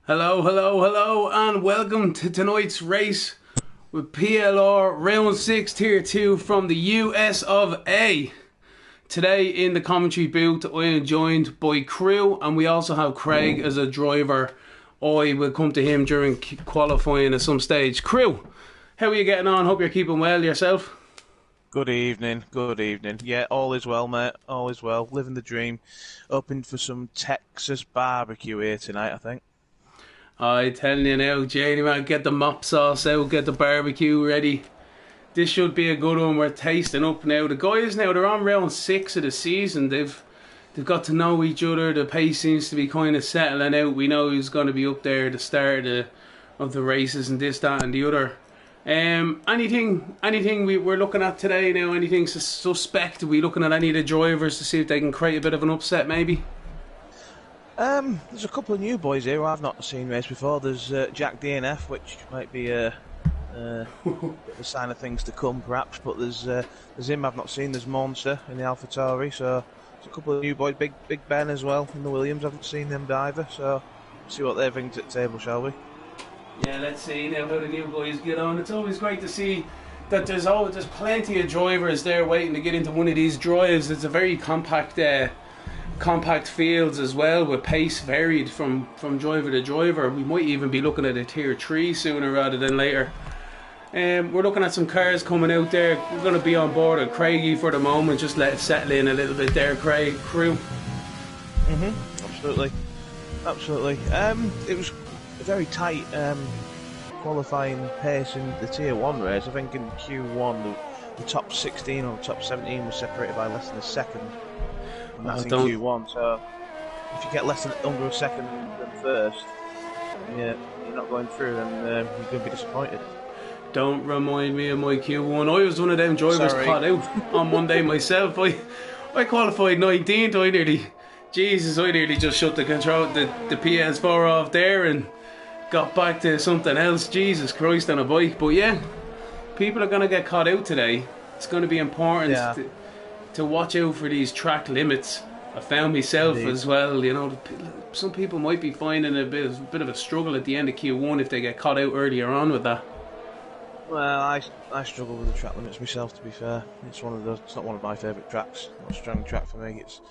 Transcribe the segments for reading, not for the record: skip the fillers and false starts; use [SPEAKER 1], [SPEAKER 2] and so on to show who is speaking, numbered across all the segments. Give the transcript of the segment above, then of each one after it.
[SPEAKER 1] Hello, hello, hello, and welcome to tonight's race with PLR Round 6 Tier 2 from the US of A. Today in the commentary booth I am joined by Crew, and we also have Craig as a driver. I will come to him during qualifying at some stage. Crew, how are you getting on? Hope you're keeping well yourself.
[SPEAKER 2] Good evening, good evening. Yeah, all is well, mate, all is well. Living the dream. Hoping for some Texas barbecue here tonight, I think.
[SPEAKER 1] I telling you now, Janie man, get the mop sauce out, get the barbecue ready. This should be a good one. We're tasting up now. The guys now, they're on round 6 of the season. They've got to know each other. The pace seems to be kind of settling out. We know who's going to be up there at the start of the races and this, that and the other. Anything we're looking at today now, anything suspect? Are we looking at any of the drivers to see if they can create a bit of an upset maybe?
[SPEAKER 2] There's a couple of new boys here who I've not seen race before. There's Jack DNF, which might be a sign of things to come, perhaps. But there's him I've not seen. There's Monster in the AlphaTauri. So there's a couple of new boys. Big Ben as well in the Williams. I haven't seen them either. So see what they bring to the table, shall we?
[SPEAKER 1] Yeah, let's see now how the new boys get on. It's always great to see that there's plenty of drivers there waiting to get into one of these drives. It's a very compact fields as well, with pace varied from driver to driver. We might even be looking at a tier 3 sooner rather than later. We're looking at some cars coming out there. We're going to be on board with Craigie for the moment. Just let it settle in a little bit there, Crew.
[SPEAKER 2] Absolutely. It was a very tight qualifying pace in the tier 1 race. I think in Q1 the top 16 or the top 17 was separated by less than a second. And that's in Q1, so if you get less than under a second than first, yeah, you're not going through, then you're going to be disappointed.
[SPEAKER 1] Don't remind me of my Q1. I was one of them drivers caught out on Monday myself. I qualified 19th. I nearly just shut the PS4 off there and got back to something else. Jesus Christ, on a bike. But yeah, people are going to get caught out today. It's going to be important to watch out for these track limits. I found myself as well, you know, some people might be finding a bit of a struggle at the end of Q1 if they get caught out earlier on with that.
[SPEAKER 2] Well, I struggle with the track limits myself, to be fair. It's one of those. It's not one of my favourite tracks. Not a strong track for me. It's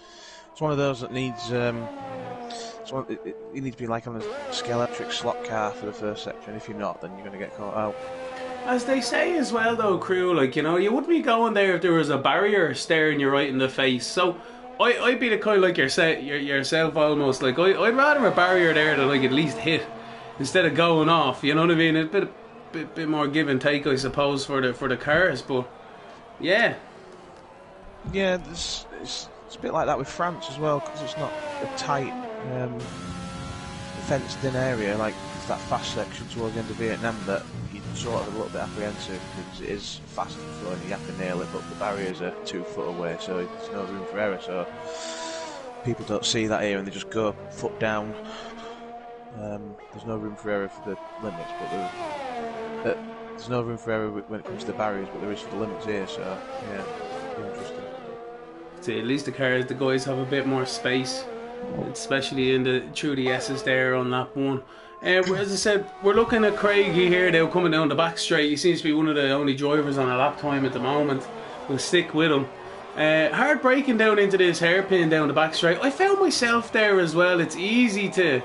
[SPEAKER 2] one of those that needs you need to be like on a Scalextric slot car for the first section. If you're not, then you're going to get caught out.
[SPEAKER 1] As they say as well though, Crew, like, you know, you wouldn't be going there if there was a barrier staring you right in the face. So I'd be the kind like yourself almost. Like I'd rather a barrier there that I could at least hit instead of going off. You know what I mean? A bit more give and take, I suppose, for the cars. But yeah,
[SPEAKER 2] it's a bit like that with France as well, because it's not a tight fenced-in area like it's that fast section towards the end of Vietnam that you're sort of a little bit apprehensive, because it is fast and flowing, you have to nail it, but the barriers are 2 foot away, so there's no room for error. So people don't see that here and they just go foot down. There's no room for error for the limits, but there's no room for error when it comes to the barriers, but there is for the limits here. So yeah, interesting.
[SPEAKER 1] See, at least the guys have a bit more space, especially through the S's there on lap 1. As I said, we're looking at Craigie here now coming down the back straight. He seems to be one of the only drivers on a lap time at the moment. We'll stick with him. Hard braking down into this hairpin down the back straight. I found myself there as well. It's easy to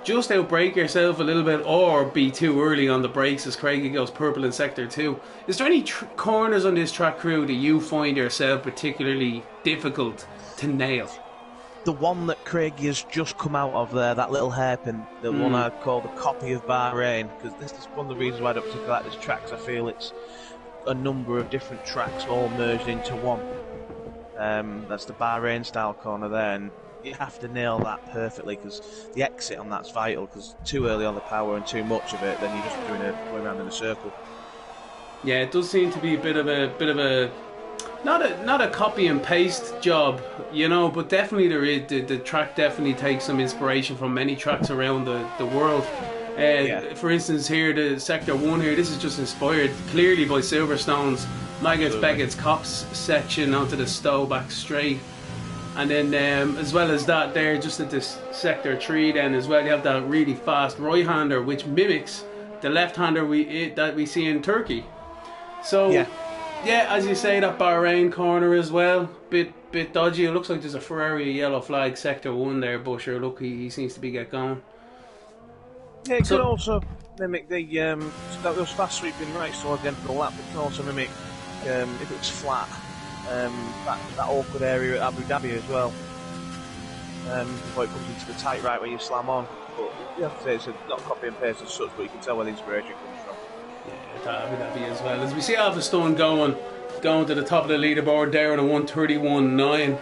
[SPEAKER 1] just outbrake yourself a little bit or be too early on the brakes as Craigie goes purple in sector 2. Is there any corners on this track, Crew, that you find yourself particularly difficult to nail?
[SPEAKER 2] The one that Craigie has just come out of there, that little hairpin, the one I call the copy of Bahrain, because this is one of the reasons why I don't particularly like this track, because I feel it's a number of different tracks all merged into one. That's the Bahrain style corner there, and you have to nail that perfectly, because the exit on that's vital, because too early on the power and too much of it, then you're just going around in a circle.
[SPEAKER 1] Yeah, it does seem to be a bit of a not a copy and paste job, you know, but definitely the track definitely takes some inspiration from many tracks around the world. For instance, here the sector 1 here, this is just inspired clearly by Silverstone's Maggotts Beckett's Cops section onto the Stowe back straight. And then as well as that there, just at this sector 3 then as well, you have that really fast right-hander which mimics the left-hander that we see in Turkey. So yeah, as you say, that Bahrain corner as well, bit dodgy. It looks like there's a Ferrari yellow flag sector 1 there, but sure, look, he seems to be get going.
[SPEAKER 2] Yeah, it could also mimic those fast sweeping rights towards the end of the lap. It can also mimic, if it's flat, that awkward area at Abu Dhabi as well. Before it comes into the tight right where you slam on. But you have to say it's not copy and paste as such, but you can tell where the inspiration comes from.
[SPEAKER 1] Yeah, that Abu Dhabi as well. As we see Alpha Stone going to the top of the leaderboard there at a 1:31.9.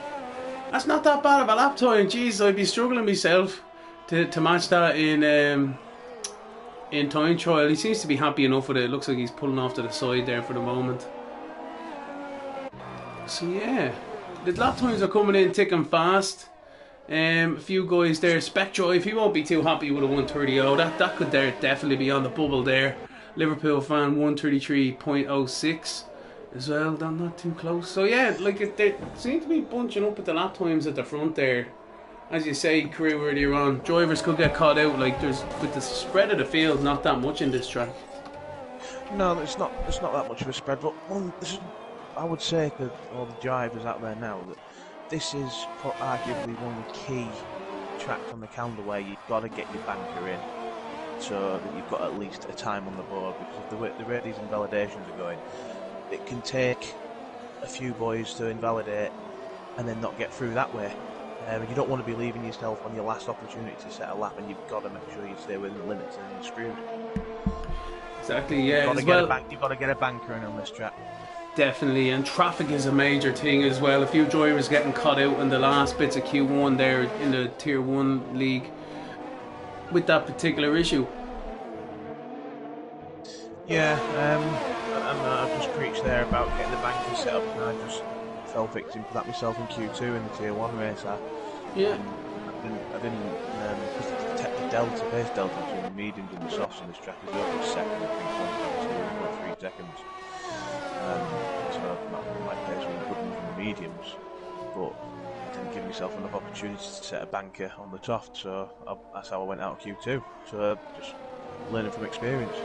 [SPEAKER 1] That's not that bad of a lap time. Jeez, I'd be struggling myself to match that in time trial. He seems to be happy enough with it. It looks like he's pulling off to the side there for the moment. So yeah, the lap times are coming in thick and fast. A few guys there. Specdrive, he won't be too happy with a 1:30. That could definitely be on the bubble there. Liverpool fan 1:33.06 as well. They're not too close. So yeah, like they seem to be bunching up at the lap times at the front there. As you say, crew earlier on, drivers could get caught out. Like there's with the spread of the field, not that much in this track.
[SPEAKER 2] No, it's not that much of a spread. But I would say to all the drivers out there now that this is arguably one of the key tracks on the calendar where you've got to get your banker in, so that you've got at least a time on the board. Because of the way these invalidations are going, it can take a few boys to invalidate and then not get through that way. You don't want to be leaving yourself on your last opportunity to set a lap, and you've got to make sure you stay within the limits, and you're screwed.
[SPEAKER 1] Exactly, yeah.
[SPEAKER 2] You've got to get a banker in on this track.
[SPEAKER 1] Definitely, and traffic is a major thing as well. A few drivers getting caught out in the last bits of Q1 there in the Tier 1 league with that particular issue.
[SPEAKER 2] Yeah, and I've just preached there about getting the banker set up, and I just fell victim to that myself in Q2 in the Tier 1 race. I didn't the delta, pace delta between the mediums and the softs on this track is over a second, I think 1.3 seconds. So my pace was good enough in the mediums, but I didn't give myself enough opportunity to set a banker on the soft, so that's how I went out of Q2. So just learning from experience.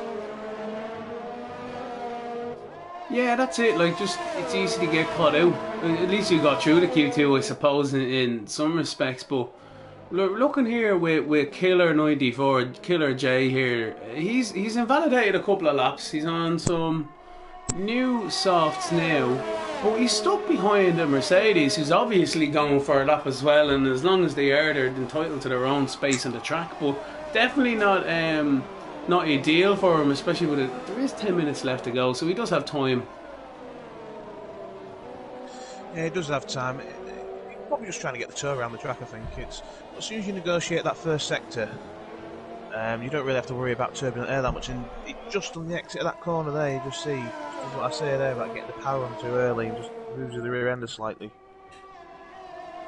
[SPEAKER 1] Yeah, that's it. Like, just it's easy to get caught out. At least you got through the Q2, I suppose, in some respects. But looking here with Killer 94, Killer J here, he's invalidated a couple of laps. He's on some new softs now, but he's stuck behind a Mercedes who's obviously going for a lap as well. And as long as they are, they're entitled to their own space on the track. But definitely not ideal for him, especially with it. There is 10 minutes left to go, so he does have time.
[SPEAKER 2] Yeah, he does have time. He's probably just trying to get the tour around the track, I think. It's as soon as you negotiate that first sector, you don't really have to worry about turbulent air that much. And just on the exit of that corner there, you just see what I say there about getting the power on too early and just moves the rear ender slightly.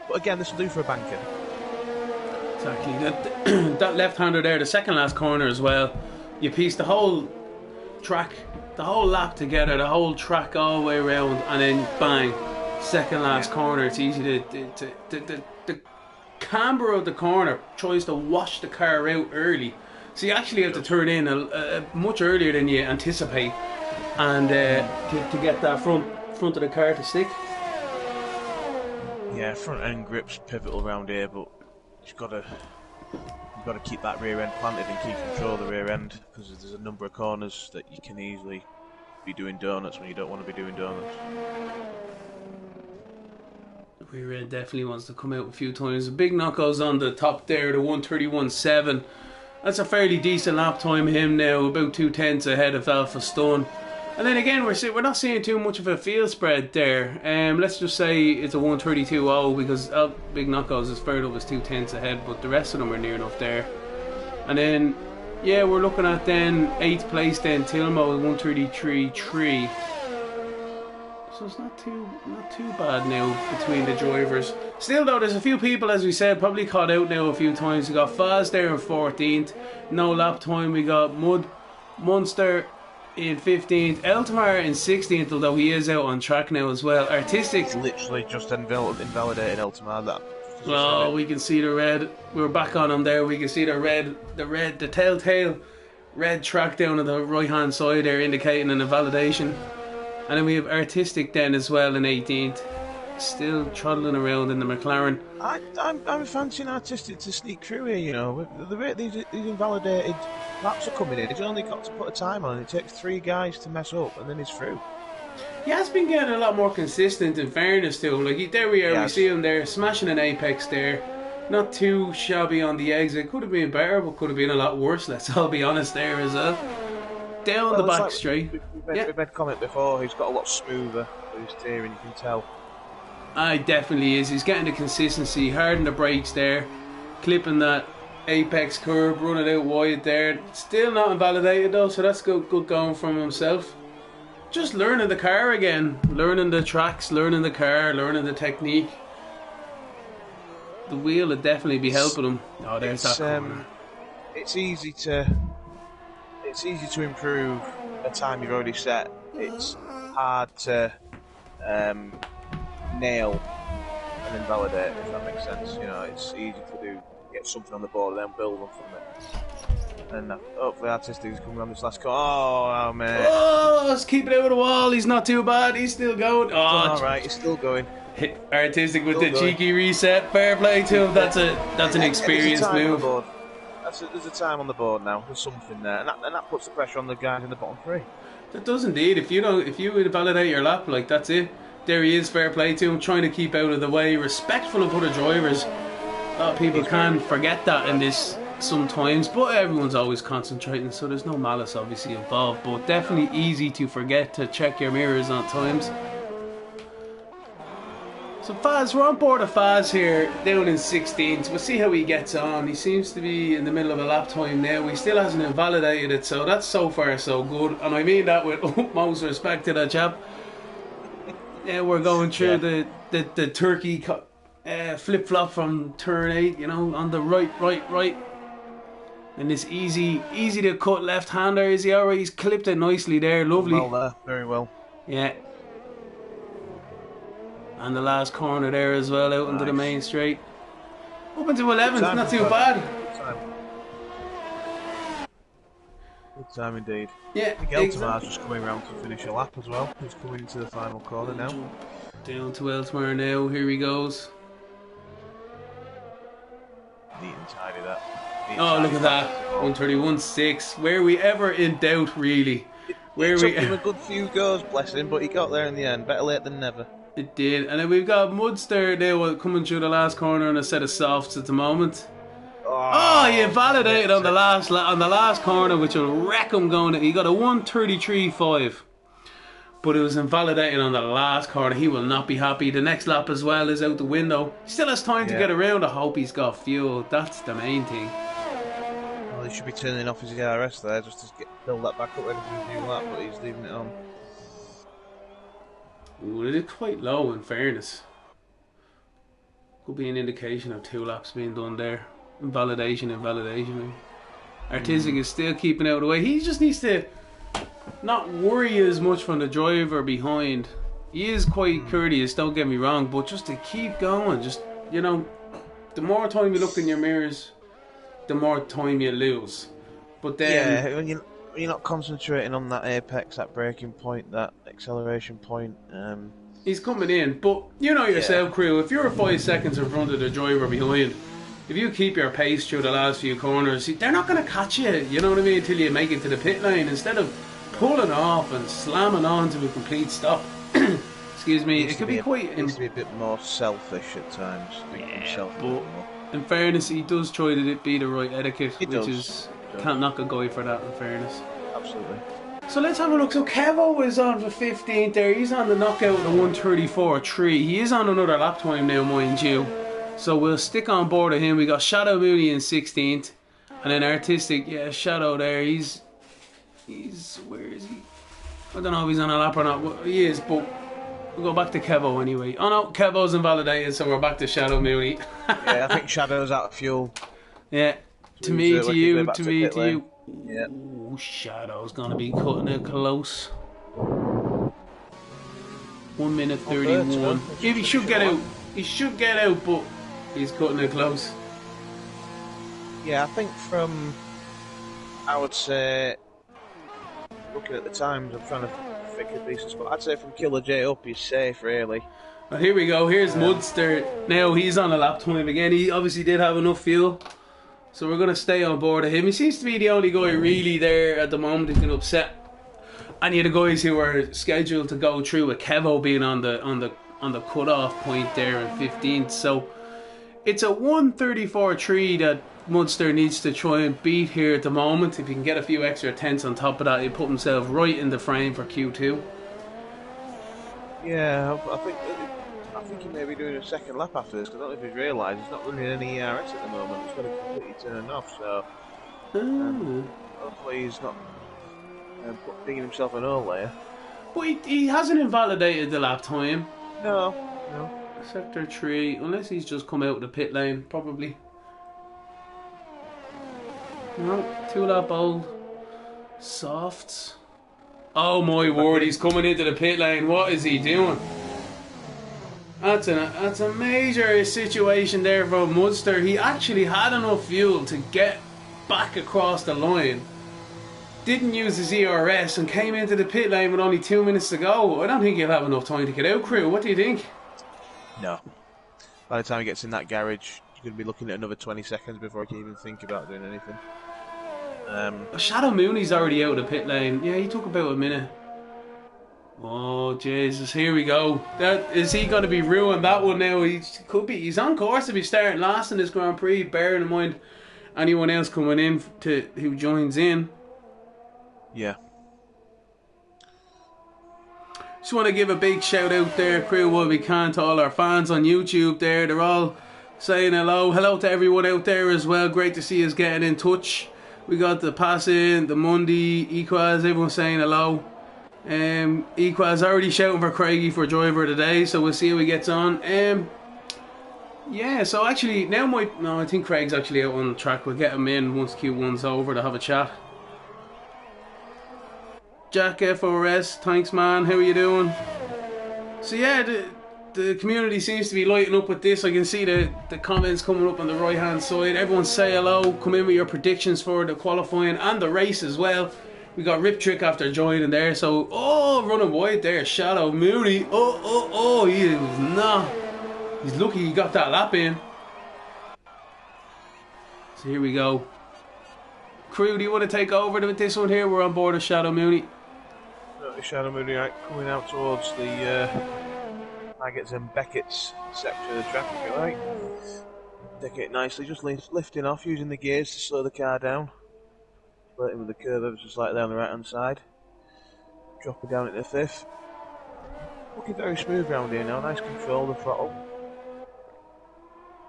[SPEAKER 2] But again, this will do for a banker.
[SPEAKER 1] Exactly. That left-hander there, the second last corner as well. You piece the whole track, the whole lap together, the whole track all the way around, and then bang, second last corner. It's easy the camber of the corner tries to wash the car out early, so you actually have to turn in much earlier than you anticipate, and to get that front of the car to stick.
[SPEAKER 2] Yeah, front end grip's pivotal around here, but you've got to keep that rear end planted and keep control of the rear end, because there's a number of corners that you can easily be doing donuts when you don't want to be doing donuts.
[SPEAKER 1] The rear end definitely wants to come out a few times. A big knockouts on the top there, the 1:31.7. That's a fairly decent lap time him now, about 2/10 ahead of Alpha Stone. And then again, we're not seeing too much of a field spread there. Let's just say it's a 1:32.0 because Big Knockouts is fair enough, is 2/10 ahead, but the rest of them are near enough there. And then, yeah, we're looking at then 8th place then, Tilmo at 1:33.3. So it's not too bad now between the drivers. Still though, there's a few people, as we said, probably caught out now a few times. We got Faz there in 14th, no lap time. We got Munster in 15th. Eltamar in 16th, although he is out on track now as well. Artistic.
[SPEAKER 2] It's literally just invalidated Eltamar. That.
[SPEAKER 1] Oh, we can see the red. We're back on him there. We can see the telltale red track down on the right hand side there, indicating an invalidation. And then we have Artistic then as well in 18th. Still trotting around in the McLaren.
[SPEAKER 2] I'm fancying Artistic to sneak through here, you know. The rate these invalidated laps are coming in, he's only got to put a time on, and it takes 3 guys to mess up, and then he's through.
[SPEAKER 1] He has been getting a lot more consistent, in fairness to him. Like, there we are, we see him there, smashing an apex there. Not too shabby on the exit. Could have been better, but could have been a lot worse, let's all be honest there as well. Down the back straight.
[SPEAKER 2] We've made comment before, he's got a lot smoother with his steering, you can tell.
[SPEAKER 1] Aye, definitely is. He's getting the consistency, hard on the brakes there, clipping that apex curve, running out wide there. Still not invalidated though, so that's good going from himself. Just learning the car again, learning the tracks, learning the car, learning the technique. The wheel would definitely be helping him. Oh, there's that corner.
[SPEAKER 2] It's easy to improve a time you've already set. It's hard to nail and invalidate, if that makes sense. You know, it's easy to get something on the board and then build on from it. And hopefully Artistic is coming on this last corner. Oh, man.
[SPEAKER 1] Oh, let's keep it over the wall. He's not too bad. He's still going. Oh,
[SPEAKER 2] alright, he's still going.
[SPEAKER 1] Artistic with the cheeky reset. Fair play to him. That's an experienced move.
[SPEAKER 2] There's a time on the board now. There's something there, and that puts the pressure on the guys in the bottom 3.
[SPEAKER 1] That does indeed. If you invalidate your lap, like, that's it. There he is. Fair play to him. Trying to keep out of the way, respectful of other drivers. A lot of people can forget that in this sometimes, but everyone's always concentrating, so there's no malice obviously involved. But definitely easy to forget to check your mirrors at times. So Faz, we're on board of Faz here, down in 16th. We'll see how he gets on. He seems to be in the middle of a lap time now. He still hasn't invalidated it, so that's so far so good. And I mean that with utmost respect to that chap. Yeah, we're going through the turkey flip-flop from turn 8, you know, on the right. And this easy to cut left-hander. Is he alright? He's clipped it nicely there, lovely.
[SPEAKER 2] Well there, very well.
[SPEAKER 1] Yeah. And the last corner there as well, out into the main straight. Up into 11th, not too bad.
[SPEAKER 2] Good time indeed.
[SPEAKER 1] Yeah,
[SPEAKER 2] I think Eltamar's just coming around to finish a lap as well. He's coming into the final corner now.
[SPEAKER 1] Down to Eltamar now, here he goes.
[SPEAKER 2] Neat and tidy that.
[SPEAKER 1] Oh, look at that. 131.6. Were we ever in doubt, really?
[SPEAKER 2] It took him a good few goes, bless him, but he got there in the end. Better late than never.
[SPEAKER 1] It did. And then we've got Mudster now coming through the last corner on a set of softs at the moment. Oh, he invalidated on the last corner, which will wreck him going. He got a 133.5. But it was invalidated on the last corner. He will not be happy. The next lap as well is out the window. He still has time to get around. I hope he's got fuel. That's the main thing.
[SPEAKER 2] Well, he should be turning off his ERS there just to build that back up ready for his new lap, but he's leaving it on.
[SPEAKER 1] Ooh, it is quite low in fairness. Could be an indication of 2 laps being done there. Invalidation. Artistic is still keeping out of the way. He just needs to not worry as much from the driver behind. He is quite courteous, don't get me wrong, but just to keep going, just, you know, the more time you look in your mirrors, the more time you lose. But then
[SPEAKER 2] when you're not concentrating on that apex, that braking point, that acceleration point.
[SPEAKER 1] He's coming in, but you know yourself, crew, if you're 5 seconds in front of the driver behind, if you keep your pace through the last few corners, they're not going to catch you, you know what I mean, until you make it to the pit lane. Instead of pulling off and slamming on to a complete stop, excuse me, it could be quite...
[SPEAKER 2] It needs to be a bit more selfish at times.
[SPEAKER 1] But in fairness, he does try to be the right etiquette, can't knock a guy for that, in fairness.
[SPEAKER 2] Absolutely.
[SPEAKER 1] So let's have a look. So Kevo is on for 15th there. He's on the knockout of the 134.3. He is on another lap time now, mind you. So we'll stick on board of him. We got Shadow Mooney in 16th. And then Artistic, Shadow there. He's where is he? I don't know if he's on a lap or not. He is, but we'll go back to Kevo anyway. Oh no, Kevo's invalidated, so we're back to Shadow Mooney.
[SPEAKER 2] I think Shadow's out of fuel.
[SPEAKER 1] Yeah. To me, to you.
[SPEAKER 2] Yeah.
[SPEAKER 1] Ooh, Shadow's gonna be cutting it close. 1 minute
[SPEAKER 2] On third to go.
[SPEAKER 1] 31. If he should get out, he should get out, but he's cutting it close.
[SPEAKER 2] Yeah, I think from, I would say, looking at the times, I'm trying to pick a decent spot. I'd say from Killer J up, he's safe, really.
[SPEAKER 1] Well, here we go. Here's Mudster. Now he's on a lap time again. He obviously did have enough fuel, so we're going to stay on board of him. He seems to be the only guy really there at the moment who can upset any of the guys who are scheduled to go through, with Kevo being on the cut-off point there in 15th. So it's a 1:34.3 that Mudster needs to try and beat here at the moment. If he can get a few extra tenths on top of that, he'll put himself right in the frame for Q2.
[SPEAKER 2] Yeah, I think he may be doing a second lap after this, because I don't know if he's realised he's not running any ERS at the moment. He's got to completely turn off, so hopefully he's not digging himself an hole there.
[SPEAKER 1] But he hasn't invalidated the lap time.
[SPEAKER 2] No.
[SPEAKER 1] Sector 3, unless he's just come out of the pit lane, probably. No, 2 lap old. Softs. Oh my word, he's coming into the pit lane. What is he doing? That's a major situation there for Mudster. He actually had enough fuel to get back across the line. Didn't use his ERS and came into the pit lane with only 2 minutes to go. I don't think he'll have enough time to get out, crew. What do you think?
[SPEAKER 2] No. By the time he gets in that garage, you're going to be looking at another 20 seconds before he can even think about doing anything.
[SPEAKER 1] Shadow Mooney's already out of the pit lane. Yeah, he took about a minute. Oh Jesus, here we go. Is he going to be ruined that one now? He could be. He's on course to be starting last in this Grand Prix, bearing in mind anyone else coming in who joins in.
[SPEAKER 2] Yeah.
[SPEAKER 1] Just want to give a big shout out there, crew, while we can, to all our fans on YouTube there. They're all saying hello. Hello to everyone out there as well. Great to see us getting in touch. We got the Passing, the Monday, Equaz, everyone saying hello. Equaz already shouting for Craigie for driver of the day, so we'll see how he gets on. Yeah, so actually, I think Craig's actually out on the track. We'll get him in once Q1's over to have a chat. Jack FORS, thanks man, how are you doing? So yeah, the community seems to be lighting up with this. I can see the comments coming up on the right hand side. Everyone say hello, come in with your predictions for the qualifying and the race as well. We got Rip Trick after joining there, so running wide there, Shadow Mooney. He was not. He's lucky he got that lap in. So here we go. Crew, do you want to take over with this one here? We're on board of Shadow Mooney.
[SPEAKER 2] Shadow Mooney coming out towards the Baggett's and Beckett's section of the track, if you like. Take it nicely, just lifting off, using the gears to slow the car down. Flirting with the curve ever so slightly on the right hand side. Dropping down into fifth. Looking very smooth round here now, nice control of the throttle.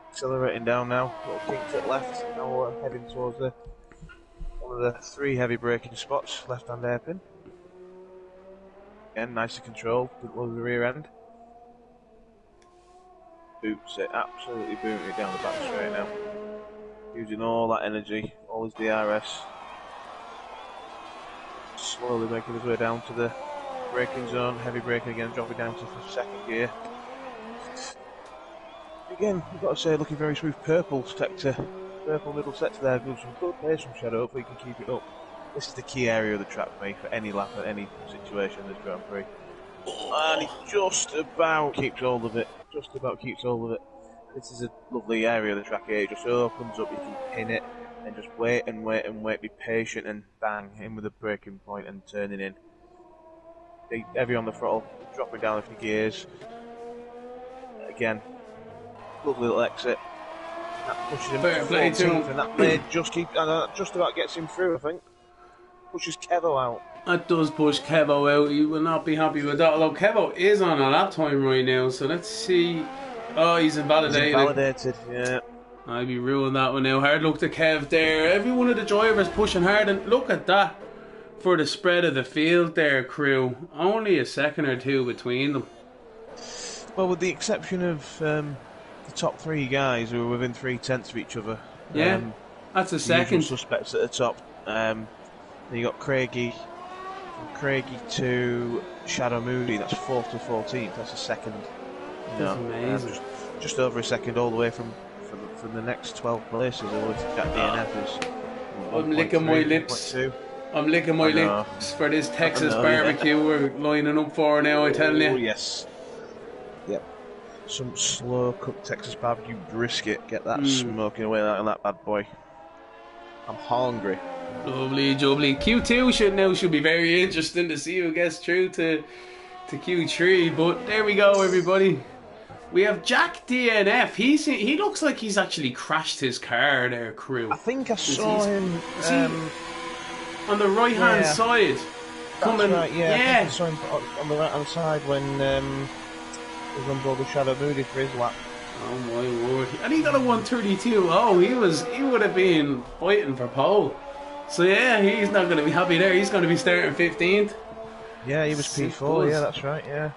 [SPEAKER 2] Accelerating down now, little kink to the left, now we're heading towards one of the 3 heavy braking spots, left hand hairpin. Again, nicely controlled, didn't lose the rear end. Boots it, absolutely booting it down the back straight now. Using all that energy, all his DRS. Slowly making his way down to the braking zone, heavy braking again, dropping down to the second gear. Again, we've got to say, looking very smooth. Purple middle sector there, gives some good pace from Shadow, hopefully he can keep it up. This is the key area of the track for me, for any lap at any situation in this Grand Prix. And he just about keeps hold of it. This is a lovely area of the track here. It just opens up, you can pin it, and just wait and wait and wait, be patient, and bang, in with the braking point and turning in. Heavy on the throttle, dropping down a few gears. Again, lovely little exit. That pushes him to 14th, and that may just about gets him through, I think. Pushes Kevo out.
[SPEAKER 1] That does push Kevo out. He will not be happy with that. Although Kevo is on a lap time right now, so let's see. Oh, he's invalidated.
[SPEAKER 2] He's invalidated, yeah.
[SPEAKER 1] I'd be ruining that one now. Hard luck to Kev there. Every one of the drivers pushing hard, and look at that for the spread of the field there, crew. Only a second or two between them.
[SPEAKER 2] Well, with the exception of the top 3 guys who are within 3/10 of each other.
[SPEAKER 1] Yeah, that's a second.
[SPEAKER 2] Usual suspects at the top. Then you got Craigie. From Craigie to Shadow Moody, that's 4th to 14th. That's a second.
[SPEAKER 1] That's amazing.
[SPEAKER 2] Just over a second all the way from the next 12 places. Although Jack DNF is.
[SPEAKER 1] I'm licking my lips.
[SPEAKER 2] 1.2.
[SPEAKER 1] I'm licking my lips for this Texas barbecue we're lining up for now, I tell you.
[SPEAKER 2] Oh, yes. Yep. Some slow cooked Texas barbecue brisket. Get that smoking away on that bad boy. I'm hungry.
[SPEAKER 1] Lovely, jubbly. Q2 should be very interesting to see who gets through to Q3. But there we go, everybody. We have Jack DNF. He looks like he's actually crashed his car there, crew.
[SPEAKER 2] I think I saw him
[SPEAKER 1] on the right hand side. Coming,
[SPEAKER 2] right, yeah. I saw him on the right hand side when he was on board with Shadow Moody for his lap.
[SPEAKER 1] Oh my word! And he got a 132. Oh, he would have been fighting for pole. So yeah, he's not going to be happy there. He's going to be starting 15th.
[SPEAKER 2] Yeah, he was P4. Yeah, that's right. Yeah.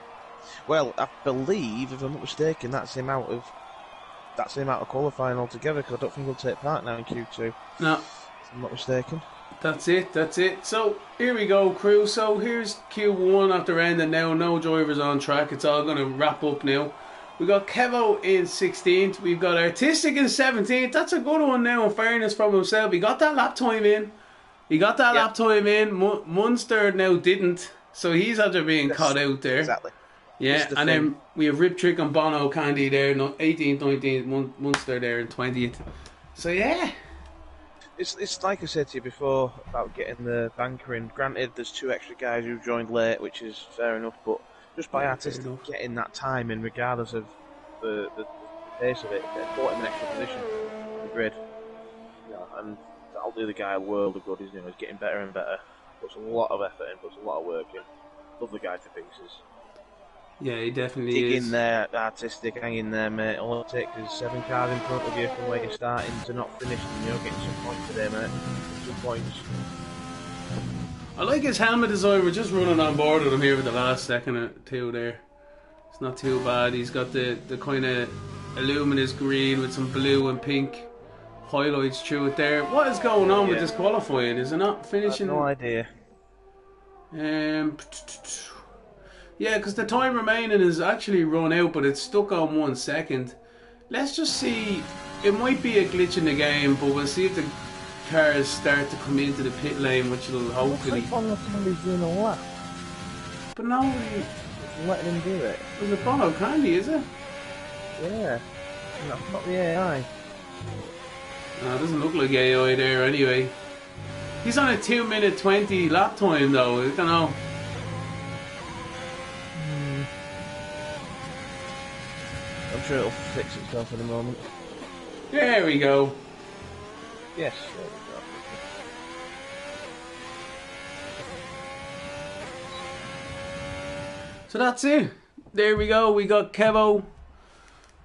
[SPEAKER 2] Well, I believe, if I'm not mistaken, that's the amount of qualifying altogether. Because I don't think he'll take part now in Q2.
[SPEAKER 1] No,
[SPEAKER 2] if I'm not mistaken.
[SPEAKER 1] That's it. So here we go, crew. So here's Q1 after ending now. No drivers on track. It's all going to wrap up now. We got Kevo in 16th. We've got Artistic in 17th. That's a good one now, in fairness from himself. He got that lap time in. Munster now didn't. So he's after being caught out there.
[SPEAKER 2] Exactly.
[SPEAKER 1] Yeah, and then we have Rip Trick and Bono Candy there, 18th, 19th, Munster there in 20th. So yeah.
[SPEAKER 2] It's like I said to you before about getting the banker in. Granted, there's 2 extra guys who joined late, which is fair enough, but just by Artistic getting that time in, regardless of the pace of it, it brought him an extra position in the grid. Yeah, and that'll do the guy a world of good. He's getting better and better. Puts a lot of effort in, puts a lot of work in. Love the guy to pieces.
[SPEAKER 1] Yeah, he definitely
[SPEAKER 2] Dig
[SPEAKER 1] is.
[SPEAKER 2] in there, Artistic, hang in there, mate. All it takes is 7 cars in front of you from where you're starting to not finish, and you're getting some points today, mate. Some points.
[SPEAKER 1] I like his helmet design. We're just running on board with him here for the last second or two there. It's not too bad. He's got the kind of luminous green with some blue and pink highlights through it there. What is going on with this qualifying? Is it not finishing?
[SPEAKER 2] I have no idea.
[SPEAKER 1] Yeah, because the time remaining is actually run out, but it's stuck on 1 second. Let's just see. It might be a glitch in the game, but we'll see if the cars start to come into the pit lane, which will hopefully.
[SPEAKER 2] It's like somebody's doing a lap.
[SPEAKER 1] But nobody.
[SPEAKER 2] It's letting him do it.
[SPEAKER 1] Was it Bono Candy, is it?
[SPEAKER 2] Yeah. That's not the AI.
[SPEAKER 1] No, it doesn't look like AI there anyway. He's on a 2-minute 20 lap time though. I don't know.
[SPEAKER 2] I'm sure it'll fix itself in a moment.
[SPEAKER 1] There we go.
[SPEAKER 2] Yes, there we go.
[SPEAKER 1] So that's it. There we go. We got Kevo.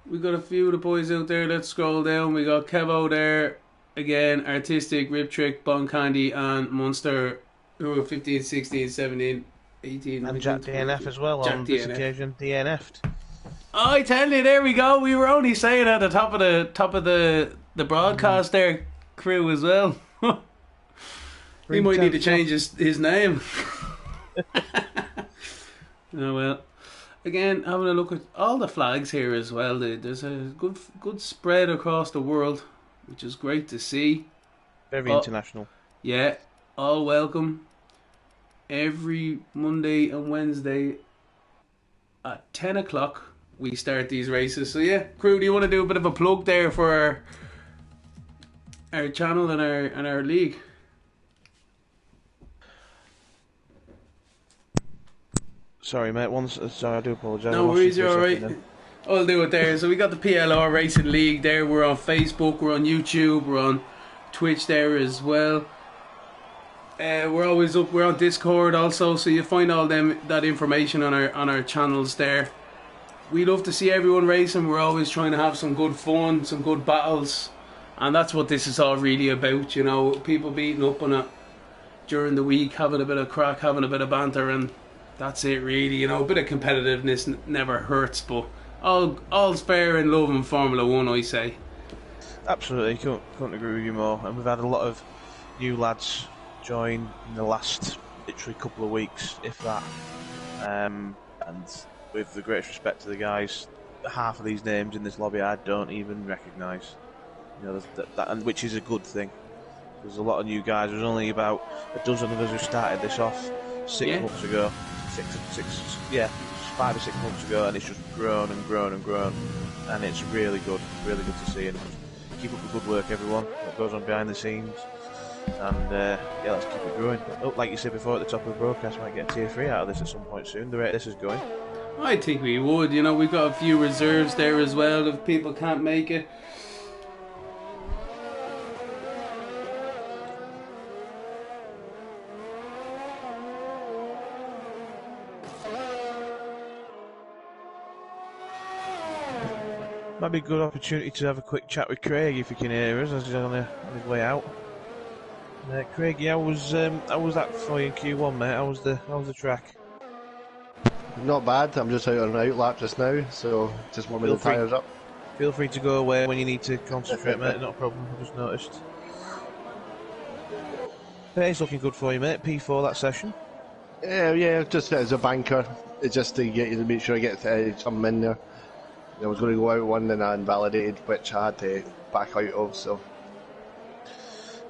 [SPEAKER 1] We got a few of the boys out there. Let's scroll down. We got Kevo there. Again, Artistic, Rip Trick, Bon Candy, and Munster, who are 15, 16, 17, 18.
[SPEAKER 2] And Jack DNF as well on this occasion. DNF'd.
[SPEAKER 1] Oh, I tell you, there we go. We were only saying at the top of the broadcast there, crew as well. He might need to change his name. Oh well. Again, having a look at all the flags here as well. There's a good spread across the world, which is great to see.
[SPEAKER 2] Very international.
[SPEAKER 1] Yeah, all welcome. Every Monday and Wednesday at 10 o'clock we start these races. So yeah, crew, do you want to do a bit of a plug there for our channel and our league?
[SPEAKER 2] Sorry, mate. Sorry, I do apologise.
[SPEAKER 1] No worries, you're alright. I'll do it there. So we got the PLR Racing League there. We're on Facebook, we're on YouTube, we're on Twitch there as well. We're always up. We're on Discord also, so you find all that information on our channels there. We love to see everyone racing. We're always trying to have some good fun, some good battles, and that's what this is all really about. You know, people beating up on it during the week, having a bit of crack, having a bit of banter, and that's it really. You know, a bit of competitiveness never hurts, but all's fair in love in Formula 1, I say.
[SPEAKER 2] Absolutely, couldn't agree with you more. And we've had a lot of new lads join in the last literally couple of weeks, if that. And with the greatest respect to the guys, half of these names in this lobby I don't even recognise. You know, and which is a good thing. There's a lot of new guys. There's only about a dozen of us who started this off 6 months ago. 5 or 6 months ago, and it's just grown and grown and grown, and it's really good to see. And keep up the good work, everyone. What goes on behind the scenes, and let's keep it growing. Like you said before at the top of the broadcast, might get a tier 3 out of this at some point soon. The rate this is going.
[SPEAKER 1] I think we would. You know, we've got a few reserves there as well if people can't make it.
[SPEAKER 2] Might be a good opportunity to have a quick chat with Craig if you can hear us as he's on his way out. Craig, how was that for you in Q1, mate? How was the track?
[SPEAKER 3] Not bad. I'm just out on an out lap just now, so just warming the tyres up.
[SPEAKER 2] Feel free to go away when you need to concentrate, mate. Not a problem. I just noticed. It's looking good for you, mate. P4 that session.
[SPEAKER 3] Yeah. Just as a banker, it's just to get you to make sure I get something in there. I was going to go out one and I invalidated, which I had to back out of. So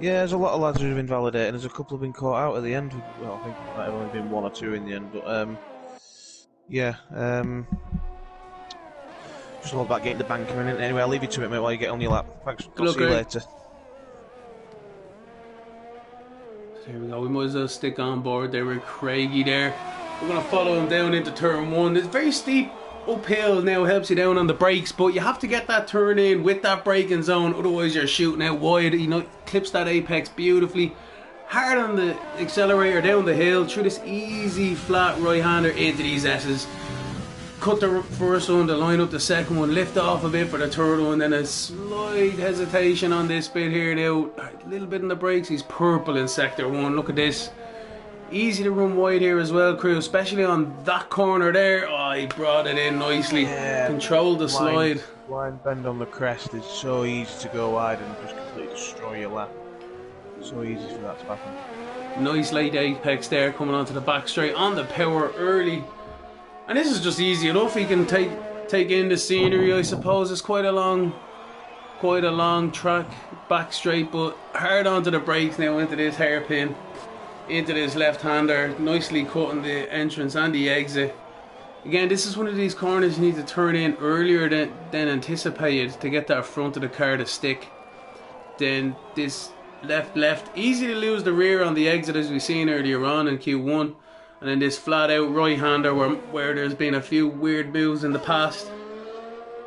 [SPEAKER 2] yeah, there's a lot of lads who've been validated. There's a couple who've been caught out at the end. Well, I think there might have only been 1 or 2 in the end, but just all about getting the banker in. Anyway, I'll leave you to it, mate, while you get on your lap. Thanks. I'll see you later.
[SPEAKER 1] There we go. We might as well stick on board there with Craigie there. We're going to follow him down into turn 1. It's very steep. Uphill now helps you down on the brakes, but you have to get that turn in with that braking zone, otherwise you're shooting out wide. You know, clips that apex beautifully. Hard on the accelerator down the hill through this easy flat right-hander into these S's. Cut the first one to line up the second one, lift off a bit for the third one, then a slight hesitation on this bit here now. A little bit in the brakes. He's purple in sector 1. Look at this. Easy to run wide here as well, crew, especially on that corner there. Oh, he brought it in nicely. Yeah, controlled the slide.
[SPEAKER 2] Line bend on the crest is so easy to go wide and just completely destroy your lap. So easy for that to happen.
[SPEAKER 1] Nice late apex there, coming onto the back straight on the power early. And this is just easy enough. He can take in the scenery, I suppose. It's quite a long track, back straight, but hard onto the brakes now into this hairpin. Into this left-hander, nicely cutting the entrance and the exit. Again, this is one of these corners you need to turn in earlier than anticipated to get that front of the car to stick. Then this left, easy to lose the rear on the exit as we've seen earlier on in Q1. And then this flat-out right-hander where there's been a few weird moves in the past.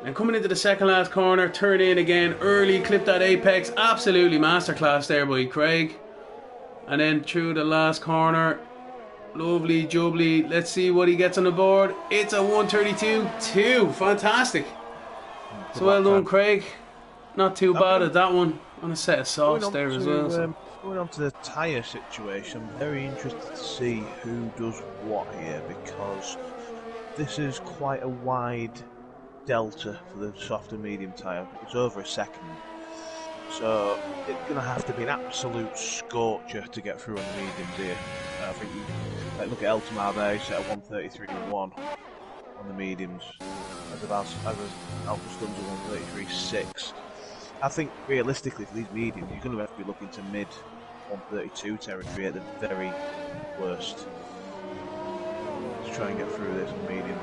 [SPEAKER 1] And coming into the second last corner, turn in again early, clip that apex. Absolutely masterclass there by Craig. And then through the last corner, lovely jubbly. Let's see what he gets on the board. It's a 132.2. Fantastic. So well done, Craig. Not too bad at that one. On a set of softs there as well. So.
[SPEAKER 2] Going on to the tyre situation, I'm very interested to see who does what here, because this is quite a wide delta for the soft and medium tyre. It's over a second. So it's going to have to be an absolute scorcher to get through on the mediums here. I think look at Eltamar there, he's set at 133.1 on the mediums. As Alpha Stuns at 133.6. I think realistically for these mediums, you're going to have to be looking to mid 132 territory at the very worst to try and get through this on mediums.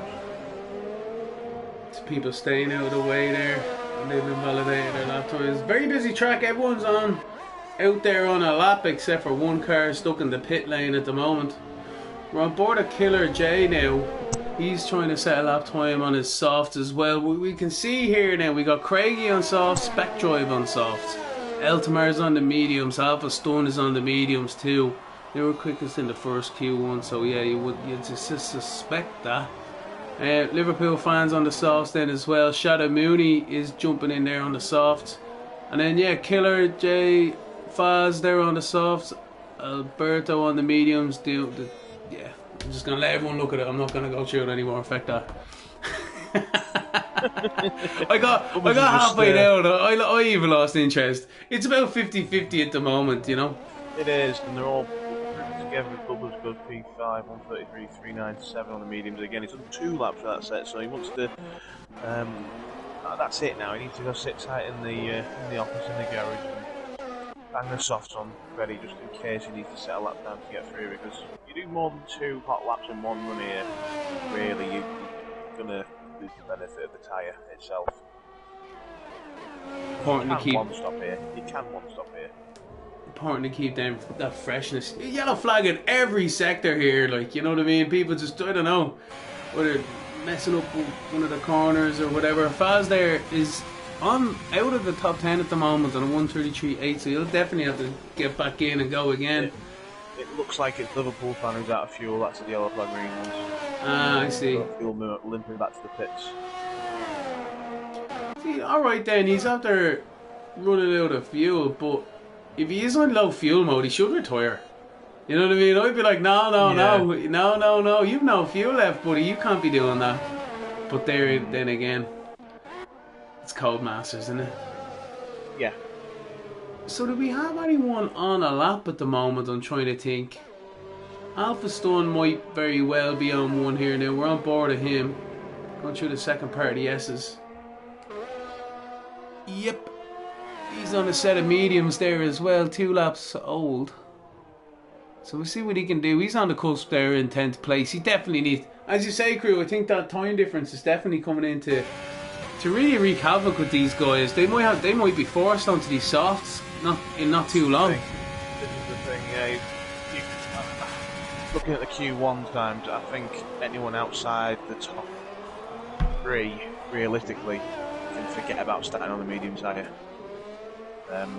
[SPEAKER 1] It's people staying out of the way there. They've invalidated their lap times. Very busy track. Everyone's out there on a lap except for one car stuck in the pit lane at the moment. We're on board a Killer J now. He's trying to set a lap time on his softs as well. We can see here now we got Craigie on softs, Spec Drive on softs. Eltamar's on the mediums, Alpha Stun is on the mediums too. They were quickest in the first Q1, so yeah, you'd just suspect that. Liverpool fans on the softs then as well. Shadow Mooney is jumping in there on the softs. And then yeah, Killer J, Faz there on the softs. Alberto on the mediums. Yeah, I'm just gonna let everyone look at it. I'm not gonna go through it anymore. Affect that. I got halfway down. I even lost interest. It's about 50-50 at the moment, you know.
[SPEAKER 2] It is, and they're all grouped together with Bubba's good P5, 133, 397 on the mediums. Again, he's done 2 laps for that set, so he wants to. That's it now. He needs to go sit tight in the office in the garage and bang the softs on ready just in case he needs to set a lap down to get through. Because you do more than 2 hot laps in one run here, really, you're gonna lose the benefit of the tyre itself.
[SPEAKER 1] Important to keep
[SPEAKER 2] one stop here. You can one stop here.
[SPEAKER 1] Important to keep that freshness. Yellow flag in every sector here, like, you know what I mean? People just, I don't know, whether messing up one of the corners or whatever. Faz there is out of the top 10 at the moment on a 133.8, so he'll definitely have to get back in and go again.
[SPEAKER 2] It looks like it's Liverpool fan who's out of fuel. That's the yellow flag green ones.
[SPEAKER 1] Ah, I see.
[SPEAKER 2] Fuel limping back to the pits.
[SPEAKER 1] See, alright then, he's out there running out of fuel, but if he is on low fuel mode, he should retire. You know what I mean? I'd be like, no, you've no fuel left, buddy, you can't be doing that. But then again, it's Codemasters, isn't it?
[SPEAKER 2] Yeah.
[SPEAKER 1] So do we have anyone on a lap at the moment? I'm trying to think. Alpha Stone might very well be on one here now. We're on board of him. Going through the second part of the S's. Yep. He's on a set of mediums there as well. 2 laps old. So we'll see what he can do. He's on the cusp there in 10th place. He definitely needs... As you say, crew, I think that time difference is definitely coming in to really wreak havoc with these guys. They might be forced onto these softs not too long.
[SPEAKER 2] This is the thing, yeah. Looking at the Q1 times, I think anyone outside the top 3, realistically, can forget about starting on the medium tyre.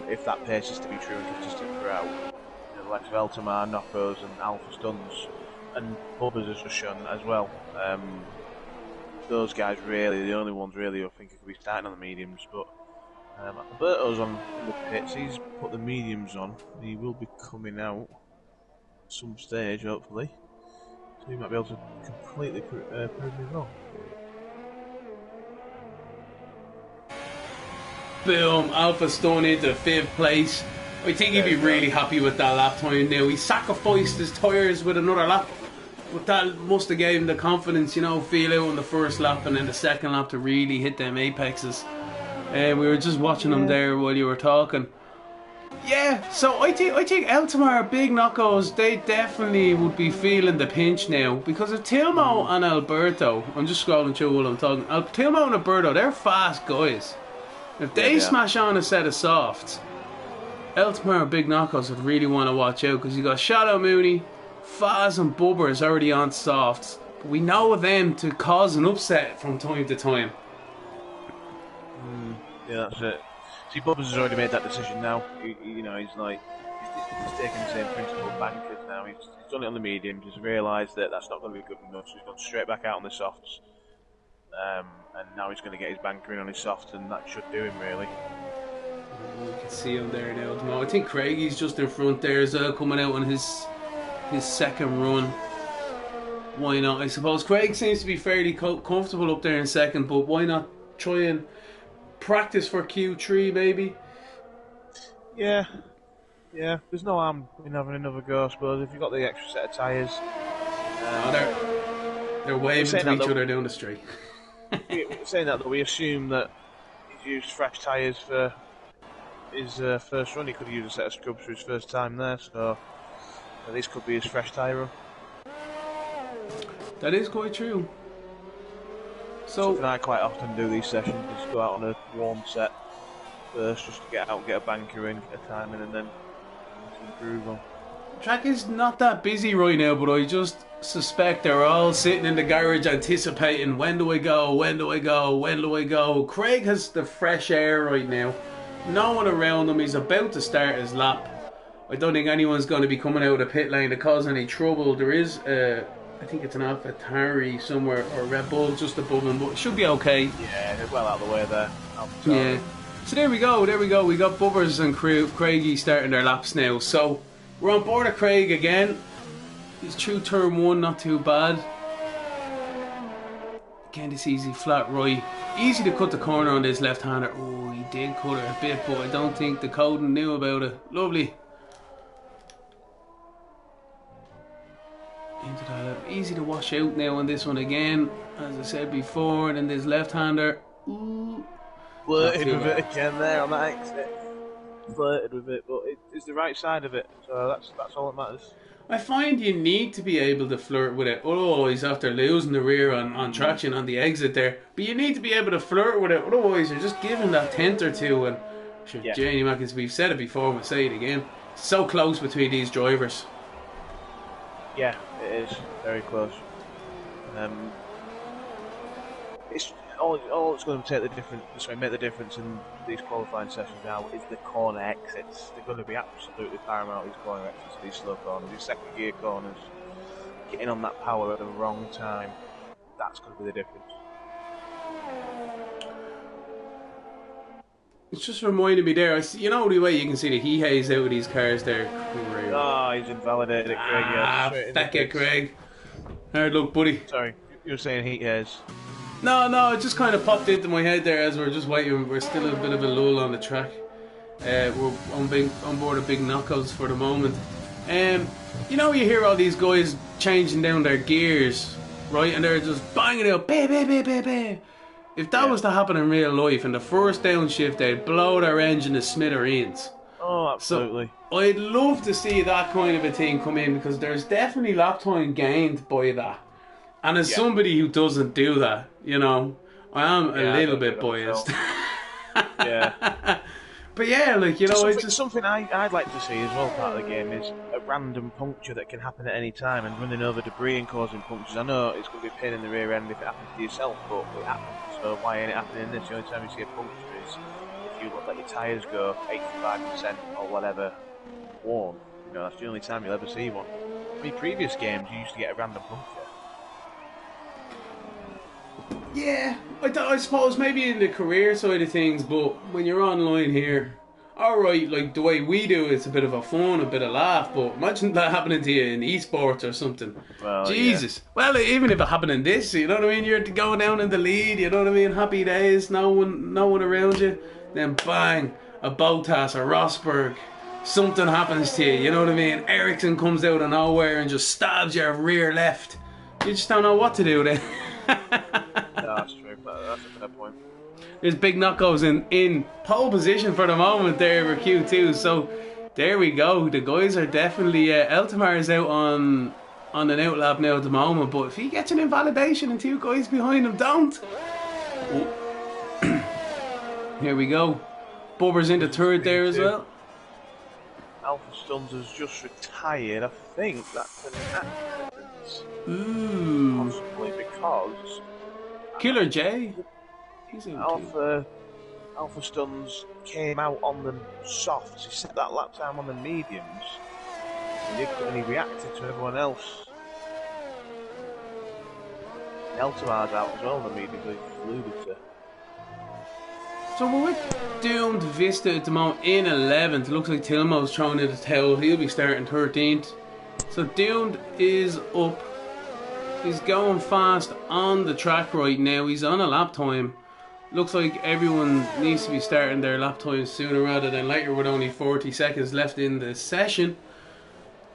[SPEAKER 2] If that pace is to be true and consistent throughout, the likes of Eltamar, Noccos and Alpha Stuns, and Bubbers has just shown as well. Those guys really, the only ones really who I think could be starting on the mediums, but Alberto's on the pits, he's put the mediums on, he will be coming out at some stage hopefully, so he might be able to completely prove me wrong.
[SPEAKER 1] Boom, Alpha Stone into 5th place. I think he'd be really happy with that lap time now. He sacrificed his tyres with another lap, but that must have gave him the confidence, you know, feel out on the first lap and then the second lap to really hit them apexes. We were just watching him there while you were talking. Yeah, so I think Eltamar, Big Knockos, they definitely would be feeling the pinch now, because if Tilmo and Alberto, I'm just scrolling through while I'm talking, Tilmo and Alberto, they're fast guys. If they smash on a set of softs, Eltamar and Big Knockos would really want to watch out, because you got Shadow Mooney, Faz and Bubber is already on softs, but we know them to cause an upset from time to time.
[SPEAKER 2] Yeah, that's it. See, Bubbers has already made that decision now. He's taking the same principle of bankers now. He's done it on the mediums. He's realised that that's not going to be good enough, so he's gone straight back out on the softs. And now he's going to get his banker in on his softs, and that should do him really.
[SPEAKER 1] You can see him there now. I think Craigie's just in front there as well, coming out on his second run. Why not? I suppose Craig seems to be fairly comfortable up there in second, but why not try and practice for Q3 maybe?
[SPEAKER 2] Yeah. There's no harm in having another go, I suppose, if you've got the extra set of tyres.
[SPEAKER 1] They're waving to each other down the street.
[SPEAKER 2] Saying that, though, we assume that he's used fresh tyres for his first run. He could have used a set of scrubs for his first time there, so this could be his fresh tyre run.
[SPEAKER 1] That is quite true. So
[SPEAKER 2] something I quite often do these sessions is go out on a warm set first, just to get out, get a banker in, get a time in, and then improve on.
[SPEAKER 1] Track is not that busy right now, but I just suspect they're all sitting in the garage anticipating, when do I go? Craig has the fresh air right now. No one around him. He's about to start his lap. I don't think anyone's going to be coming out of the pit lane to cause any trouble. There is, I think it's an AlphaTauri somewhere, or Red Bull just above him, but it should be okay.
[SPEAKER 2] Yeah, they're well out of the way there.
[SPEAKER 1] Yeah. So there we go. We got Bubbers and Craigie starting their laps now. So we're on board of Craig again. He's through turn 1, not too bad. Again, this easy flat right. Easy to cut the corner on this left-hander. Oh, he did cut it a bit, but I don't think the Coden knew about it. Lovely. easy to wash out now on this one again, as I said before. And then there's left-hander. Ooh.
[SPEAKER 2] Flirted with it again there on that exit. Flirted with it, but it's the right side of it, so that's all that matters.
[SPEAKER 1] I find you need to be able to flirt with it, otherwise after losing the rear on traction on the exit there. But you need to be able to flirt with it, otherwise you're just giving that tenth or two. And sure, yeah. Janie Mackins, we've said it before, we'll say it again. So close between these drivers.
[SPEAKER 2] Yeah, it is very close. It's all it's going to make the difference in these qualifying sessions now is the corner exits. They're going to be absolutely paramount, these corner exits, these slow corners, these second gear corners. Getting on that power at the wrong time, that's going to be the difference.
[SPEAKER 1] It's just reminding me there, you know the way you can see that he haze out of these cars there. Craig.
[SPEAKER 2] Oh, he's invalidated it, Craig.
[SPEAKER 1] Feck it, Craig. Hard luck, buddy.
[SPEAKER 2] Sorry, you were saying he haze.
[SPEAKER 1] No, it just kind of popped into my head there as we're just waiting. We're still in a bit of a lull on the track. We're on board of big knockouts for the moment. You know, you hear all these guys changing down their gears, right? And they're just banging out, bah, bah, bah, bah, bah. If that was to happen in real life, in the first downshift, they'd blow their engine to smithereens.
[SPEAKER 2] Oh, absolutely.
[SPEAKER 1] So I'd love to see that kind of a thing come in, because there's definitely lap time gained by that. And as somebody who doesn't do that, you know, I am a little bit biased.
[SPEAKER 2] Yeah.
[SPEAKER 1] But yeah, like, you know,
[SPEAKER 2] it's just something I'd like to see as well. Part of the game is a random puncture that can happen at any time and running over debris and causing punctures. I know it's going to be a pain in the rear end if it happens to yourself, but it happens. So why ain't it happening in this? The only time you see a puncture is if you let your tyres go 85% or whatever worn. You know, that's the only time you'll ever see one. I mean, previous games you used to get a random puncture.
[SPEAKER 1] Yeah, I suppose maybe in the career side of things, but when you're online here, alright, like the way we do it's a bit of a fun, a bit of laugh, but imagine that happening to you in esports or something. Well, Jesus. Yeah. Well, even if it happened in this, you know what I mean, you're going down in the lead, you know what I mean, happy days, no one around you, then bang, a Bottas or Rosberg, something happens to you, you know what I mean, Ericsson comes out of nowhere and just stabs your rear left. You just don't know what to do then.
[SPEAKER 2] No, that's true, but that's a fair point.
[SPEAKER 1] There's big knockouts in pole position for the moment there for Q2, so there we go. The guys are definitely Eltamar is out on an outlap now at the moment, but if he gets an invalidation and two guys behind him don't. Oh. Here we go. Bubber's into third there as well.
[SPEAKER 2] Alpha Stuns has just retired. I think that's an accident.
[SPEAKER 1] Ooh.
[SPEAKER 2] Possibly because
[SPEAKER 1] Killer J. He's
[SPEAKER 2] Alpha Stuns came out on the softs. He set that lap time on the mediums, and he reacted to everyone else. Eltamar's out as well on the mediums. He alluded to.
[SPEAKER 1] So we're with Doomed Vista at the moment in 11th. Looks like Tilmo's throwing in the towel. He'll be starting 13th. So Doomed is up. He's going fast on the track right now. He's on a lap time. Looks like everyone needs to be starting their lap times sooner rather than later with only 40 seconds left in the session.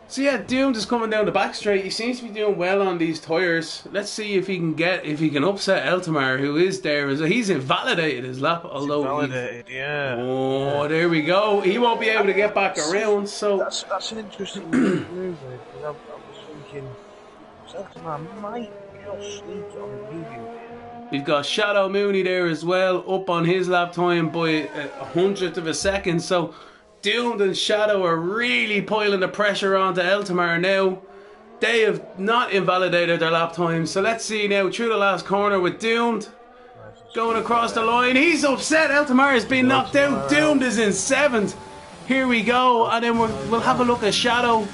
[SPEAKER 1] So yeah, Doomed is coming down the back straight. He seems to be doing well on these tyres. Let's see if he can upset Eltamar, who is there. He's invalidated his lap, although
[SPEAKER 2] invalidated, yeah.
[SPEAKER 1] Oh, yeah. There we go. He won't be able to get back around. So
[SPEAKER 2] that's an interesting move. I was thinking Eltamar might just sneak it on the medium.
[SPEAKER 1] We've got Shadow Mooney there as well, up on his lap time by a hundredth of a second. So Doomed and Shadow are really piling the pressure onto Eltamar now. They have not invalidated their lap time. So let's see now through the last corner with Doomed. Going across the line. He's upset. Eltamar has been knocked out. Doomed is in 7th. Here we go. And then we'll have a look at Shadow.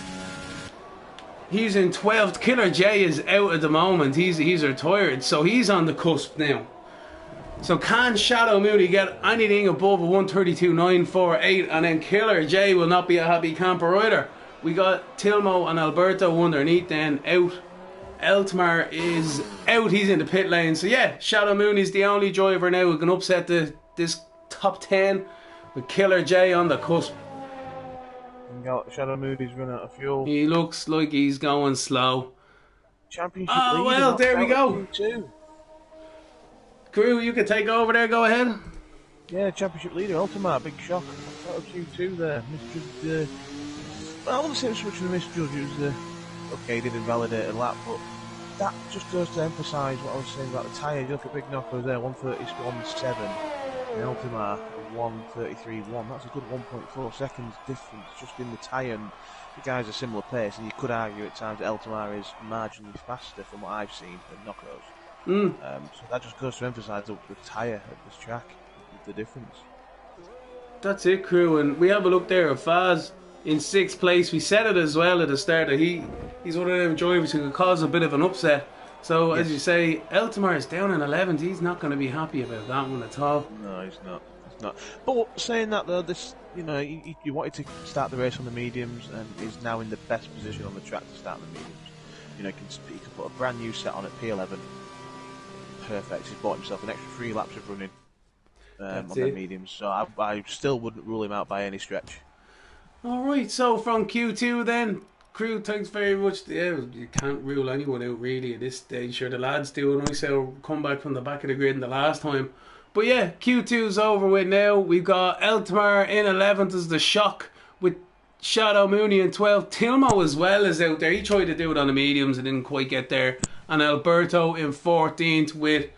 [SPEAKER 1] He's in 12th. Killer J is out at the moment. He's retired. So he's on the cusp now. So can Shadow Mooney get anything above a 132.948, and then Killer J will not be a happy camper either. We got Tilmo and Alberto underneath then out. Eltamar is out, he's in the pit lane. So yeah, Shadow Mooney's the only driver now who can upset this top 10 with Killer J on the cusp.
[SPEAKER 2] Shadow Mooney's run out of fuel.
[SPEAKER 1] He looks like he's going slow.
[SPEAKER 2] Championship
[SPEAKER 1] Oh,
[SPEAKER 2] leader.
[SPEAKER 1] well, there we go.
[SPEAKER 2] Q2.
[SPEAKER 1] Crew, you can take over there. Go ahead.
[SPEAKER 2] Yeah, championship leader, Ultimate, big shock. Out of Q2 there. Misjudged. Well, I wouldn't say it was so much of a misjudge. It was okay, did invalidate a lap, but that just goes to emphasise what I was saying about the tyre. You look at Big Knockers there, 1:31.7, and Ultimate 1:33.1. That's a good 1.4 seconds difference just in the tyre. And the guys are similar pace, and you could argue at times that Ultimate is marginally faster from what I've seen than Knockers. So that just goes to emphasise the tyre at this track, the difference.
[SPEAKER 1] That's it, crew, and we have a look there at Faz in 6th place. We said it as well at the start that he's one of them drivers who could cause a bit of an upset. So as you say, Eltimar is down in 11th. He's not going to be happy about that one at all.
[SPEAKER 2] No, he's not. He's not. But saying that though, this you wanted to start the race on the mediums, and is now in the best position on the track to start the mediums. He can put a brand new set on at P11. Perfect. He's bought himself an extra 3 laps of running on the mediums. So I still wouldn't rule him out by any stretch. Alright,
[SPEAKER 1] so from Q2 then, crew, thanks very much. Yeah, you can't rule anyone out really at this stage. Sure, the lads do a nice come back from the back of the grid in the last time. But yeah, Q2's over with now. We've got Eltmar in 11th as the shock with Shadow Mooney in 12th. Tilmo as well is out there. He tried to do it on the mediums and didn't quite get there. And Alberto in 14th with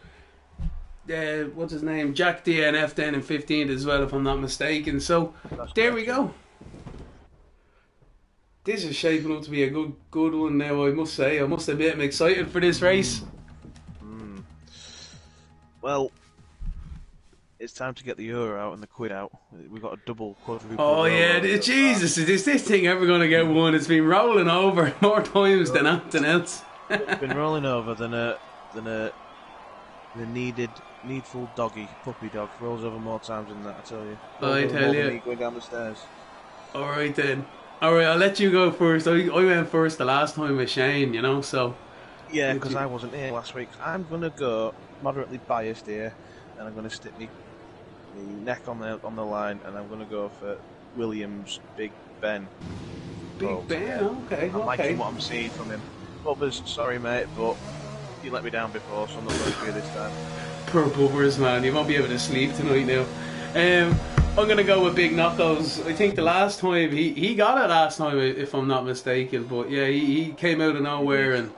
[SPEAKER 1] what's his name? Jack DNF then in 15th as well, if I'm not mistaken. So there we go. This is shaping up to be a good one now, I must say. I must admit I'm excited for this race.
[SPEAKER 2] Well, it's time to get the euro out and the quid out. We've got a double quadruple.
[SPEAKER 1] Oh yeah, Jesus, is this thing ever going to get won? It's been rolling over more times than anything else.
[SPEAKER 2] It's been rolling over than a needful puppy dog. Rolls over more times than that, I tell you.
[SPEAKER 1] I tell you.
[SPEAKER 2] Going down the stairs.
[SPEAKER 1] Alright then. Alright, I'll let you go first. I went first the last time with Shane, so...
[SPEAKER 2] Yeah, because I wasn't here last week. I'm going to go moderately biased here, and I'm going to stick my neck on the line, and I'm going to go for Williams, Big Ben.
[SPEAKER 1] Big Ben? Okay.
[SPEAKER 2] I'm liking what I'm seeing from him. Bubbers, sorry mate, but you let me down before, so I'm not going for you this time.
[SPEAKER 1] Poor Bubbers, man. You won't be able to sleep tonight now. I'm going to go with Big Knockos. I think the last time, he got it last time, if I'm not mistaken. But yeah, he came out of nowhere, and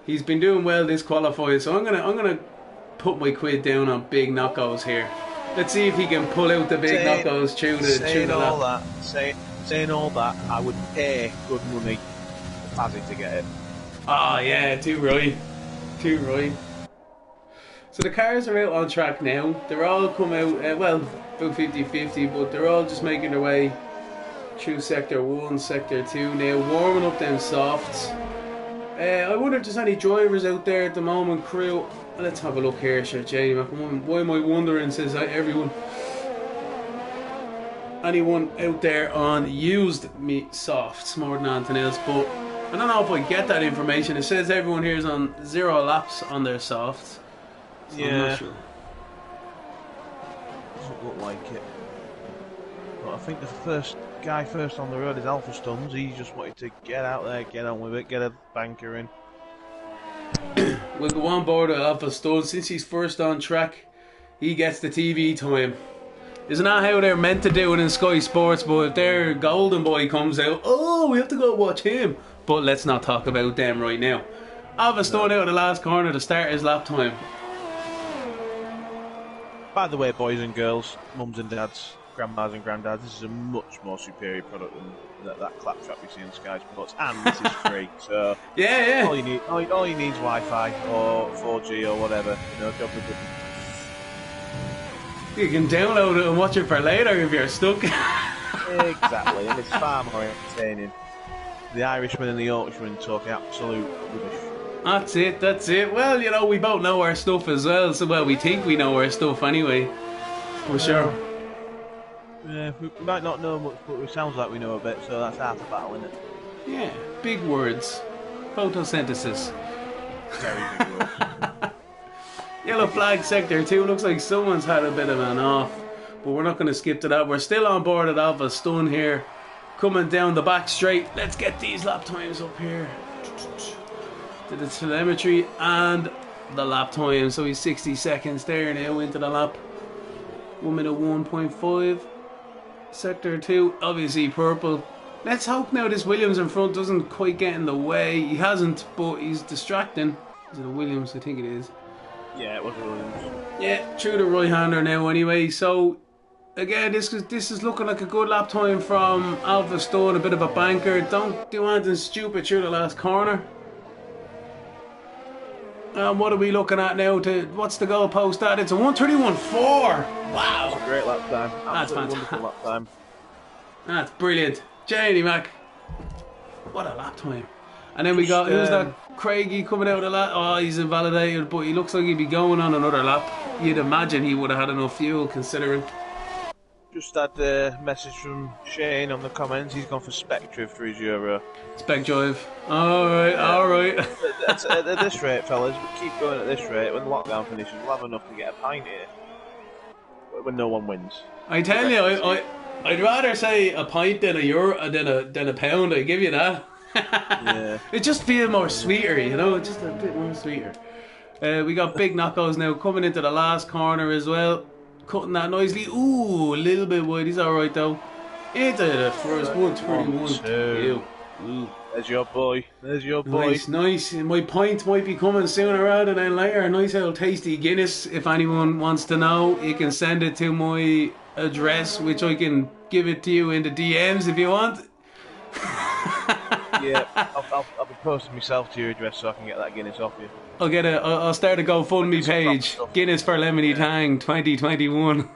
[SPEAKER 1] he's been doing well this qualifier. So I'm gonna put my quid down on Big Knockos here. Let's see if he can pull out the Big Knockos through the
[SPEAKER 2] saying all that, I would pay good money for Fazzy to get it.
[SPEAKER 1] Oh yeah, too right. So the cars are out on track now. They're all come out, about 50-50, but they're all just making their way through Sector 1, Sector 2 now, warming up them softs. I wonder if there's any drivers out there at the moment, crew. Let's have a look here, sure, Jamie. Why am I wondering, says everyone. Anyone out there on used meat softs more than anything else, but I don't know if I get that information. It says everyone here is on 0 laps on their softs. So
[SPEAKER 2] yeah.
[SPEAKER 1] I'm not sure.
[SPEAKER 2] Doesn't look like it. But I think the first guy on the road is Alpha Stuns. He just wanted to get out there, get on with it, get a banker in.
[SPEAKER 1] We'll go on board with Alpha Stuns. Since he's first on track, he gets the TV time. Isn't that how they're meant to do it in Sky Sports? But if their golden boy comes out, oh, we have to go watch him. But let's not talk about them right now. Alpha Stun out of the last corner to start his lap time.
[SPEAKER 2] By the way, boys and girls, mums and dads, grandmas and granddads, this is a much more superior product than that claptrap we see on Sky Sports, and this is free. So
[SPEAKER 1] yeah.
[SPEAKER 2] All you need is Wi-Fi or 4G or whatever. Job for good.
[SPEAKER 1] You can download it and watch it for later if you're stuck.
[SPEAKER 2] Exactly, and it's far more entertaining. The Irishman and the Yorkshireman talking absolute rubbish.
[SPEAKER 1] That's it. Well, we both know our stuff as well, so we think we know our stuff anyway. For sure.
[SPEAKER 2] Yeah, we might not know much, but it sounds like we know a bit, so that's half the battle, isn't it?
[SPEAKER 1] Yeah, big words. Photosynthesis.
[SPEAKER 2] Very big words.
[SPEAKER 1] Yellow flag sector 2, looks like someone's had a bit of an off, but we're not going to skip to that. We're still on board at Alpha Stun here, coming down the back straight. Let's get these lap times up here. to the telemetry and the lap time. So he's 60 seconds there now into the lap. 1 minute 1.5. Sector 2, obviously purple. Let's hope now this Williams in front doesn't quite get in the way. He hasn't, but he's distracting. Is it a Williams? I think it is.
[SPEAKER 2] Yeah, it was Williams.
[SPEAKER 1] Yeah, through the right-hander now anyway. So, again, this is looking like a good lap time from Alpha Stone. A bit of a banker. Don't do anything stupid through the last corner. What are we looking at now? What's the goalpost at? It's a 1:31.4. Wow.
[SPEAKER 2] That's a great lap time.
[SPEAKER 1] That's
[SPEAKER 2] Absolutely
[SPEAKER 1] fantastic.
[SPEAKER 2] wonderful lap time.
[SPEAKER 1] That's brilliant. Janie Mac. What a lap time. And then we got, who's that? Craigie coming out of the lap. Oh, he's invalidated, but he looks like he'd be going on another lap. You'd imagine he would have had enough fuel considering.
[SPEAKER 2] Just had a message from Shane on the comments. He's gone for Spectre for his Euro.
[SPEAKER 1] Spec Drive. Alright, alright.
[SPEAKER 2] At this rate, fellas, we keep going at this rate. When lockdown finishes, we'll have enough to get a pint here. When no one wins.
[SPEAKER 1] I tell you, I'd rather say a pint than a euro than a pound. I give you that.
[SPEAKER 2] Yeah.
[SPEAKER 1] It just feels more sweeter, you know, just a bit more sweeter. We got big knockouts now coming into the last corner as well. Cutting that nicely. Ooh, a little bit wide. He's alright though. Into the first 1:31. Ooh.
[SPEAKER 2] There's your boy. There's your boy.
[SPEAKER 1] Nice, nice. My pint might be coming sooner rather than later. A nice little tasty Guinness. If anyone wants to know, you can send it to my address, which I can give it to you in the DMs if you want.
[SPEAKER 2] Yeah, I'll be posting myself to your address so I can get that Guinness off you.
[SPEAKER 1] I'll start a GoFundMe page. Guinness for Lemony Tang 2021.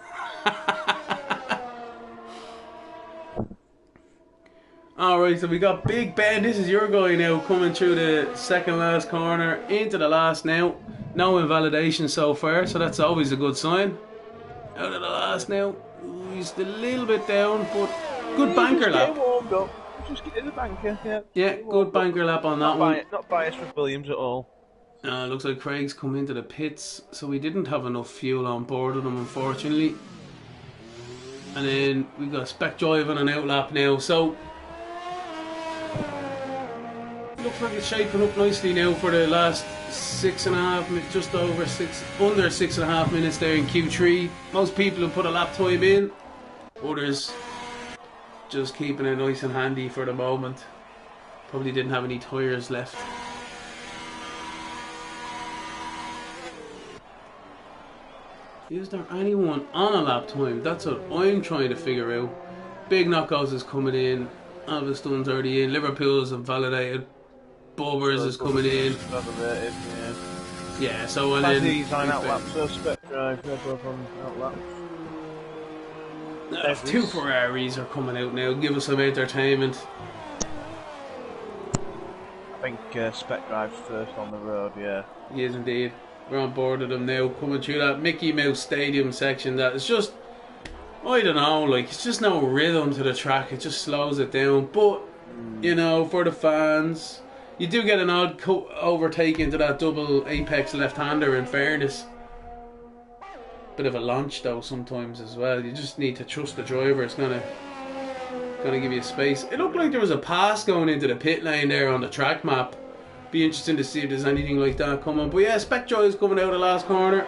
[SPEAKER 1] Alright, so we got Big Ben. This is your guy now coming through the second last corner into the last now. No invalidation so far, so that's always a good sign. Out of the last now. Ooh, he's a little bit down, but good banker lap.
[SPEAKER 2] Warmed up. Just get in the banker, yeah.
[SPEAKER 1] Yeah, good banker lap on that one.
[SPEAKER 2] Not biased with Williams at all.
[SPEAKER 1] Looks like Craig's come into the pits, so we didn't have enough fuel on board with him, unfortunately. And then we got Spec Drive on an outlap now, so looks like it's shaping up nicely now for the last 6.5, just over under 6.5 minutes there in Q3. Most people have put a lap time in, others just keeping it nice and handy for the moment. Probably didn't have any tyres left. Is there anyone on a lap time? That's what I'm trying to figure out. Big knockouts is coming in. Alvastone's already in. Liverpool's invalidated. Bobbers is coming in. Yeah, so and then
[SPEAKER 2] he's on outlap, so Spec Drive, they're both on outlap.
[SPEAKER 1] Two Ferraris are coming out now. Give us some entertainment.
[SPEAKER 2] I think Spec Drive's first on the road, yeah.
[SPEAKER 1] He is indeed. We're on board with them now, coming through that Mickey Mouse Stadium section. That is just, I don't know, like it's just no rhythm to the track. It just slows it down. But you know, for the fans, you do get an odd overtake into that double apex left-hander. In fairness. Bit of a launch though sometimes as well. You just need to trust the driver. It's gonna give you space. It looked like there was a pass going into the pit lane there on the track map. Be interesting to see if there's anything like that coming. But yeah, Spec Joy is coming out of the last corner.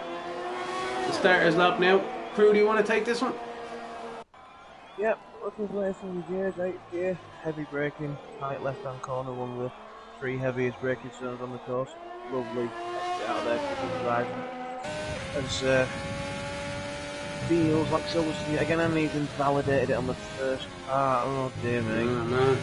[SPEAKER 1] The starter's lap now. Crew, do you want to take this one?
[SPEAKER 2] Yep, looking away from the gears, 8th gear. Heavy braking, tight left hand corner, one of the 3 heaviest braking zones on the course. Lovely exit out there, good driving. As feels like Silverstone again, and he's invalidated it on the first part. Oh dear me.
[SPEAKER 1] Oh, man.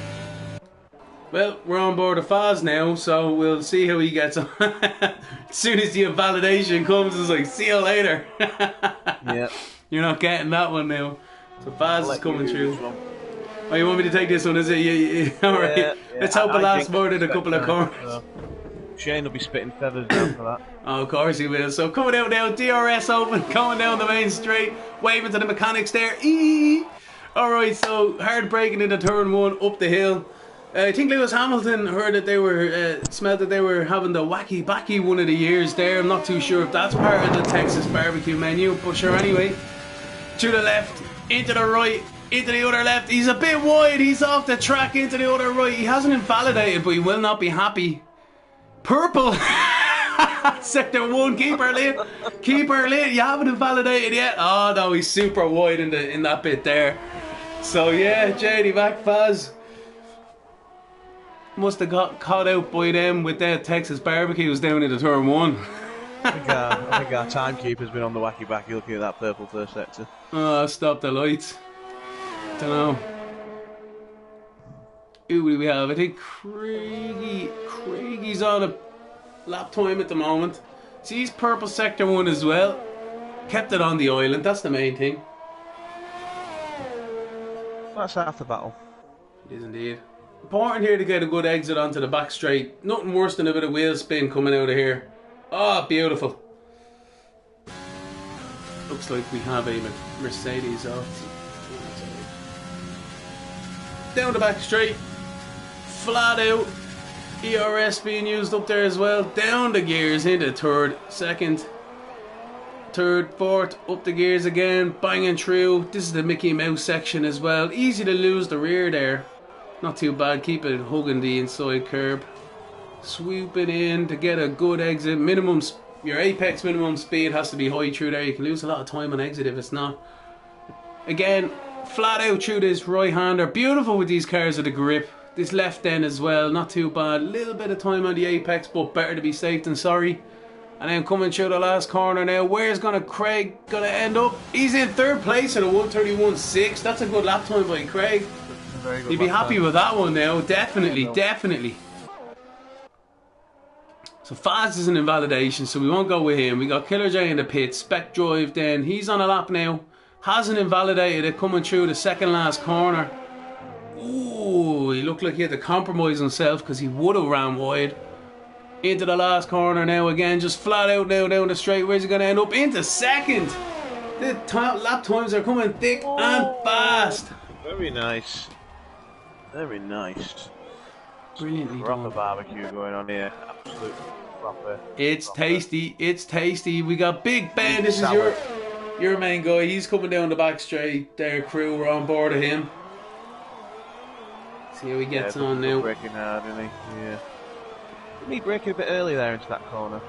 [SPEAKER 1] Well, we're on board of Faz now, so we'll see how he gets on. As soon as the invalidation comes, it's like, see you later.
[SPEAKER 2] Yeah.
[SPEAKER 1] You're not getting that one now. So Faz is coming through. Oh, you want me to take this one, is it? Yeah. Alright. Yeah. Let's hope it lasts more than a couple of corners.
[SPEAKER 2] So. Shane will be spitting feathers down for that.
[SPEAKER 1] Oh, of course he will. So coming out now, DRS open, going down the main straight, waving to the mechanics there. Alright, so hard braking into turn 1, up the hill. I think Lewis Hamilton heard that they were, smelled that they were having the wacky backy one of the years there. I'm not too sure if that's part of the Texas barbecue menu, but sure anyway. To the left, into the right, into the other left. He's a bit wide, he's off the track into the other right. He hasn't invalidated, but he will not be happy. Purple. Sector 1, keep her late. Keep her late. You haven't invalidated yet. Oh no, he's super wide in that bit there. So yeah, JD back Faz. Must have got caught out by them with their Texas barbecues down into turn 1.
[SPEAKER 2] I think our timekeeper's been on the wacky backy looking at that purple first sector.
[SPEAKER 1] Oh, stop the lights. Don't know. Who do we have? I think Craigie's on a lap time at the moment. See, he's purple sector 1 as well. Kept it on the island, that's the main thing.
[SPEAKER 2] That's half the battle.
[SPEAKER 1] It is indeed. Important here to get a good exit onto the back straight. Nothing worse than a bit of wheel spin coming out of here. Oh, beautiful. Looks like we have a Mercedes off. Down the back straight. Flat out. ERS being used up there as well. Down the gears into third, second, third, fourth. Up the gears again. Banging through. This is the Mickey Mouse section as well. Easy to lose the rear there. Not too bad. Keep it hugging the inside curb. Swooping in to get a good exit. Minimum, your apex minimum speed has to be high through there. You can lose a lot of time on exit if it's not. Again, flat out through this right hander. Beautiful with these cars with the grip. This left end as well, not too bad. Little bit of time on the apex, but better to be safe than sorry. And then coming through the last corner now. Where's Craig gonna end up? He's in third place at a 1:31.6. That's a good lap time by Craig. You'd be happy with that one now. Definitely, definitely. So Faz is an invalidation, so we won't go with him. We got Killer J in the pit. Spec Drive then. He's on a lap now. Hasn't invalidated it coming through the second last corner. Ooh, he looked like he had to compromise himself because he would have ran wide. Into the last corner now again, just flat out now down the straight. Where's he going to end up? Into second. The lap times are coming thick and fast.
[SPEAKER 2] Very nice. Very nice.
[SPEAKER 1] Brilliantly
[SPEAKER 2] proper
[SPEAKER 1] done.
[SPEAKER 2] barbecue going on here. Absolute proper.
[SPEAKER 1] It's
[SPEAKER 2] proper.
[SPEAKER 1] tasty. It's tasty. We got Big Ben. This is your main guy. He's coming down the back straight. Their crew were on board of him. See how he gets on now.
[SPEAKER 2] Braking hard, isn't he? Yeah. Didn't he brake a bit early there into that corner?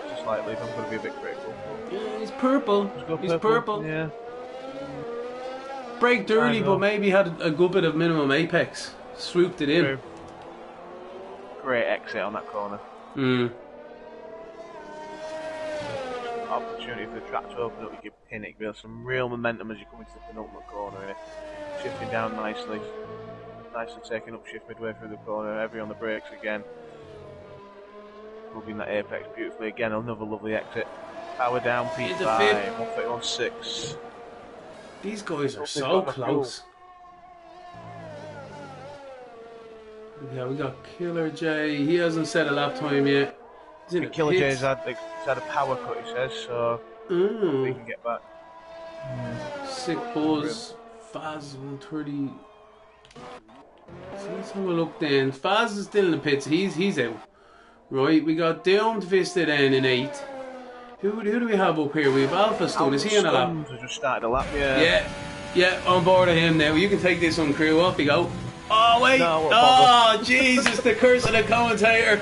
[SPEAKER 2] Just slightly. I'm going to be a bit critical.
[SPEAKER 1] Yeah, he's purple. He's purple.
[SPEAKER 2] Yeah.
[SPEAKER 1] Braked early, but maybe had a good bit of minimum apex. Swooped it in.
[SPEAKER 2] True. Great exit on that corner. Opportunity for the track to open up. You can pin it. Build some real momentum as you come into the penultimate corner here. Shifting down nicely. Nicely taking up shift midway through the corner. Heavy on the brakes again. Moving that apex beautifully. Again, another lovely exit. Power down, P5. 131.6.
[SPEAKER 1] These guys are so close. Yeah, we got Killer J. He hasn't set a lap time yet.
[SPEAKER 2] Killer J's had a power cut, he says, so we can get back.
[SPEAKER 1] Sick buzz. Faz 130. So let's have a look then. Faz is still in the pits. He's out. Right, we got Doomed Vista then in 8th. Who do we have up here? We have Alpha Stone. Is he on a lap?
[SPEAKER 2] We just started a lap, yeah.
[SPEAKER 1] Yeah, on board of him now. You can take this on crew. Off you go. Oh, wait.
[SPEAKER 2] No,
[SPEAKER 1] oh, Jesus, the curse of the commentator.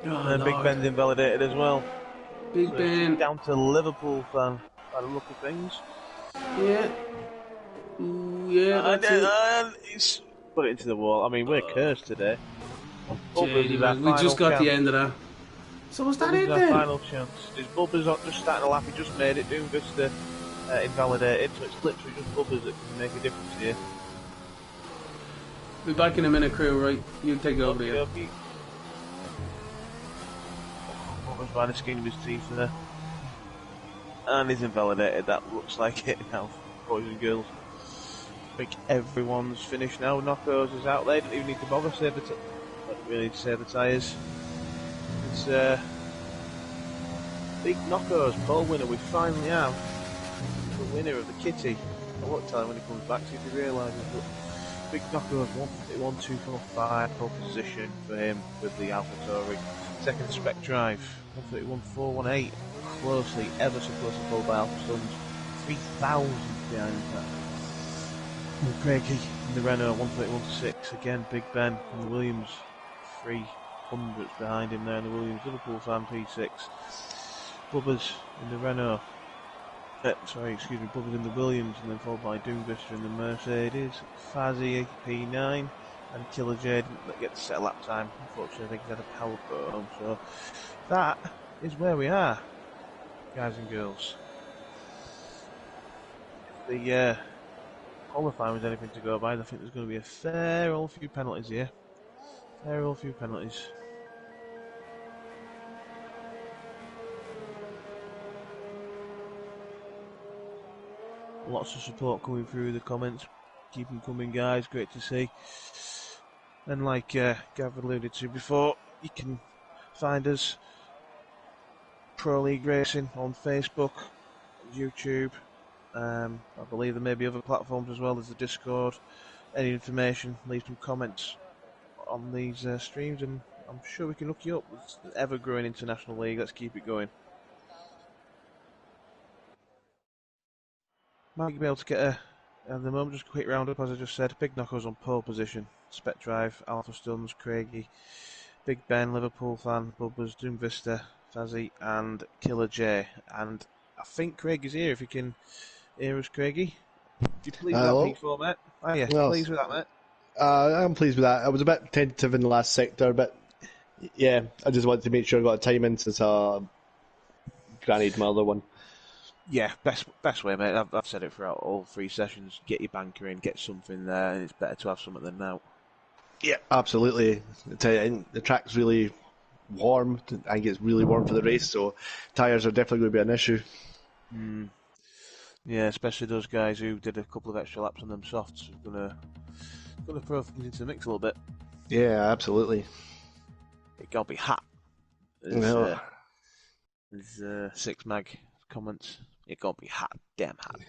[SPEAKER 2] And Big Ben's invalidated as well.
[SPEAKER 1] Big
[SPEAKER 2] So
[SPEAKER 1] Ben.
[SPEAKER 2] down to Liverpool fan by the look of things.
[SPEAKER 1] Yeah. Ooh, yeah, that's it.
[SPEAKER 2] He's put it into the wall. I mean, we're cursed today.
[SPEAKER 1] JD, man, we just got the end of that. So was that it
[SPEAKER 2] our
[SPEAKER 1] then?
[SPEAKER 2] final chance. His Bubba's not just starting a lap, he just made it. Doom Vista invalidated, so it's literally just Bubba's that can make a difference here.
[SPEAKER 1] Be back in a minute, crew, right? You take over here.
[SPEAKER 2] Okay. Bubba's by the skin of his teeth there. And he's invalidated, that looks like it now, boys and girls. I think everyone's finished now. Knockos is out there, didn't even need to bother, don't really need to save the tyres. It's Big Knockos pole winner. We finally have the winner of the kitty. I won't tell him when he comes back, see if he realises. But Big Knockos 131.245 pole position for him with the AlphaTauri. Second Spec Drive 131.418, closely, ever so closely followed by Alpha Suns. 3,000 behind that. And Craigie in the Renault 131.6 again. Big Ben and the Williams 300s behind him there in the Williams. Liverpool fan P6. Bubbers in the Renault. Bubbers in the Williams, and then followed by Doombister in the Mercedes. Fazzy P9 and Killer J didn't get to set a lap time. Unfortunately, I think he had a power put home. So that is where we are, guys and girls. The qualifying was anything to go by. I think there's going to be a fair old few penalties here. Fair old few penalties. Lots of support coming through the comments. Keep them coming, guys. Great to see. And like Gav alluded to before, you can find us Pro League Racing on Facebook, YouTube. I believe there may be other platforms as well as the Discord. Any information, leave some comments on these streams, and I'm sure we can hook you up. It's an ever-growing international league. Let's keep it going. Might be able to get at the moment, just a quick roundup, as I just said. Big Knockers on pole position. Spec Drive, Alpha Stuns, Craigie, Big Ben, Liverpool fan, Bubbers, Doom Vista, Fazzy, and Killer J. And I think Craig is here, if you can hear us, Craigie. You pleased with that P4, mate? Oh yeah,
[SPEAKER 3] Well,
[SPEAKER 2] pleased with that, mate?
[SPEAKER 3] I'm pleased with that. I was a bit tentative in the last sector, but yeah, I just wanted to make sure I got a time in since I granted my other one.
[SPEAKER 2] Yeah, best way, mate. I've said it throughout all 3 sessions. Get your banker in, get something there, and it's better to have something than now.
[SPEAKER 3] Yeah, absolutely. The track's really warm. I think it's really warm for the race, so tyres are definitely going to be an issue.
[SPEAKER 2] Yeah, especially those guys who did a couple of extra laps on them softs. Gonna throw things into the mix a little bit.
[SPEAKER 3] Yeah, absolutely.
[SPEAKER 2] It can't be hot.
[SPEAKER 3] No.
[SPEAKER 2] There's 6 mag comments. It can't be hot. Damn hot.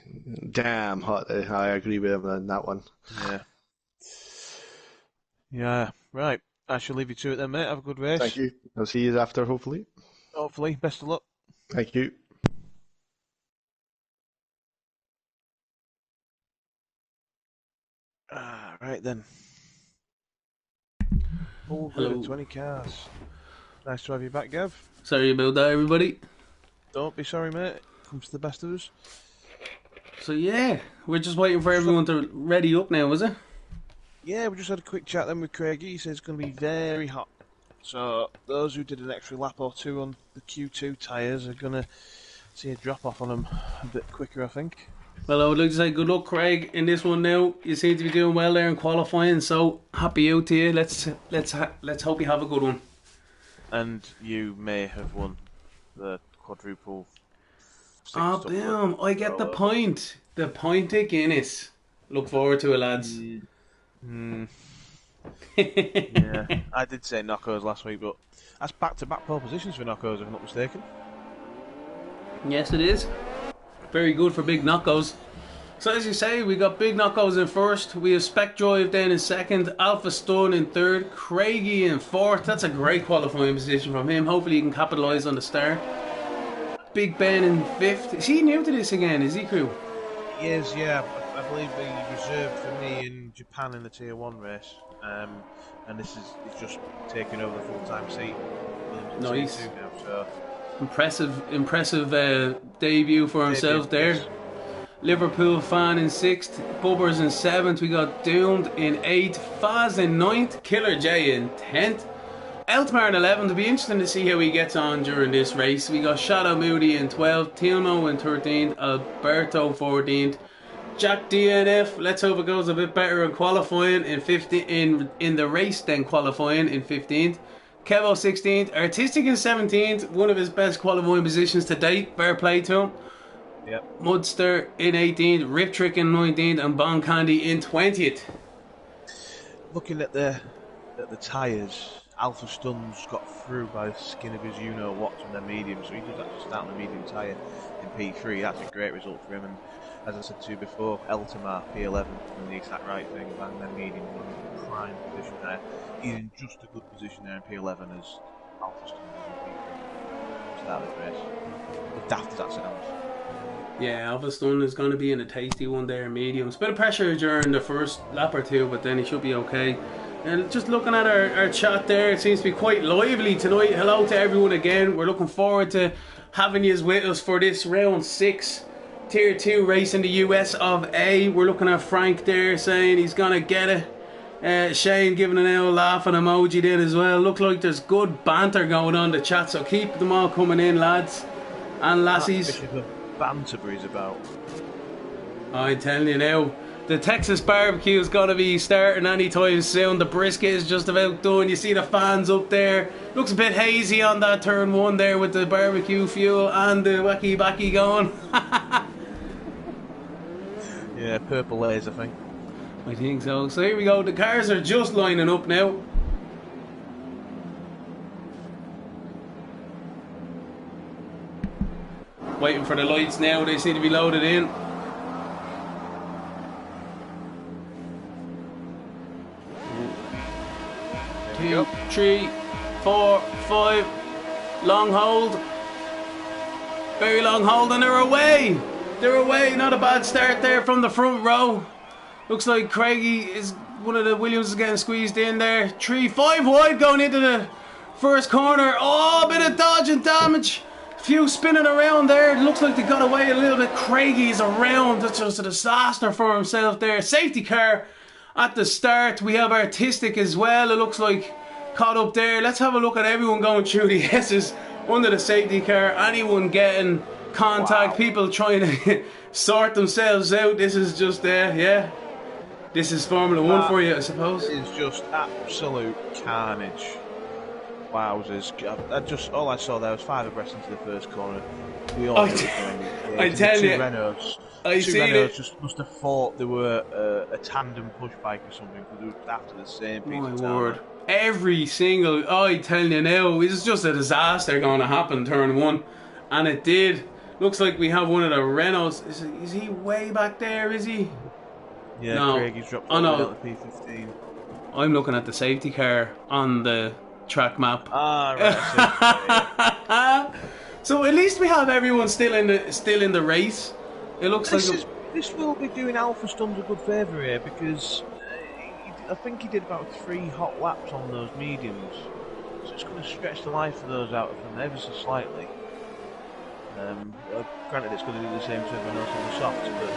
[SPEAKER 3] Damn hot. I agree with him on that one.
[SPEAKER 2] Yeah. Yeah. Right. I shall leave you to it then, mate. Have a good race.
[SPEAKER 3] Thank you. I'll see you after, hopefully.
[SPEAKER 2] Hopefully. Best of luck.
[SPEAKER 3] Thank you.
[SPEAKER 2] Right then.
[SPEAKER 1] Hello.
[SPEAKER 2] 20 cars. Nice to have you back, Gav.
[SPEAKER 1] Sorry about that, everybody.
[SPEAKER 2] Don't be sorry, mate. Comes to the best of us.
[SPEAKER 1] So yeah, we're just waiting for everyone to ready up now, is it?
[SPEAKER 2] Yeah, we just had a quick chat then with Craigie. He says it's going to be very hot. So those who did an extra lap or two on the Q2 tyres are going to see a drop off on them a bit quicker, I think.
[SPEAKER 1] Well, I would like to say good luck, Craig, in this one now. You seem to be doing well there in qualifying, so happy out to you. Let's hope you have a good one.
[SPEAKER 2] And you may have won the quadruple.
[SPEAKER 1] Oh, boom. I get the point. The point to Guinness. Look forward to it, lads.
[SPEAKER 2] Yeah, I did say knockos last week, but that's back-to-back pole positions for knockos, if I'm not mistaken.
[SPEAKER 1] Yes, it is. Very good for big knockos. So as you say, we got big knockos in first. We have Spec Drive then in second. Alpha Stun in third. Craigie in fourth. That's a great qualifying position from him. Hopefully he can capitalise on the start. Big Ben in fifth. Is he new to this again? Is he, crew?
[SPEAKER 2] He is, yeah. I believe he reserved for me in Japan in the Tier 1 race. And he's just taking over the full-time seat.
[SPEAKER 1] Nice.
[SPEAKER 2] Tier 2 now, so.
[SPEAKER 1] Impressive debut for himself there.
[SPEAKER 2] Yes.
[SPEAKER 1] Liverpool fan in sixth. Bubbers in seventh. We got Doomed in eighth. Faz in ninth. Killer J in 10th. Eltmar in 11th. It'll be interesting to see how he gets on during this race. We got Shadow Moody in 12th. Tilmo in 13th. Alberto 14th. Jack DNF. Let's hope it goes a bit better in qualifying in 15th in the race than qualifying in 15th. Kevo 16th, Artistic in 17th, one of his best qualifying positions to date. Fair play to him.
[SPEAKER 2] Yep.
[SPEAKER 1] Mudster in 18th, Rip Trick in 19th, and Bon Candy in 20th.
[SPEAKER 2] Looking at the tyres, Alpha Stun's got through by the skin of his you-know-what on their medium, so he does actually start on a medium tyre in P3. That's a great result for him, and as I said to you before, Eltamar P11 doing the exact right thing, bang their medium in prime position there. He's in just a good position there in P11 as Alpha Stun is in P3. Start of the race. As daft as that sounds.
[SPEAKER 1] Yeah, Alvaston is going to be in a tasty one there, mediums. Bit of pressure during the first lap or two, but then he should be okay. And just looking at our chat there, it seems to be quite lively tonight. Hello to everyone again. We're looking forward to having you with us for this round 6 Tier 2 race in the US of A. We're looking at Frank there saying he's going to get it. Shane giving an old laughing emoji there as well. Look like there's good banter going on in the chat, so keep them all coming in, lads and lassies.
[SPEAKER 2] Banterbury's about.
[SPEAKER 1] I'm telling you now, the Texas barbecue is going to be starting anytime soon. The brisket is just about done. You see the fans up there. Looks a bit hazy on that turn 1 there with the barbecue fuel and the wacky backy going.
[SPEAKER 2] Yeah, purple layers, I think.
[SPEAKER 1] I think so. So here we go. The cars are just lining up now. Waiting for the lights now. They seem to be loaded in. Two, 3, 4, 5. Long hold. Very long hold, and they're away. They're away. Not a bad start there from the front row. Looks like Craigie is one of the Williams is getting squeezed in there. 3, 5 wide going into the first corner. Oh, a bit of dodge and damage. Few spinning around there. It looks like they got away a little bit. Craigie's around. That's just a disaster for himself there. Safety car at the start. We have Artistic as well. It looks like caught up there. Let's have a look at everyone going through the S's under the safety car. Anyone getting contact. Wow. People trying to sort themselves out. This is just yeah. This is Formula 1 for you, I suppose.
[SPEAKER 2] It's just absolute carnage. Wowzers. All I saw there was 5 abreast into the first corner. We all
[SPEAKER 1] I tell you.
[SPEAKER 2] Two Renaults just must have thought they were a tandem push bike or something, because they were after the same piece of time. Word.
[SPEAKER 1] Every single, I tell you now, it's just a disaster going to happen turn 1. And it did. Looks like we have one of the Renaults. Is he way back there, is he?
[SPEAKER 2] Yeah, no. Craigie's dropped the P15.
[SPEAKER 1] I'm looking at the safety car on the track map.
[SPEAKER 2] Right.
[SPEAKER 1] So at least we have everyone still in the race. It looks
[SPEAKER 2] this will be doing Alphaston a good favour here, because I think he did about 3 hot laps on those mediums, so it's going to stretch the life of those out of them ever so slightly. Granted, it's going to do the same to everyone else on the soft, but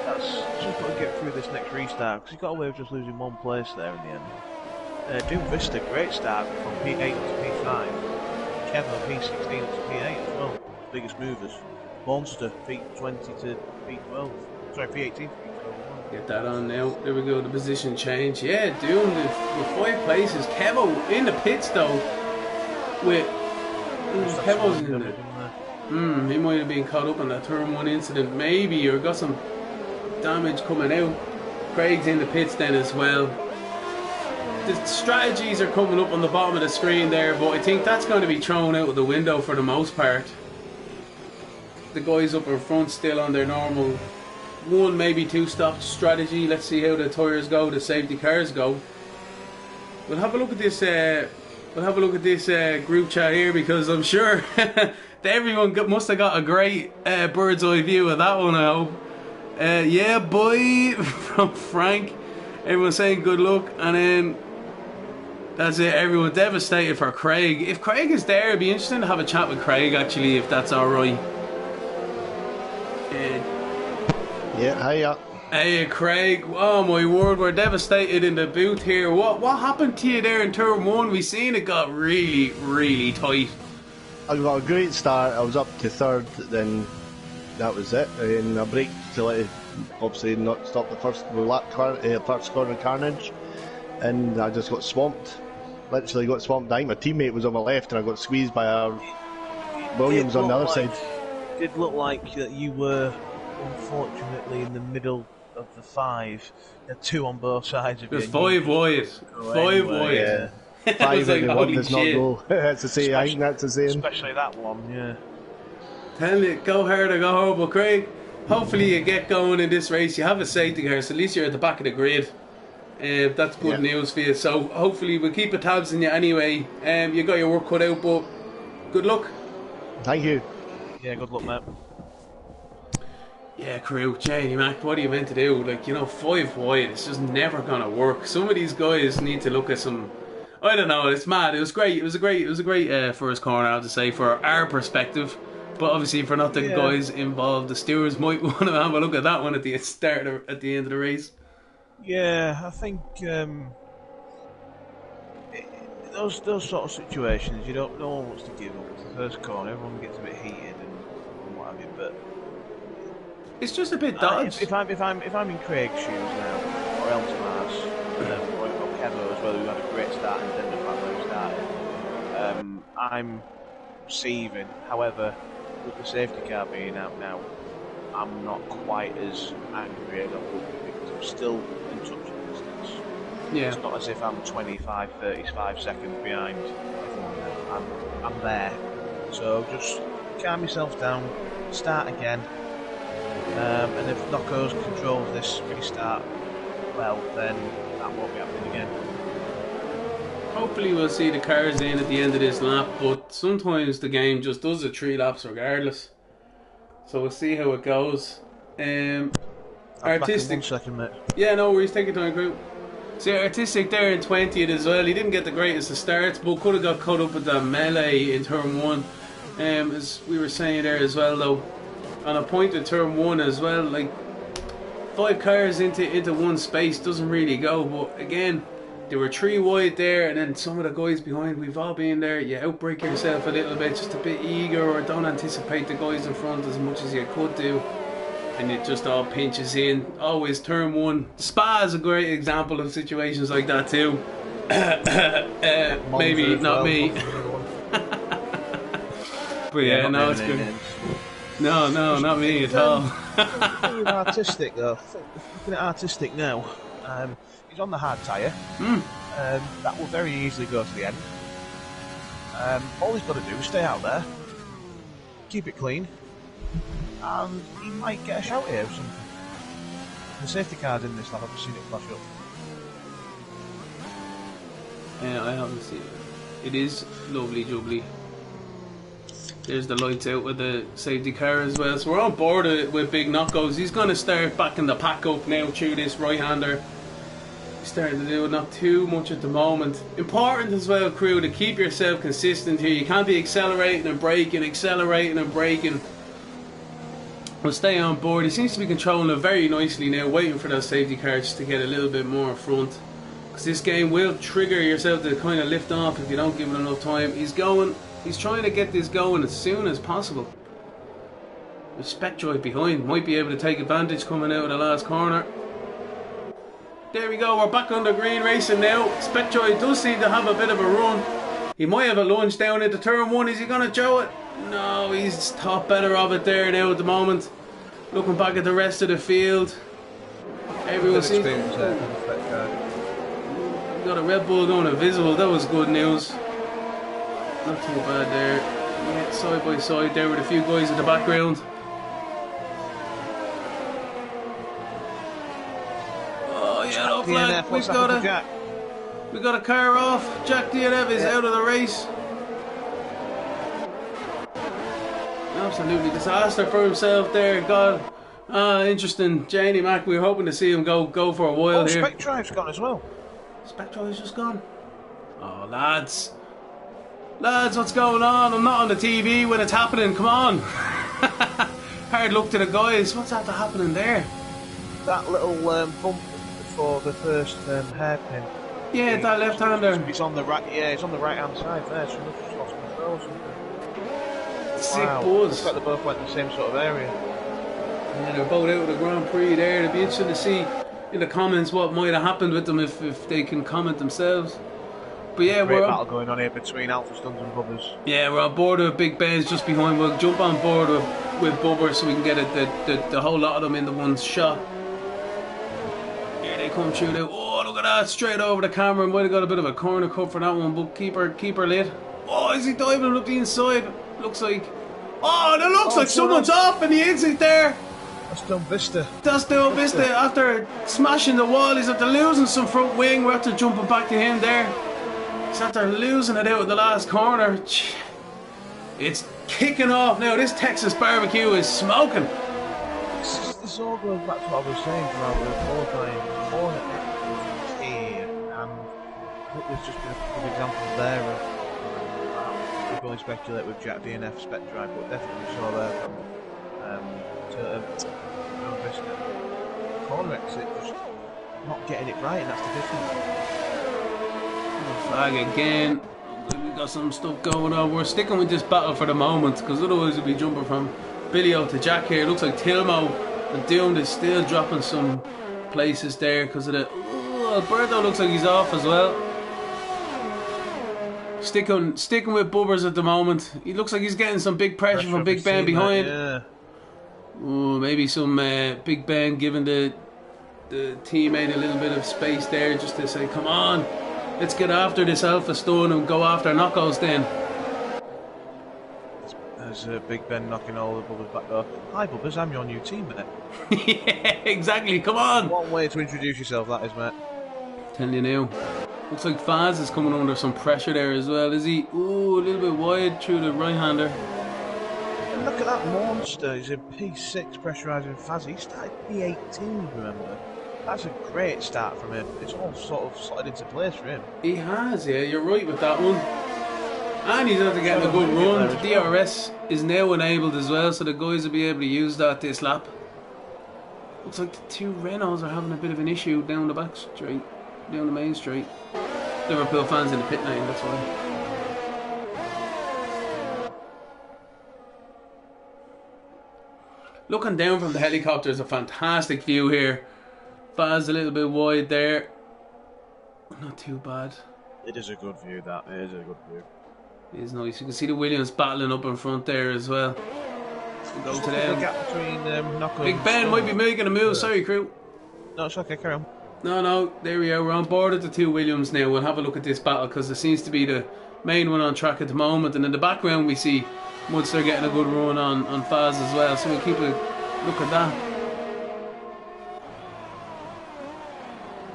[SPEAKER 2] that's just got to get through this next restart, because he got away with just losing 1 place there in the end. Doom Vista, great start from P8 to P5. Kevin P16 to P8 as well, biggest movers. Monster P20 to P12. Sorry, P18 to P12.
[SPEAKER 1] Get that on now. There we go, the position change. Yeah, Doom with 5 places. Kevo in the pits though. Kevo's in the. He might have been caught up on that turn 1 incident, maybe, or got some damage coming out. Craig's in the pits then as well. The strategies are coming up on the bottom of the screen there, but I think that's going to be thrown out of the window for the most part. The guys up in front still on their normal 1, maybe 2 stop strategy. Let's see how the tyres go, the safety cars go. We'll have a look at this. Group chat here, because I'm sure that everyone must have got a great bird's eye view of that one. I hope. Yeah, boy, from Frank. Everyone saying good luck, and then that's it. Everyone devastated for Craig. If Craig is there, it'd be interesting to have a chat with Craig, actually, if that's all right.
[SPEAKER 3] Hiya.
[SPEAKER 1] Hey, Craig. Oh my word, we're devastated in the booth here. What happened to you there in turn 1? We seen it got really, really tight.
[SPEAKER 3] I got a great start. I was up to 3rd, then that was it. And I braked to obviously not stop the first corner carnage, and I just got swamped. Literally got swamped. I think my teammate was on my left, and I got squeezed by Williams on the other side.
[SPEAKER 2] It did look like that you were unfortunately in the middle of the 5. You had 2 on both sides of you.
[SPEAKER 1] There's 5 wide. 5 wide.
[SPEAKER 3] Yeah. 5
[SPEAKER 1] like,
[SPEAKER 3] one does not go. That's the same. I think that's the same.
[SPEAKER 2] Especially that one, yeah.
[SPEAKER 1] Tell you, go hard or go home. But Craig, hopefully you get going in this race. You have a safety car, so at least you're at the back of the grid. That's good news for you. So hopefully we'll keep a tabs on you anyway. You got your work cut out, but good luck.
[SPEAKER 3] Thank you.
[SPEAKER 2] Yeah, good luck, mate.
[SPEAKER 1] Yeah, crew, Janie Mac, what are you meant to do? Like, you know, 5 wide, it's just never gonna work. Some of these guys need to look at some. I don't know. It's mad. It was great. It was a great first corner, I have to say, for our perspective. But obviously, for not the
[SPEAKER 2] Yeah.
[SPEAKER 1] guys involved, the stewards might want to have a look at that one at the start at the end of the race.
[SPEAKER 2] Yeah, I think those sort of situations, no one wants to give up. It's the first corner, everyone gets a bit heated and what have you. But
[SPEAKER 1] It's just a bit dodged.
[SPEAKER 2] if I'm in Craig's shoes now, or Elton's, or Kevo as well, who had a great start and then the fact where he started, I'm seething. However, with the safety car being out now, I'm not quite as angry as I would be because I'm still in touching distance.
[SPEAKER 1] Yeah.
[SPEAKER 2] It's not as if I'm 25, 35 seconds behind everyone now. I'm there. So just calm yourself down, start again. And if Knocko's controls this restart well, then that won't be happening again.
[SPEAKER 1] Hopefully we'll see the cars in at the end of this lap, but sometimes the game just does the 3 laps regardless. So we'll see how it goes. Artistic.
[SPEAKER 2] 1 second, mate.
[SPEAKER 1] Yeah, no worries, take your time, crew. See, Artistic there in 20th as well. He didn't get the greatest of starts, but could have got caught up with that melee in turn 1. As we were saying there as well, though, on a point in turn 1 as well, like 5 cars into one space doesn't really go. But again, there were 3 wide there, and then some of the guys behind. We've all been there. You outbreak yourself a little bit, just a bit eager, or don't anticipate the guys in front as much as you could do. And it just all pinches in. Always turn 1. Spa is a great example of situations like that too. Maybe not me. But yeah, no, it's good. No, not me at all.
[SPEAKER 2] Looking at Artistic though, looking at Artistic now, he's on the hard tyre. That will very easily go to the end. All he's got to do is stay out there, keep it clean, and he might get a shout here or something. The safety car's in this lap, I've just seen it flash up.
[SPEAKER 1] Yeah, I haven't seen it. It is lovely jubbly. There's the lights out with the safety car as well. So we're on board with Big Knockos. He's going to start backing the pack up now through this right-hander. He's starting to do not too much at the moment. Important as well, crew, to keep yourself consistent here. You can't be accelerating and braking. We'll stay on board. He seems to be controlling it very nicely now, waiting for those safety cars just to get a little bit more in front. Because this game will trigger yourself to kind of lift off if you don't give it enough time. He's trying to get this going as soon as possible. The Spectroid behind might be able to take advantage coming out of the last corner. There we go, we're back on the green racing now. Spectroid does seem to have a bit of a run. He might have a lunge down into turn 1. Is he going to show it? No, he's thought better of it there now at the moment. Looking back at the rest of the field. Everyone seems got a Red Bull going invisible. That was good news. Not too bad there. Yeah, side by side there with a few guys in the background. Oh, yellow flag. We got a car off. Jack DNF is out of the race. Absolutely disaster for himself there. God. Interesting. Janie Mac, we were hoping to see him go for a while here.
[SPEAKER 2] Spectrive's gone as well.
[SPEAKER 1] Spectrive's just gone. Oh, lads. Lads, what's going on? I'm not on the TV when it's happening. Come on. Hard luck to the guys. What's after happening there?
[SPEAKER 2] That little bump for the first hairpin.
[SPEAKER 1] Yeah, that left-hander.
[SPEAKER 2] He's on the right. Yeah, he's on the right-hand side there. So he's lost control or something.
[SPEAKER 1] Sick buzz.
[SPEAKER 2] Looks like they both went in the same sort of area.
[SPEAKER 1] Yeah, they're both out of the Grand Prix there. It'd be interesting to see in the comments what might have happened with them if they can comment themselves. But yeah,
[SPEAKER 2] great battle going on here between Alpha Stuns and Bubbers. Yeah,
[SPEAKER 1] we're on board with Big Ben's just behind. We'll jump on board with Bubber so we can get the whole lot of them into one shot. Here they come through now. Oh, look at that, straight over the camera. Might have got a bit of a corner cut for that one, but keep her lit. Oh, is he diving up the inside? Looks like. Oh, it looks like someone's off in the exit there.
[SPEAKER 2] That's Dun Vista.
[SPEAKER 1] That's Dun Vista. After smashing the wall, he's after losing some front wing. We're after jumping back to him there. He's after losing it out of the last corner. It's kicking off now. This Texas barbecue is smoking.
[SPEAKER 2] this all goes back to what I was saying about the qualifying before here, and I think there's just been a couple of examples there of we can only speculate with Jack DNF spec drive, but definitely saw there from corner exit just not getting it right, and that's the difference.
[SPEAKER 1] Flag again. We've got some stuff going on. We're sticking with this battle for the moment because otherwise we'll be jumping from Billy-O to Jack here. It looks like Tilmo and Doomed is still dropping some places there because of the... Alberto looks like he's off as well. Sticking with Bubbers at the moment. He looks like he's getting some big pressure from Big Ben behind.
[SPEAKER 2] Yeah.
[SPEAKER 1] Ooh, maybe some Big Ben giving the teammate a little bit of space there just to say, come on, let's get after this Alpha Stone and go after knockouts then.
[SPEAKER 2] There's Big Ben knocking all the Bubbers back there. Hi Bubbers, I'm your new teammate.
[SPEAKER 1] Yeah, exactly, come on.
[SPEAKER 2] One way to introduce yourself, that is, mate.
[SPEAKER 1] Tell you now. Looks like Faz is coming under some pressure there as well, is he? Ooh, a little bit wide through the right-hander.
[SPEAKER 2] And look at that monster, he's in P6 pressurising Faz. He started P18, remember? That's a great start from him. It's all sort of slotted into place for him.
[SPEAKER 1] He has, yeah, you're right with that one. And he's after getting a good run. The DRS is now enabled as well, so the guys will be able to use that this lap. Looks like the two Renaults are having a bit of an issue down the back straight, down the main straight. Liverpool fans in the pit lane, that's why. Looking down from the helicopter is a fantastic view here. Baz a little bit wide there. Not too bad.
[SPEAKER 2] It is a good view, that. It is a good view.
[SPEAKER 1] It is nice. You can see the Williams battling up in front there as well. We'll go to them.
[SPEAKER 2] The gap between
[SPEAKER 1] Big Ben might be making a move. Sorry, crew.
[SPEAKER 2] No, it's okay. Carry on.
[SPEAKER 1] No, there we are. We're on board at the two Williams now. We'll have a look at this battle because it seems to be the main one on track at the moment. And in the background, we see Munster getting a good run on Faz as well. So we'll keep a look at that.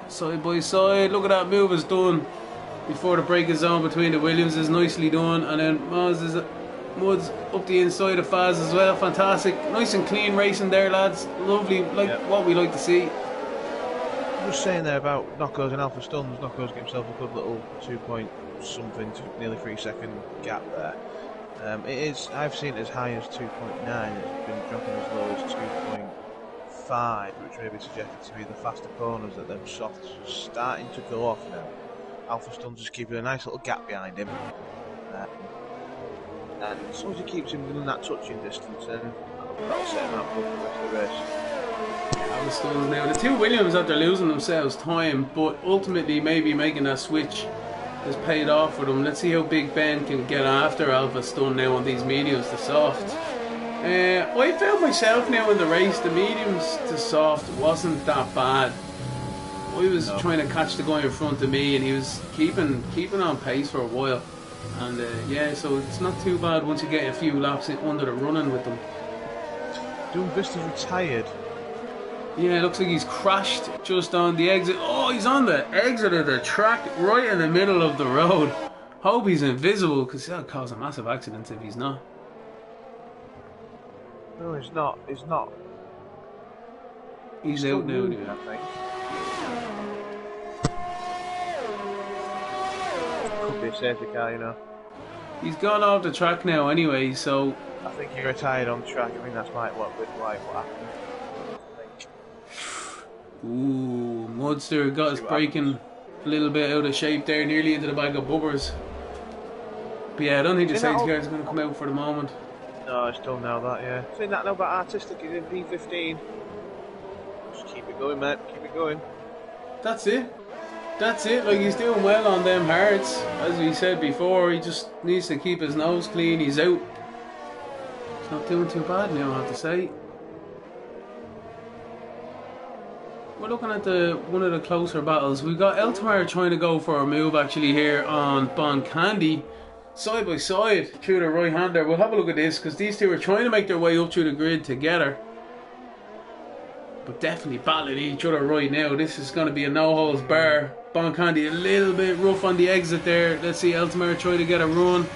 [SPEAKER 1] Side by side. Look at that move is done before the break is on between the Williams is nicely done, and then Mud's up the inside of Faz as well. Fantastic, nice and clean racing there, lads. Lovely, what we like to see.
[SPEAKER 2] Just saying there about Knockos and Alpha Stuns. Knockos get himself a good little 2 point something, nearly 3 second gap there. It is. I've seen it as high as 2.9. It's been dropping as low as 2.5, which maybe suggested to be the faster corners that them softs are starting to go off now. Alpha Stuns just keeping a nice little gap behind him, and as long as he keeps him within that touching distance, then that'll set him up for the rest of the race.
[SPEAKER 1] Alpha Stuns now. The two Williams after losing themselves time, but ultimately maybe making that switch has paid off for them. Let's see how Big Ben can get after Alpha Stun now on these mediums to soft. I found myself now in the race, the mediums to soft wasn't that bad. I was trying to catch the guy in front of me, and he was keeping on pace for a while. And yeah, so it's not too bad once you get a few laps under the running with them.
[SPEAKER 2] Doom Vista's retired.
[SPEAKER 1] Yeah, it looks like he's crashed just on the exit. Oh, he's on the exit of the track, right in the middle of the road. Hope he's invisible, because that'll cause a massive accident if he's not.
[SPEAKER 2] No, he's not. He's not.
[SPEAKER 1] He's out now, dude.
[SPEAKER 2] I think. Could be a safety car, you know.
[SPEAKER 1] He's gone off the track now anyway, so...
[SPEAKER 2] I think he retired on track. I think that's what happened.
[SPEAKER 1] Ooh, Mudster got his braking a little bit out of shape there, nearly into the bag of bubbers. But yeah, I don't think the safety car is going to come out for the moment.
[SPEAKER 2] No, I still know that, yeah. Saying that now about Artistic, he's in P15. Just keep it going, mate. Keep it going.
[SPEAKER 1] That's it. That's it. Like, he's doing well on them hards. As we said before, he just needs to keep his nose clean. He's out. He's not doing too bad now, I have to say. We're looking at one of the closer battles. We've got Eltamar trying to go for a move actually here on Bon Candy. Side by side through the right hander. We'll have a look at this because these two are trying to make their way up through the grid together. But definitely battling each other right now. This is going to be a no-holds bar. Bon Candy a little bit rough on the exit there. Let's see Eltamar try to get a run.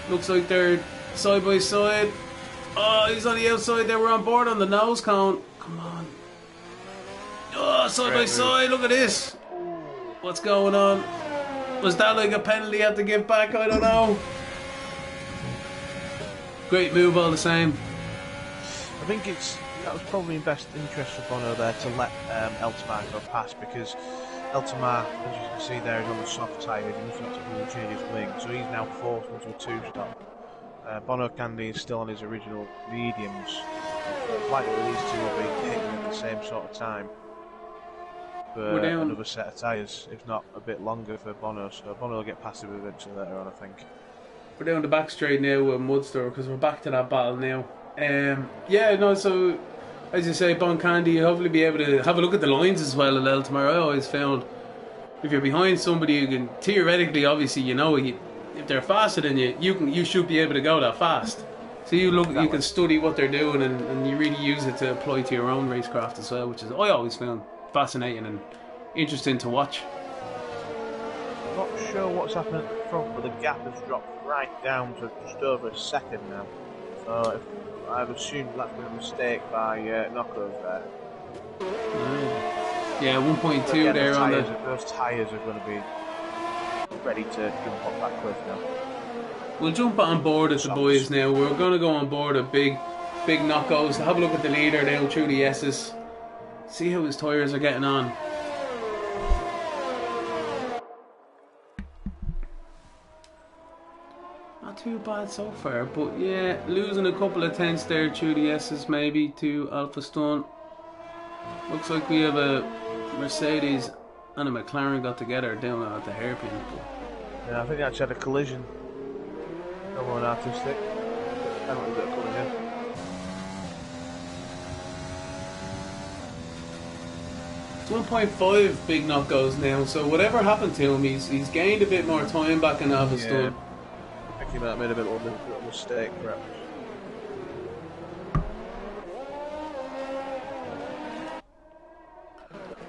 [SPEAKER 1] Looks like they're side by side. Oh, he's on the outside there. We're on board on the nose count. Come on. Oh, side by side, look at this. What's going on? Was that like a penalty you have to give back? I don't know. Great move all the same.
[SPEAKER 2] I think that was probably in best interest for Bono there to let Eltamar go past, because Eltamar, as you can see there, is on the soft tyres and he's not to really change his wing, so he's now forced into a two-stop. Bono Candy is still on his original mediums. It's likely these two will be hitting at the same sort of time for another set of tyres, if not a bit longer for Bono, so Bono will get past him eventually later on, I think.
[SPEAKER 1] We're down the back straight now with Mudster because we're back to that battle now. Yeah, no, so as you say, Bon Candy, you'll hopefully be able to have a look at the lines as well at Eltamar. I always found if you're behind somebody, you can theoretically, obviously, you know, if they're faster than you, you should be able to go that fast. So you can study what they're doing and you really use it to apply to your own racecraft as well, which is I always found fascinating and interesting to watch.
[SPEAKER 2] Not sure what's happened at the front, but the gap has dropped right down to just over a second now. So I've assumed that's been a mistake by Knockos there.
[SPEAKER 1] Yeah, 1.2 there on the...
[SPEAKER 2] Those tyres are going to be ready to jump off that cliff now.
[SPEAKER 1] We'll jump on board as the boys now. We're going to go on board a big Knockos. Have a look at the leader now through the S's. See how his tyres are getting on. Not too bad so far, but yeah, losing a couple of tenths there through the S's maybe to Alpha Stone. Looks like we have a Mercedes and a McLaren got together down at the hairpin.
[SPEAKER 2] Yeah, I think they actually had a collision. Come on, artistic. Penalties that are coming in.
[SPEAKER 1] It's 1.5 big knockouts now, so whatever happened to him, he's gained a bit more time back in Alpha Stone.
[SPEAKER 2] I think he might have made a little mistake, perhaps.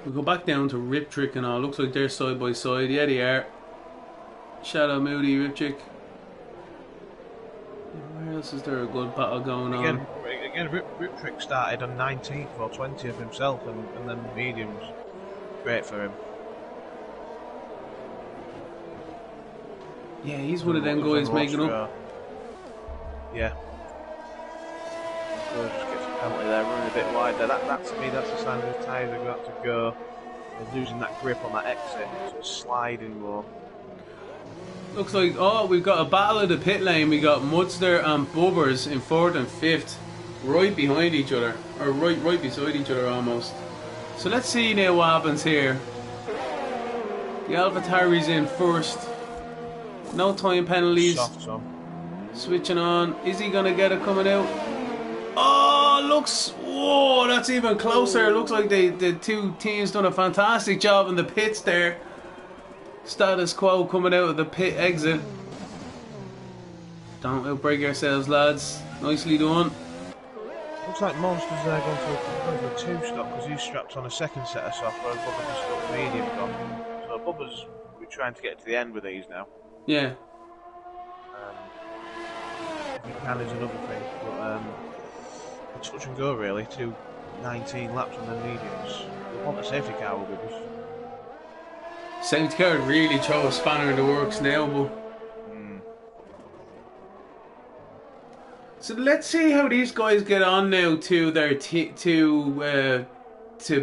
[SPEAKER 1] We go back down to Rip Trick and all. Looks like they're side by side. Yeah, they are. Shadow Moody, Rip Trick. Where else is there a good battle going on?
[SPEAKER 2] Again, Rip Trick started on 19th or 20th himself, and then mediums. Great for him.
[SPEAKER 1] Yeah, he's one of them guys making up.
[SPEAKER 2] Yeah. So just gets a penalty there, running a bit wide there. That to me, that's a sign of the tyres are about to go. They're losing that grip on that exit, so it's sliding more.
[SPEAKER 1] Looks like, we've got a battle of the pit lane. We got Mudster and Bubbers in 4th and 5th, right behind each other, or right beside each other almost. So let's see now what happens here. The AlphaTauri's in first. No time penalties.
[SPEAKER 2] Soft some.
[SPEAKER 1] Switching on. Is he gonna get it coming out? Oh, looks. Whoa, that's even closer. Looks like the two teams done a fantastic job in the pits there. Status quo coming out of the pit exit. Don't outbreak yourselves, lads. Nicely done.
[SPEAKER 2] Looks like Monster's there going for a two-stop because he's strapped on a second set of soft, whereas Bubba's is still medium gone. So Bubba's we're trying to get to the end with these now.
[SPEAKER 1] Yeah.
[SPEAKER 2] If he can is another thing, but touch and go really. 19 laps on the mediums. We want a safety car will be good.
[SPEAKER 1] Safety car would really throw a spanner in the works now, but. So let's see how these guys get on now to their to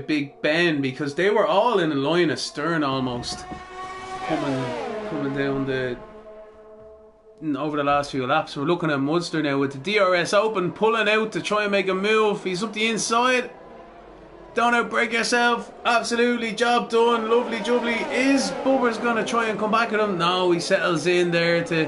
[SPEAKER 1] Big Ben, because they were all in a line astern almost, coming down over the last few laps. We're looking at Mudster now with the DRS open, pulling out to try and make a move. He's up the inside. Don't outbreak yourself. Absolutely, job done. Lovely jubbly. Is Bubber's going to try and come back at him? No, he settles in there to...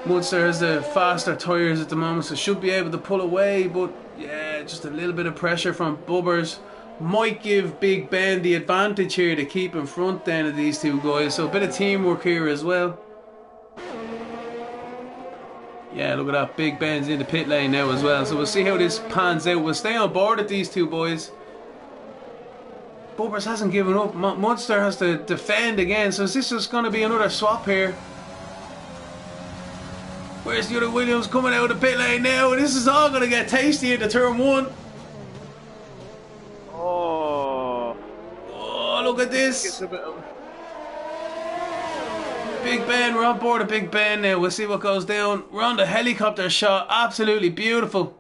[SPEAKER 1] Mudster has the faster tyres at the moment, so should be able to pull away, but yeah, just a little bit of pressure from Bubbers might give Big Ben the advantage here to keep in front then of these two guys, so a bit of teamwork here as well. Yeah, look at that, Big Ben's in the pit lane now as well, so we'll see how this pans out. We'll stay on board with these two boys. Bubbers hasn't given up. Mudster has to defend again, so is this just going to be another swap here? Where's the other Williams coming out of the pit lane now? This is all going to get tasty into turn one. look at this. Big Ben, we're on board a Big Ben now. We'll see what goes down. We're on the helicopter shot. Absolutely beautiful.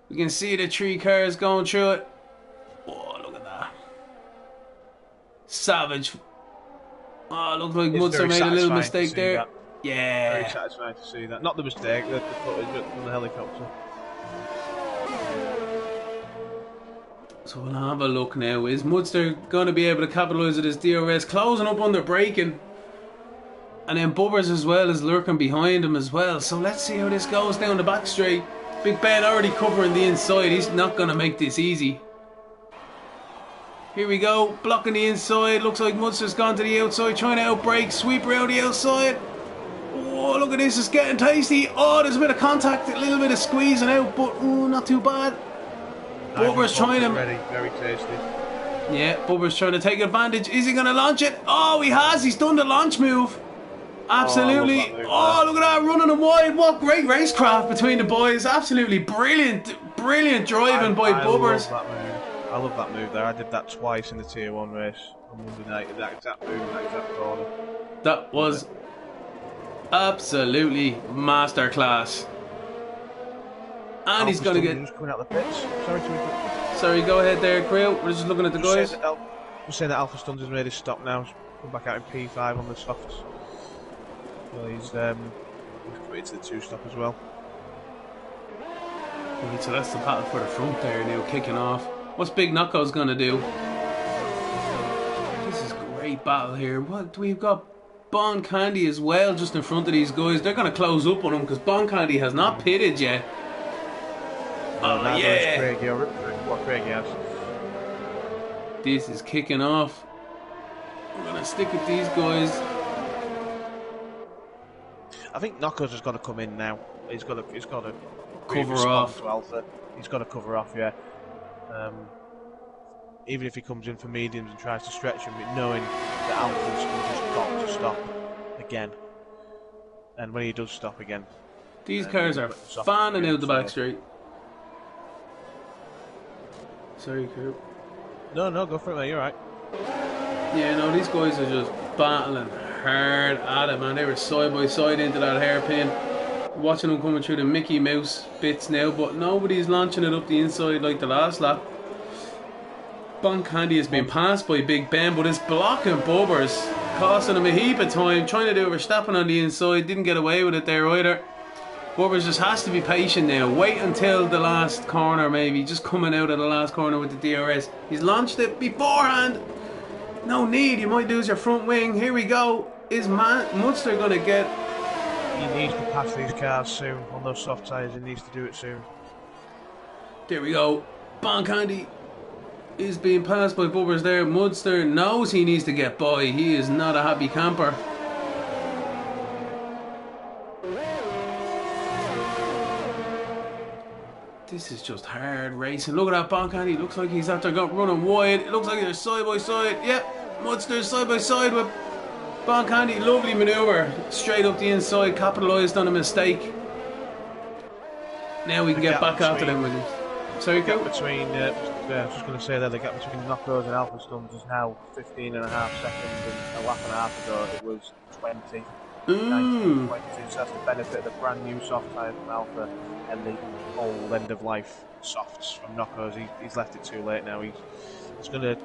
[SPEAKER 1] We can see the 3 cars going through it. Oh, look at that. Savage. Oh, looked like Munster made a little mistake there.
[SPEAKER 2] That.
[SPEAKER 1] Yeah.
[SPEAKER 2] Very satisfying to see that. Not the mistake, the footage from the helicopter.
[SPEAKER 1] So we'll have a look now. Is Munster going to be able to capitalise with his DRS? Closing up under braking. And then Bubbers as well is lurking behind him as well. So let's see how this goes down the back straight. Big Ben already covering the inside. He's not going to make this easy. Here we go. Blocking the inside. Looks like Munster's gone to the outside. Trying to outbrake. Sweep around the outside. Oh, look at this. It's getting tasty. Oh, there's a bit of contact. A little bit of squeezing out. But not too bad. Bubbers trying to...
[SPEAKER 2] Ready. Very tasty.
[SPEAKER 1] Yeah, Bubbers trying to take advantage. Is he going to launch it? Oh, he has. He's done the launch move. Absolutely. Oh, look at that, running them wide. What great racecraft between the boys. Absolutely brilliant. Brilliant driving by Bubbers.
[SPEAKER 2] I love that move there. I did that twice in the Tier 1 race on Monday night. That exact move, that exact corner.
[SPEAKER 1] That was absolutely masterclass. And he's going to get...
[SPEAKER 2] Just coming out the pits. Sorry to interrupt.
[SPEAKER 1] Sorry, go ahead there, Creel. We're just looking at the guys.
[SPEAKER 2] Just saying that Alpha Stuns has made his stop now. He's come back out in P5 on the softs. Well, he's committed to the 2-stop as well.
[SPEAKER 1] Right, so that's the battle for the front there now, kicking off. What's Big Knocko's going to do? This is a great battle here. What we've got Bon Candy as well just in front of these guys. They're going to close up on him because Bon Candy has not pitted yet. Oh, yeah.
[SPEAKER 2] Craigie has.
[SPEAKER 1] This is kicking off. I'm going to stick with these guys.
[SPEAKER 2] I think Knocko's has got to come in now. He's got to
[SPEAKER 1] cover off.
[SPEAKER 2] To Alpha. He's got to cover off, yeah. Even if he comes in for mediums and tries to stretch him, knowing that Alpha's just got to stop again. And when he does stop again,
[SPEAKER 1] these cars are fanning out the back straight. Sorry, Coop.
[SPEAKER 2] No, go for it, mate. You're right.
[SPEAKER 1] Yeah, no, these guys are just battling hard at it, man. They were side by side into that hairpin. Watching them coming through the Mickey Mouse bits now, but nobody's launching it up the inside like the last lap. Bon Candy has been passed by Big Ben, but it's blocking Bubbers, costing him a heap of time. Trying to do a Verstappen on the inside, didn't get away with it there either. Bubbers just has to be patient now. Wait until the last corner, maybe. Just coming out of the last corner with the DRS. He's launched it beforehand. No need, you might lose your front wing. Here we go. Is Munster going to get...
[SPEAKER 2] He needs to pass these cars soon on those soft tyres. He needs to do it soon.
[SPEAKER 1] There we go. Bon Candy is being passed by Bubbers there. Munster knows he needs to get by. He is not a happy camper. This is just hard racing. Look at that Bon Candy. Looks like he's after running wide. It looks like they're side by side. Yep, Munster's side by side with Bon Candy. Lovely manoeuvre. Straight up the inside. Capitalised on a mistake. Now we can get back after them with him. Sorry,
[SPEAKER 2] the gap between, I was just going to say that the gap between Knockos and Alpha Stuns is now 15.5 seconds, and a lap and a half ago it was 20. 19, 22, so that's the benefit of the brand new soft tyre from Alpha and the old end of life softs from Knockos. He's left it too late now. He's going to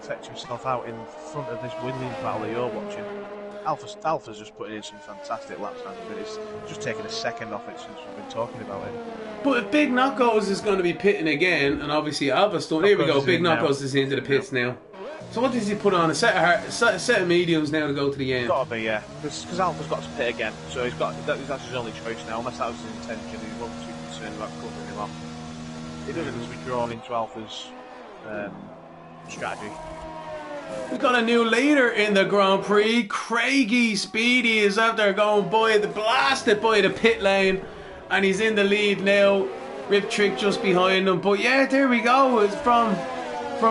[SPEAKER 2] fetch himself out in front of this winning battle that you're watching. Alpha's just putting in some fantastic laps now, but it's just taken a second off it since we've been talking about it.
[SPEAKER 1] But if Big Knockos is going to be pitting again, and obviously Alpha Stone, here we go, Big Knockos is into the pits now. So what does he put on? A set of mediums now to go to the end?
[SPEAKER 2] It's got to be, yeah, because Alpha's got to pit again, so that's his only choice now, unless that was his intention. He wasn't too concerned about covering him off. He doesn't need to be drawn into Alpha's strategy.
[SPEAKER 1] We've got a new leader in the Grand Prix. Craigie Speedy is out there going blasted by the pit lane, and he's in the lead now. Rip Trick just behind him. But yeah, there we go. It's from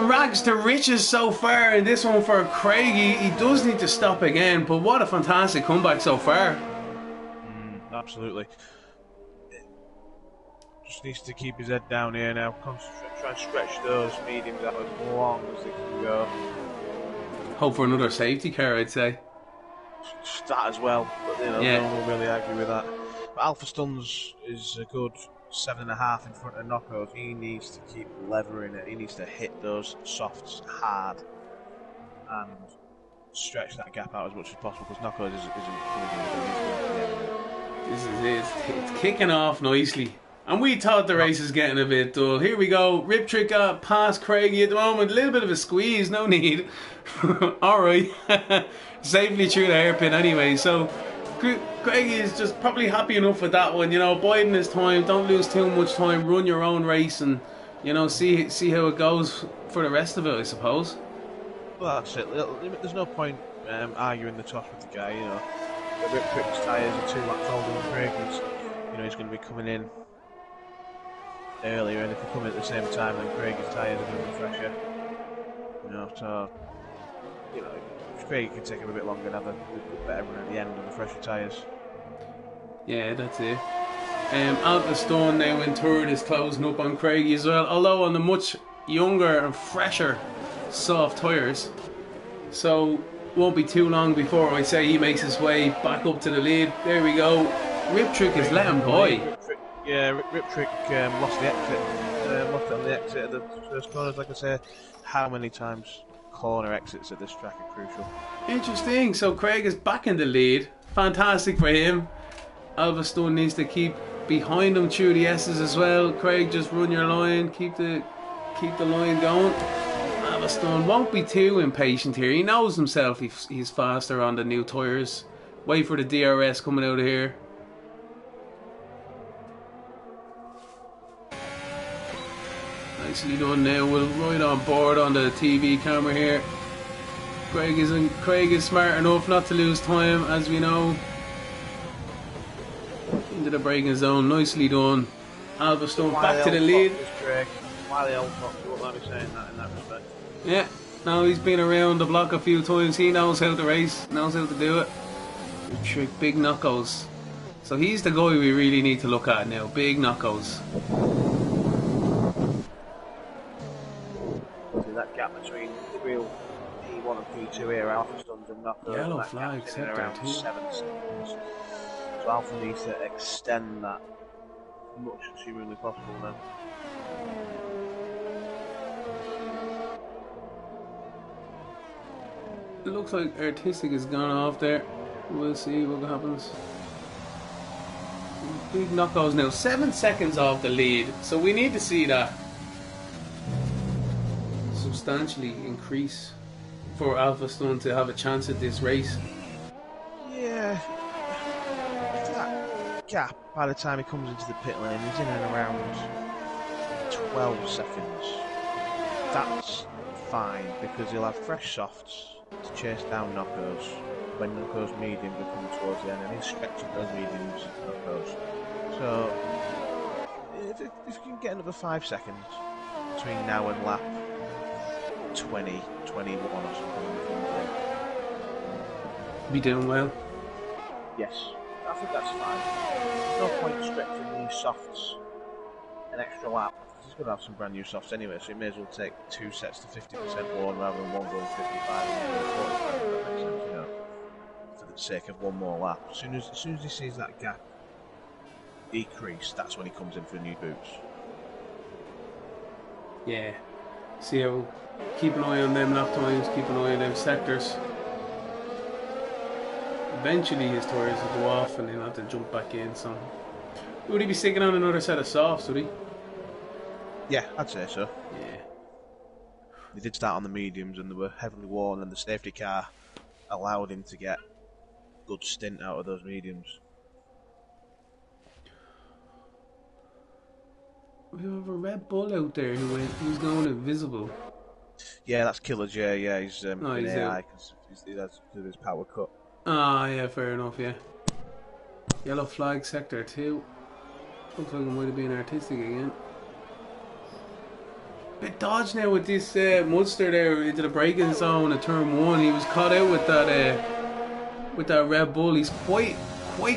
[SPEAKER 1] rags to riches so far in this one for Craigie. He does need to stop again, but what a fantastic comeback so far.
[SPEAKER 2] Absolutely. Just needs to keep his head down here now. Concentrate, try and stretch those mediums out as long as they can go.
[SPEAKER 1] Hope for another safety car, I'd say.
[SPEAKER 2] That as well, but
[SPEAKER 1] Yeah.
[SPEAKER 2] no one will really argue with that. But Alpha Stuns is a good 7.5 in front of Knockos. He needs to keep levering it. He needs to hit those softs hard and stretch that gap out as much as possible because Knockos isn't going to do it.
[SPEAKER 1] This is it. It's kicking off nicely. And we thought the race is getting a bit dull. Here we go. Rip Trick got past Craigie at the moment. A little bit of a squeeze. No need. Alright. Safely through the hairpin anyway. So Craigie is just probably happy enough with that one. You know, biding his time. Don't lose too much time. Run your own race and, you know, see how it goes for the rest of it, I suppose.
[SPEAKER 2] Well, that's it. There's no point arguing the toss with the guy, you know. Rip Trick's tyres are 2 laps older than Craigie's. You know, he's going to be coming in earlier, and if they come in at the same time, then Craigie's tyres are going to be fresher. You know, so, you know, Craig can take him a bit longer and have a better run at the end on the fresher tyres.
[SPEAKER 1] Yeah, that's it. Alpha Stone now in third is closing up on Craigie as well, although on the much younger and fresher soft tyres. So, won't be too long before I say he makes his way back up to the lead. There we go. Rip Trick is letting by.
[SPEAKER 2] Rip Trick lost the exit. Lost it on the exit of the first corners. Like I say, how many times corner exits at this track are crucial.
[SPEAKER 1] Interesting. So Craig is back in the lead. Fantastic for him. Alvastone needs to keep behind him through the S's as well. Craig, just run your line. Keep the line going. Alvastone won't be too impatient here. He knows himself he's faster on the new tyres. Wait for the DRS coming out of here. Nicely done now. We'll right on board on the TV camera here. Craig is smart enough not to lose time, as we know. Into the braking zone. Nicely done. Alvastone back to the lead.
[SPEAKER 2] Why the old fox? You won't let me saying that in that respect.
[SPEAKER 1] Yeah. Now he's been around the block a few times. He knows how to race. Knows how to do it. Trick, big knockouts. So he's the guy we really need to look at now. Big knockouts.
[SPEAKER 2] That gap between real P1 and P2 here, Alpha Stuns and Knockouts.
[SPEAKER 1] Yellow flag set
[SPEAKER 2] around
[SPEAKER 1] there too.
[SPEAKER 2] 7 seconds. So Alpha needs to extend that as much as humanly possible now.
[SPEAKER 1] It looks like Artistic has gone off there. We'll see what happens. Big knockouts now. 7 seconds off the lead. So we need to see that substantially increase for Alpha Stone to have a chance at this race.
[SPEAKER 2] Yeah. That gap, by the time he comes into the pit lane, he's in and around 12 seconds. That's fine, because he'll have fresh softs to chase down Knockos when Knockos mediums are coming towards the end, and he's stretching those mediums Knockos. So, if you can get another 5 seconds between now and lap 20, 21 or something,
[SPEAKER 1] Be doing well.
[SPEAKER 2] yes, I think that's fine. No point stretching these softs an extra lap. He's going to have some brand new softs anyway, so he may as well take 2 sets to 50% worn rather than one going 55 and one going 45. That makes sense, you know, for the sake of one more lap. As soon as he sees that gap decrease, that's when he comes in for new boots.
[SPEAKER 1] Yeah. See how. Keep an eye on them lap times. Keep an eye on them sectors. Eventually his tyres will go off and he'll have to jump back in. So would he be sticking on another set of softs? Would he?
[SPEAKER 2] Yeah, I'd say so.
[SPEAKER 1] Yeah.
[SPEAKER 2] He did start on the mediums and they were heavily worn, and the safety car allowed him to get a good stint out of those mediums.
[SPEAKER 1] We have a Red Bull out there who's going invisible.
[SPEAKER 2] Yeah, that's Killer J. Yeah, he's in
[SPEAKER 1] he's
[SPEAKER 2] AI because he has his power cut.
[SPEAKER 1] Ah, yeah, fair enough, yeah. Yellow flag sector 2. Looks like it might have been Artistic again. Bit dodge now with this Munster there into the braking zone at turn 1. He was caught out with that Red Bull. He's quite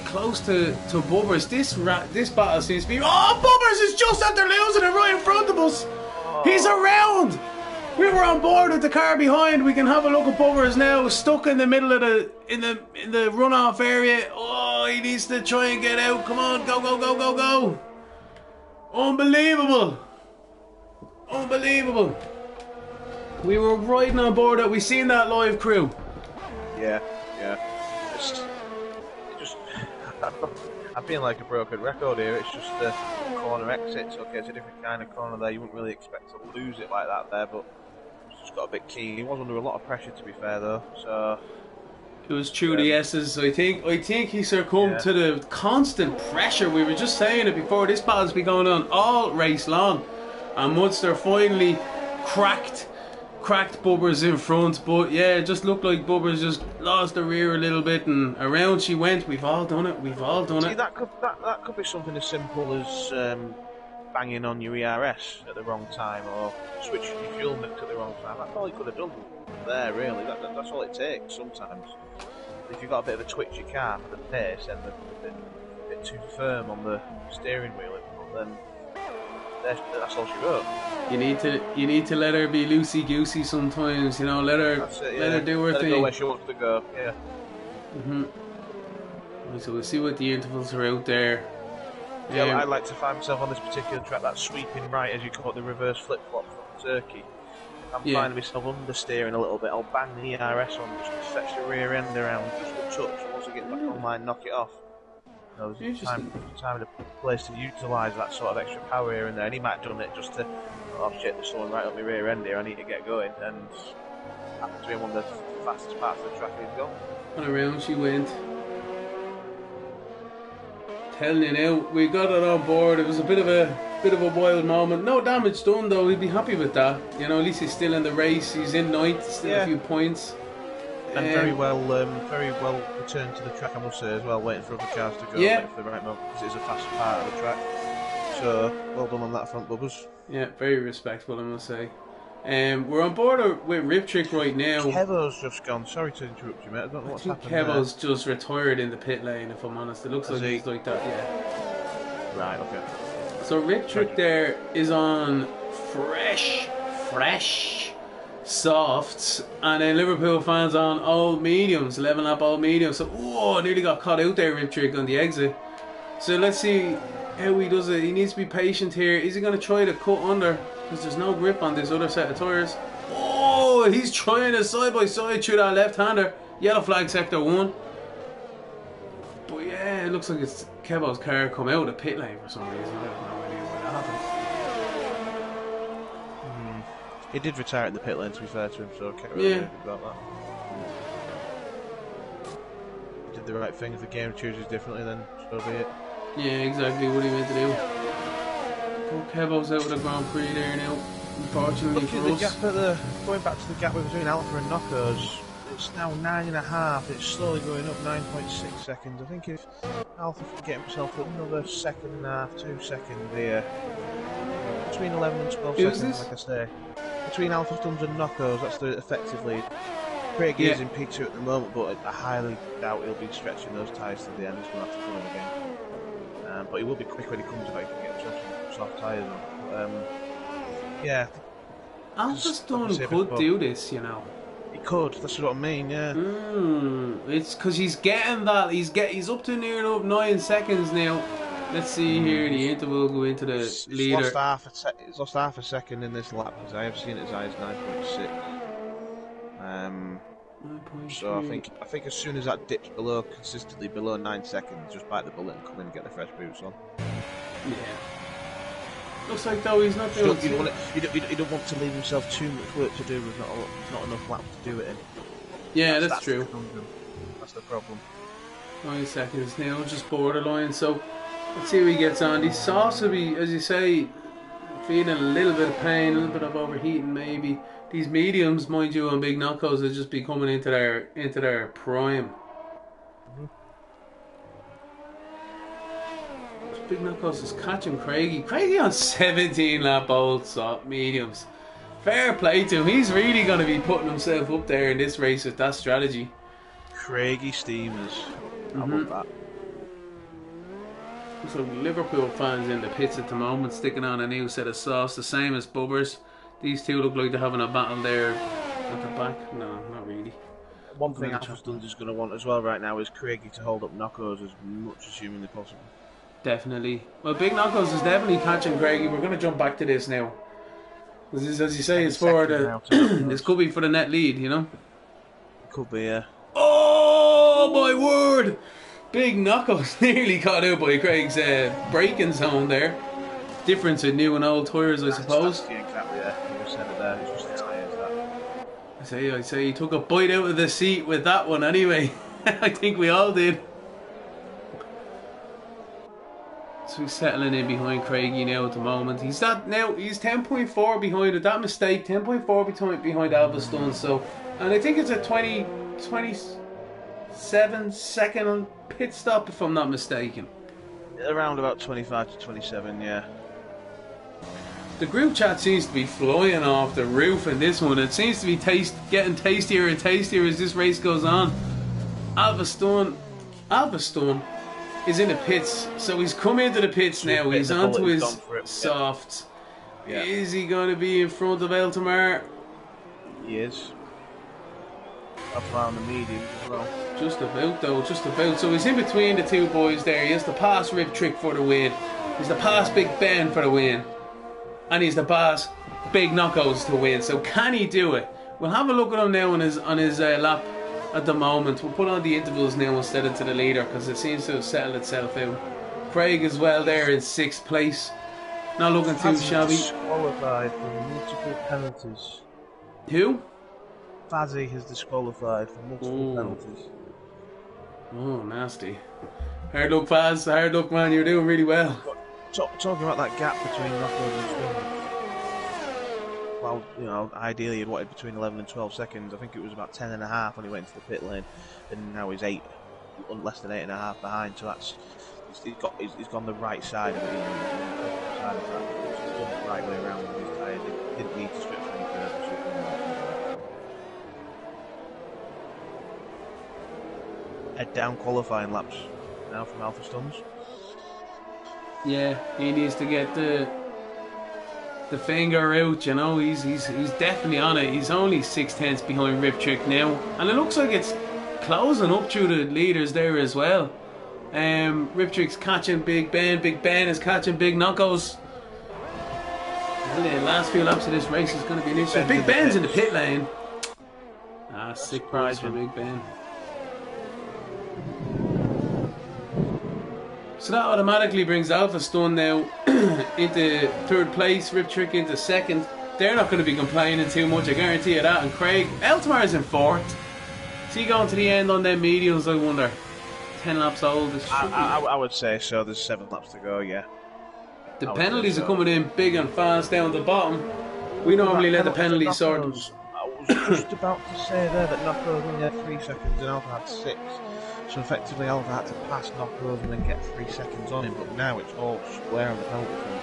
[SPEAKER 1] close to Bubbers. This battle seems to be. Oh, Bubbers is just after losing it right in front of us. He's around. We were on board with the car behind. We can have a look at Bubbers now, stuck in the middle of the runoff area. Oh, he needs to try and get out. Come on, go, go, go, go, go. Unbelievable. Unbelievable. We were riding on board it. We seen that live crew.
[SPEAKER 2] Yeah. I'm feeling like a broken record here. It's just the corner exits. Okay, it's a different kind of corner there. You wouldn't really expect to lose it like that there, but he's just got a bit keen. He was under a lot of pressure, to be fair, though. So
[SPEAKER 1] it was true the S's. I think he succumbed to the constant pressure. We were just saying it before. This battle's been going on all race long, and Munster finally cracked Bubbers in front, but yeah, it just looked like Bubbers just lost the rear a little bit, and around she went. We've all done it. See,
[SPEAKER 2] that could be something as simple as banging on your ERS at the wrong time, or switching your fuel mix at the wrong time. That's all he could have done there, really. That's all it takes sometimes. If you've got a bit of a twitchy car for the pace and a bit too firm on the steering wheel, then that's all she wrote.
[SPEAKER 1] You need to let her be loosey goosey sometimes. You know, let her do her thing. Let her
[SPEAKER 2] go where she wants to go. Yeah.
[SPEAKER 1] So we'll see what the intervals are out there.
[SPEAKER 2] Yeah, I like to find myself on this particular track, that sweeping right as you call it, the reverse flip flop from Turkey. If I'm finding myself understeering a little bit, I'll bang the ERS on just to fetch the rear end around just a touch, and once I get back online, knock it off. There's time and a place to utilise that sort of extra power here and there, and he might have done it just to, oh shit, there's someone right on my rear end here, I need to get going, and happened to be one of the fastest parts of the track he's gone.
[SPEAKER 1] And around she went. Telling you now, we got it on board. It was a bit of a wild moment. No damage done though. He'd be happy with that. You know, at least he's still in the race. He's in ninth, still a few points.
[SPEAKER 2] And very well returned to the track, I must say, as well, waiting for other cars to go, waiting for the right moment, because it is a fast part of the track. So, well done on that front, Bubbers.
[SPEAKER 1] Yeah, very respectful, I must say. We're on board with Rip Trick right now.
[SPEAKER 2] Kevo's just gone. Sorry to interrupt you, mate. I don't know what's happened
[SPEAKER 1] Kevo's just retired in the pit lane, if I'm honest. It looks like he's like that, yeah.
[SPEAKER 2] Right, okay.
[SPEAKER 1] So Rip Trick there is on fresh softs, and then Liverpool fans on old mediums, 11 lap old mediums. So, nearly got caught out there, Rip Trick, on the exit. So let's see how he does it. He needs to be patient here. Is he going to try to cut under? Because there's no grip on this other set of tyres. Oh, he's trying a side-by-side through that left-hander. Yellow flag sector 1. But yeah, it looks like it's Kevo's car come out of the pit lane for some reason. I have no idea why that happened.
[SPEAKER 2] He did retire at the pit lane, to be fair to him, so I can't really do about that. He did the right thing. If the game chooses differently, then so be it.
[SPEAKER 1] Yeah, exactly what he meant to do. Oh, Kevo's out of the Grand Prix there now, unfortunately for us.
[SPEAKER 2] Going back to the gap between Alpha and Knockers, it's now 9.5. It's slowly going up 9.6 seconds. I think if Alpha can get himself another second and a half, 2 seconds here, between 11 and 12 seconds, like I say. Between Alpha Stuns and Knockers, that's the effective lead. Craig is in P2 at the moment, but I highly doubt he'll be stretching those tyres to the end. He's going to have to come in again. But he will be quick when he comes back. He can get himself some soft tyres on.
[SPEAKER 1] Alpha Stun could do this, you know.
[SPEAKER 2] He could. That's what I mean. Yeah.
[SPEAKER 1] It's because he's getting that. He's up to near enough 9 seconds now. Let's see here. The interval will go into the leader.
[SPEAKER 2] He's lost half a second in this lap, because I have seen it as high as 9.6. So I think as soon as that dips consistently below 9 seconds, just bite the bullet and come in and get the fresh boots on.
[SPEAKER 1] Yeah. Looks like though he's not doing.
[SPEAKER 2] You don't want to leave himself too much work to do with not enough laps to do it in.
[SPEAKER 1] Yeah, that's true.
[SPEAKER 2] That's the problem.
[SPEAKER 1] 9 seconds now, just borderline. So let's see how he gets on. These softs will be, as you say, feeling a little bit of pain, a little bit of overheating maybe. These mediums, mind you, on big knockouts will just be coming into their prime. Big knockouts is catching Craigie. Craigie on 17 lap old soft mediums. Fair play to him. He's really going to be putting himself up there in this race with that strategy.
[SPEAKER 2] Craigie Steamers. I love that.
[SPEAKER 1] So Liverpool fans in the pits at the moment, sticking on a new set of softs, the same as Bubbers. These two look like they're having a battle there at the back. No, not really.
[SPEAKER 2] One thing Alphastone's is going to want as well right now is Craigie to hold up Knockos as much as humanly possible.
[SPEAKER 1] Definitely. Well, Big Knuckles is definitely catching Craigie. We're going to jump back to this now. This, as you say, it's for the. This could be for the net lead, you know?
[SPEAKER 2] Could be, yeah.
[SPEAKER 1] Oh, my word! Big Knuckles nearly caught out by Craig's braking zone there. Difference in new and old tyres, I suppose.
[SPEAKER 2] Exactly, yeah. You said it there. It's just the tyres, that.
[SPEAKER 1] I say, he took a bite out of the seat with that one anyway. I think we all did. So he's settling in behind Craigie now at the moment. He's 10.4 behind with that mistake, 10.4 behind Alvastone. So, and I think it's a 27 second pit stop if I'm not mistaken.
[SPEAKER 2] Around about 25 to 27, yeah.
[SPEAKER 1] The group chat seems to be flying off the roof in this one. It seems to be getting tastier and tastier as this race goes on. Alvastone is in the pits, so he's come into the pits now. He's onto his softs. Yeah. Is he going to be in front of Eltamar?
[SPEAKER 2] He is. Up around the medium as well.
[SPEAKER 1] Just about though, just about. So he's in between the two boys there. He has to pass Rip Trick for the win. He's to pass Big Ben for the win. And he's to pass Big Knuckles to win. So can he do it? We'll have a look at him now on his lap at the moment. We'll put on the intervals now instead of to the leader because it seems to have settled itself out. Craig as well there in 6th place. Not looking too shabby.
[SPEAKER 2] Disqualified for multiple penalties.
[SPEAKER 1] Who?
[SPEAKER 2] Fazzy has disqualified for multiple penalties.
[SPEAKER 1] Oh, nasty. Hard luck, Faz. Hard luck, man. You're doing really well.
[SPEAKER 2] Talking about that gap between Knuckles and Swing. Well, you know, ideally he'd wanted between 11 and 12 seconds. I think it was about 10 and a half when he went into the pit lane, and now he's less than 8 and a half behind. So that's he's gone the right side of it. He's gone the right way around with his tyres. He didn't need to strip for any further. Head down qualifying laps now from Alphastone's.
[SPEAKER 1] Yeah, he needs to get the finger out, you know. He's definitely on it. He's only 6/10 behind Rip Trick now, and it looks like it's closing up through the leaders there as well. Rip Trick's catching Big Ben. Big Ben is catching Big Knuckles. Well, the last few laps of this race is going to be an issue. Big Ben's in the pit lane. Sick prize for Big Ben. So that automatically brings Alphastone now into 3rd place, Rip Trick into 2nd. They're not going to be complaining too much, I guarantee you that. And Craig, Eltamar's in 4th. Is he going to the end on them mediums, I wonder? 10 laps old.
[SPEAKER 2] I would say so. There's 7 laps to go, yeah.
[SPEAKER 1] The penalties are coming in big and fast down the bottom. We normally let the penalties sort them.
[SPEAKER 2] I was just about to say there that Knuckles only had 3 seconds and Alpha had 6. So effectively Alva had to pass Knuckles and then get 3 seconds on him, but now it's all square on the penalty front.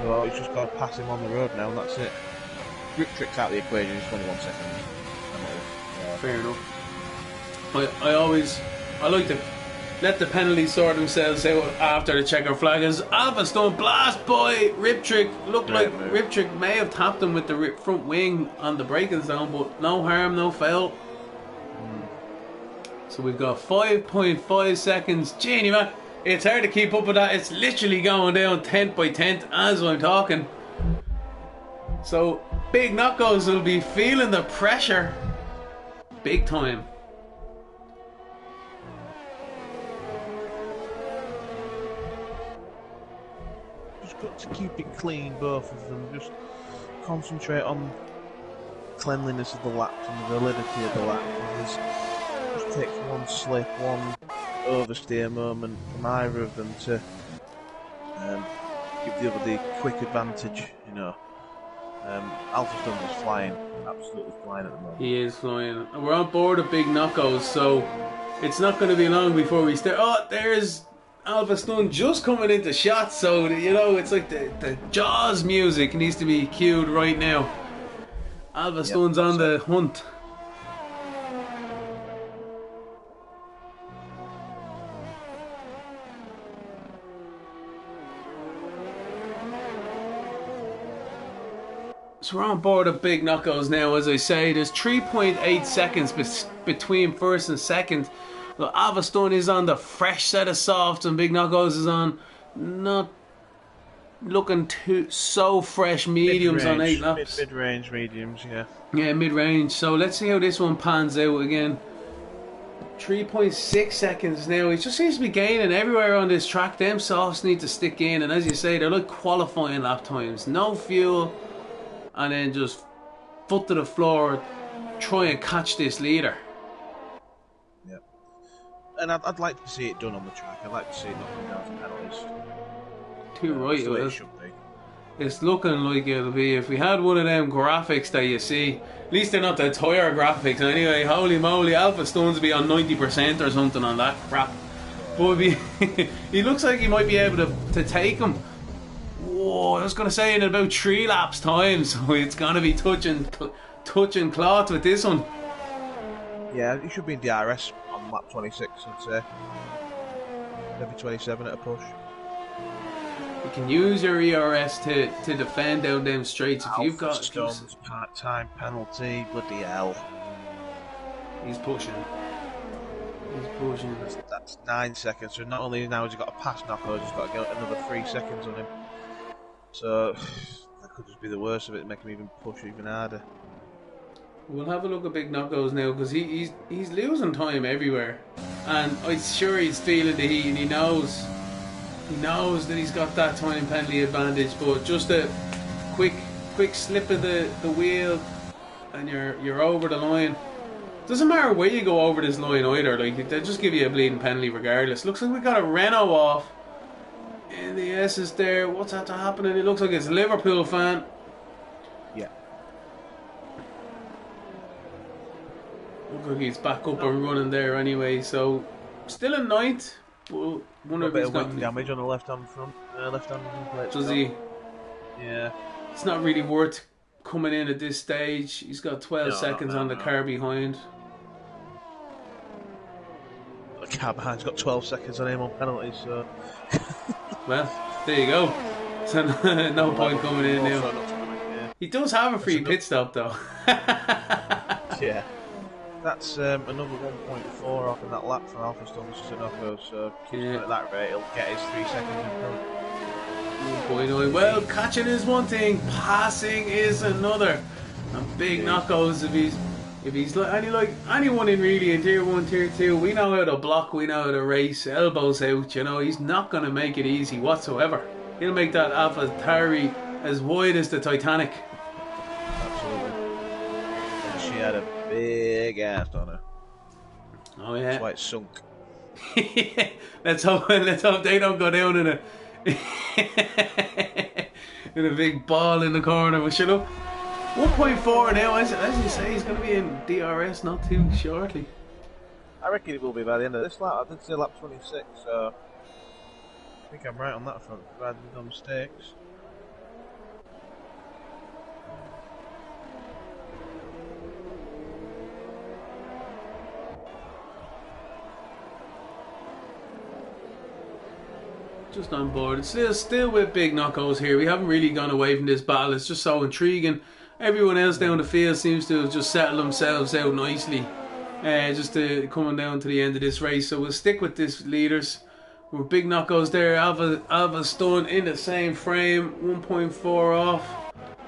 [SPEAKER 2] So he's just got to pass him on the road now and that's it. Rip Trick's out of the equation, it's 21 seconds.
[SPEAKER 1] Fair enough. I like to let the penalties sort themselves out after the checker flag. As Alphastone blast by Rip Trick. Looked like Rip Trick may have tapped him with the front wing on the braking zone, but no harm, no foul. So we've got 5.5 seconds. Genie man, it's hard to keep up with that. It's literally going down 10th by 10th as I'm talking. So Big Knuckles will be feeling the pressure big time.
[SPEAKER 2] Just got to keep it clean, both of them. Just concentrate on cleanliness of the laps and the validity of the lap. Just takes one slip, one oversteer moment from either of them to give the other the quick advantage, you know. Alphastone is flying, absolutely flying at the moment.
[SPEAKER 1] He is flying. We're on board of Big Knuckles, so it's not going to be long before we start. Oh, there's Alphastone just coming into shots, so you know it's like the Jaws music needs to be cued right now. Alphastone's on the hunt. So we're on board of Big Knuckles now, as I say. There's 3.8 seconds between first and second. Well, Avaston is on the fresh set of softs and Big Knuckles is on not looking too so fresh mediums on 8 laps.
[SPEAKER 2] Mid-range mediums, yeah.
[SPEAKER 1] Yeah, mid-range. So let's see how this one pans out again. 3.6 seconds now. He just seems to be gaining everywhere on this track. Them softs need to stick in, and as you say, they're like qualifying lap times. No fuel, and then just foot to the floor, try and catch this leader.
[SPEAKER 2] Yep. And I'd like to see it done on the track. I'd like to see it not come down to penalties.
[SPEAKER 1] Too right,
[SPEAKER 2] That's the way it should be.
[SPEAKER 1] It's looking like it'll be. If we had one of them graphics that you see, at least they're not the tire graphics anyway. Holy moly, Alpha Stones be on 90% or something on that crap. But he looks like he might be able to take him. Whoa, I was going to say in about 3 laps time, so it's going to be touching cloth with this one.
[SPEAKER 2] Yeah, he should be in DRS on lap 26, I'd say. Maybe 27 at a push.
[SPEAKER 1] You can use your ERS to defend down them straights if you've got
[SPEAKER 2] Stones, part-time penalty, bloody hell.
[SPEAKER 1] He's pushing.
[SPEAKER 2] That's 9 seconds. So not only now has he got a pass Knuckles, he's got to get another 3 seconds on him. So that could just be the worst of it, make him even push even harder.
[SPEAKER 1] We'll have a look at Big Knuckles now because he's losing time everywhere, and I'm sure he's feeling the heat and he knows that he's got that time penalty advantage. But just a quick slip of the wheel and you're over the line. Doesn't matter where you go over this line either, like they'll just give you a bleeding penalty regardless. Looks like we got a Renault off in the S's there. What's that happening? It looks like it's a Liverpool fan.
[SPEAKER 2] Yeah.
[SPEAKER 1] Looks like he's back up and running there anyway, so still in 9th. Well,
[SPEAKER 2] a bit of wing damage on the left-hand front, left-hand plate.
[SPEAKER 1] Does he?
[SPEAKER 2] Yeah.
[SPEAKER 1] It's not really worth coming in at this stage. He's got 12 seconds on the car behind.
[SPEAKER 2] The car behind's got 12 seconds on him on penalties, so...
[SPEAKER 1] Well, there you go. So no point coming in now. He does have a free pit stop though.
[SPEAKER 2] Yeah. That's another 1.4 off in that lap for Alpha Stones to Sunoco, so keeps going at that rate, he'll get his 3 seconds in front.
[SPEAKER 1] 1.9. Well, catching is one thing, passing is another. And Big Knuckles, if he's like anyone in really in Tier 1, Tier 2, we know how to block, we know how to race, elbows out, you know, he's not going to make it easy whatsoever. He'll make that Alpha Tauri as wide as the Titanic.
[SPEAKER 2] Absolutely. And she had a big ass on her.
[SPEAKER 1] Oh yeah.
[SPEAKER 2] That's why it's sunk.
[SPEAKER 1] let's hope they don't go down in a in a big ball in the corner. But shut up. 1.4 now, as you say, he's going to be in DRS not too shortly.
[SPEAKER 2] I reckon it will be by the end of this lap. I did say lap 26, so I think I'm right on that front, provided no mistakes.
[SPEAKER 1] Just on board. It's still with Big Knuckles here. We haven't really gone away from this battle. It's just so intriguing. Everyone else down the field seems to have just settled themselves out nicely. Just coming down to the end of this race. So we'll stick with this leaders. With Big Knuckles there. Alva Stun in the same frame. 1.4 off.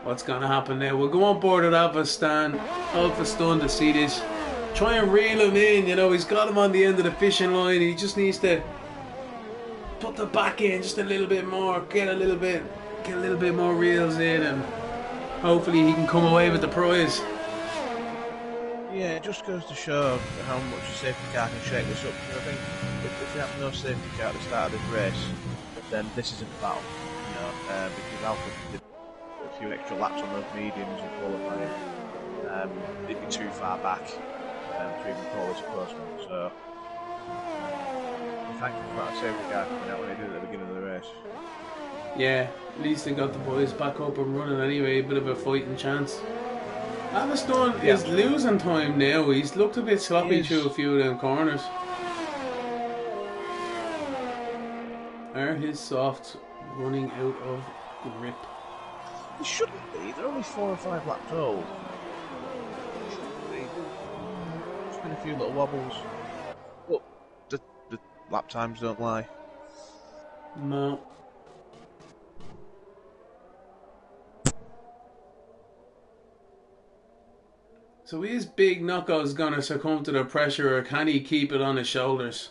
[SPEAKER 1] What's going to happen now? We'll go on board at Alpha Stun to see this. Try and reel him in. You know, he's got him on the end of the fishing line. He just needs to put the back in just a little bit more, get a little bit more reels in, and hopefully he can come away with the prize.
[SPEAKER 2] Yeah, it just goes to show how much a safety car can shake this up. I think if you have no safety car at the start of this race, then this isn't a battle, you know, because Alpha did a few extra laps on those mediums in qualifying. They'd be too far back to even call this a close one. So thank you for that safety car coming out when they did it at the beginning of the race.
[SPEAKER 1] Yeah, at least they got the boys back up and running anyway, a bit of a fighting chance. Avaston is losing time now. He's looked a bit sloppy through a few of them corners. Are his softs running out of grip?
[SPEAKER 2] They shouldn't be. They're only 4 or 5 laps old. They shouldn't be. There's been a few little wobbles. But the lap times don't lie.
[SPEAKER 1] No. So is Big Knuckles gonna succumb to the pressure, or can he keep it on his shoulders?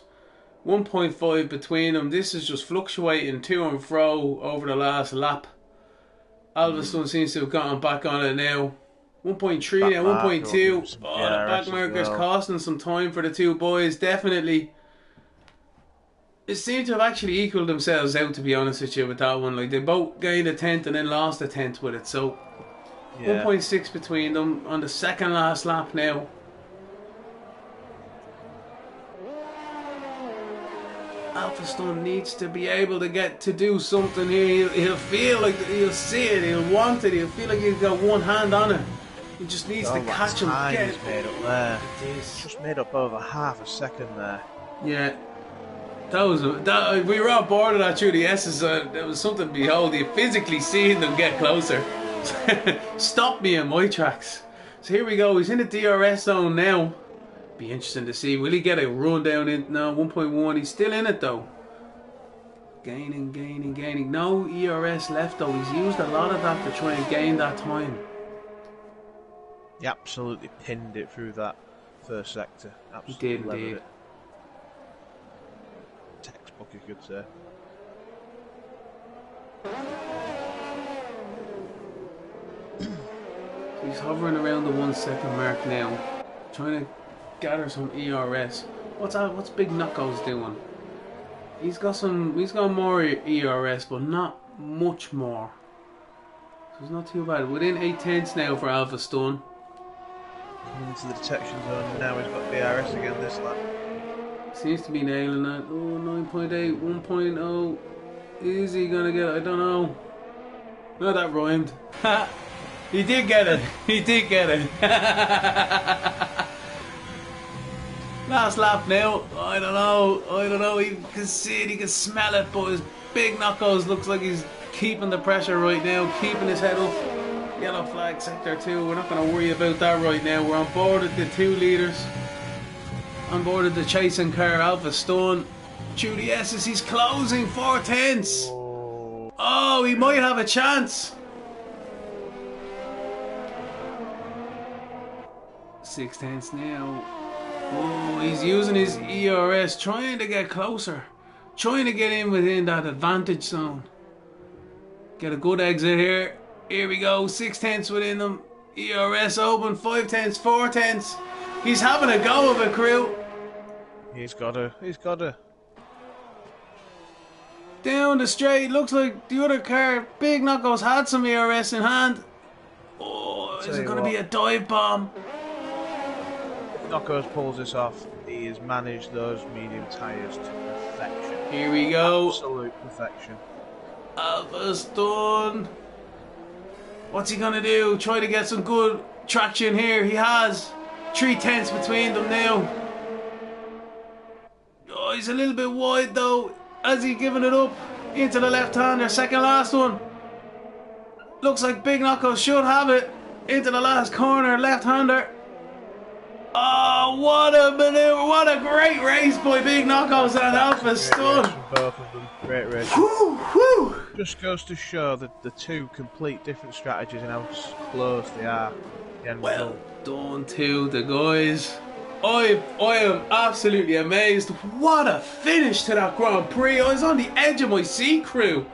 [SPEAKER 1] 1.5 between them. This is just fluctuating to and fro over the last lap. Alveston seems to have gotten back on it now. 1.3 now, 1.2. Oh, the back marker's costing some time for the two boys, definitely. It seemed to have actually equalled themselves out, to be honest with you, with that one. Like, they both gained a tenth and then lost a tenth with it, so... Yeah. 1.6 between them on the second last lap now. Alphastone needs to be able to get to do something here. He'll feel like he'll see it, he'll want it, he'll feel like he's got one hand on it. He just needs to catch him.
[SPEAKER 2] He's made up there. It's just made up over half a second there.
[SPEAKER 1] Yeah. We were on board of that through the S's. There was something to behold. You physically seeing them get closer. Stop me in my tracks. So here we go. He's in the DRS zone now. Be interesting to see. Will he get a run down in? No, 1.1. He's still in it though. Gaining. No ERS left though. He's used a lot of that to try and gain that time.
[SPEAKER 2] He absolutely pinned it through that first sector. Absolutely
[SPEAKER 1] he did indeed.
[SPEAKER 2] It. Textbook, you could say.
[SPEAKER 1] He's hovering around the 1 second mark now, trying to gather some ERS. What's Big Knuckles doing? He's got more ERS, but not much more. So it's not too bad. Within 8 tenths now for Alphastone.
[SPEAKER 2] Coming into the detection zone now. He's got DRS again this lap.
[SPEAKER 1] Seems to be nailing that. Oh, 9.8, 1.0. Is he gonna get it? I don't know. No, that rhymed. He did get it. He did get it. Last lap now. I don't know. He can see it. He can smell it. But his Big Knuckles looks like he's keeping the pressure right now. Keeping his head up. Yellow flag sector 2. We're not going to worry about that right now. We're on board with the 2 leaders. On board with the chasing car, Alphastone. Through the S's. He's closing 4 tenths. Oh, he might have a chance. 6 tenths now. Oh, he's using his ERS, trying to get closer, trying to get in within that advantage zone. Get a good exit here. Here we go. 6 tenths within them. ERS open. 5 tenths. 4 tenths. He's having a go of it, crew.
[SPEAKER 2] He's got her.
[SPEAKER 1] Down the straight. Looks like the other car, Big Knuckles, had some ERS in hand. Oh, is it going to be a dive bomb?
[SPEAKER 2] Knuckles pulls this off. He has managed those medium tyres to perfection.
[SPEAKER 1] Here we go.
[SPEAKER 2] Absolute perfection.
[SPEAKER 1] Alphastone. What's he gonna do? Try to get some good traction here. He has 3 tenths between them now. Oh, he's a little bit wide though. Has he given it up into the left-hander? Second last one. Looks like Big Knuckles should have it into the last corner. Left-hander. Oh, what a maneuver! What a great race by Big Knuckles and Alphastone.
[SPEAKER 2] Both of them, great race.
[SPEAKER 1] Whew.
[SPEAKER 2] Just goes to show that the 2 complete different strategies and how close they are.
[SPEAKER 1] Well done to the guys. I am absolutely amazed. What a finish to that Grand Prix. I was on the edge of my seat, crew.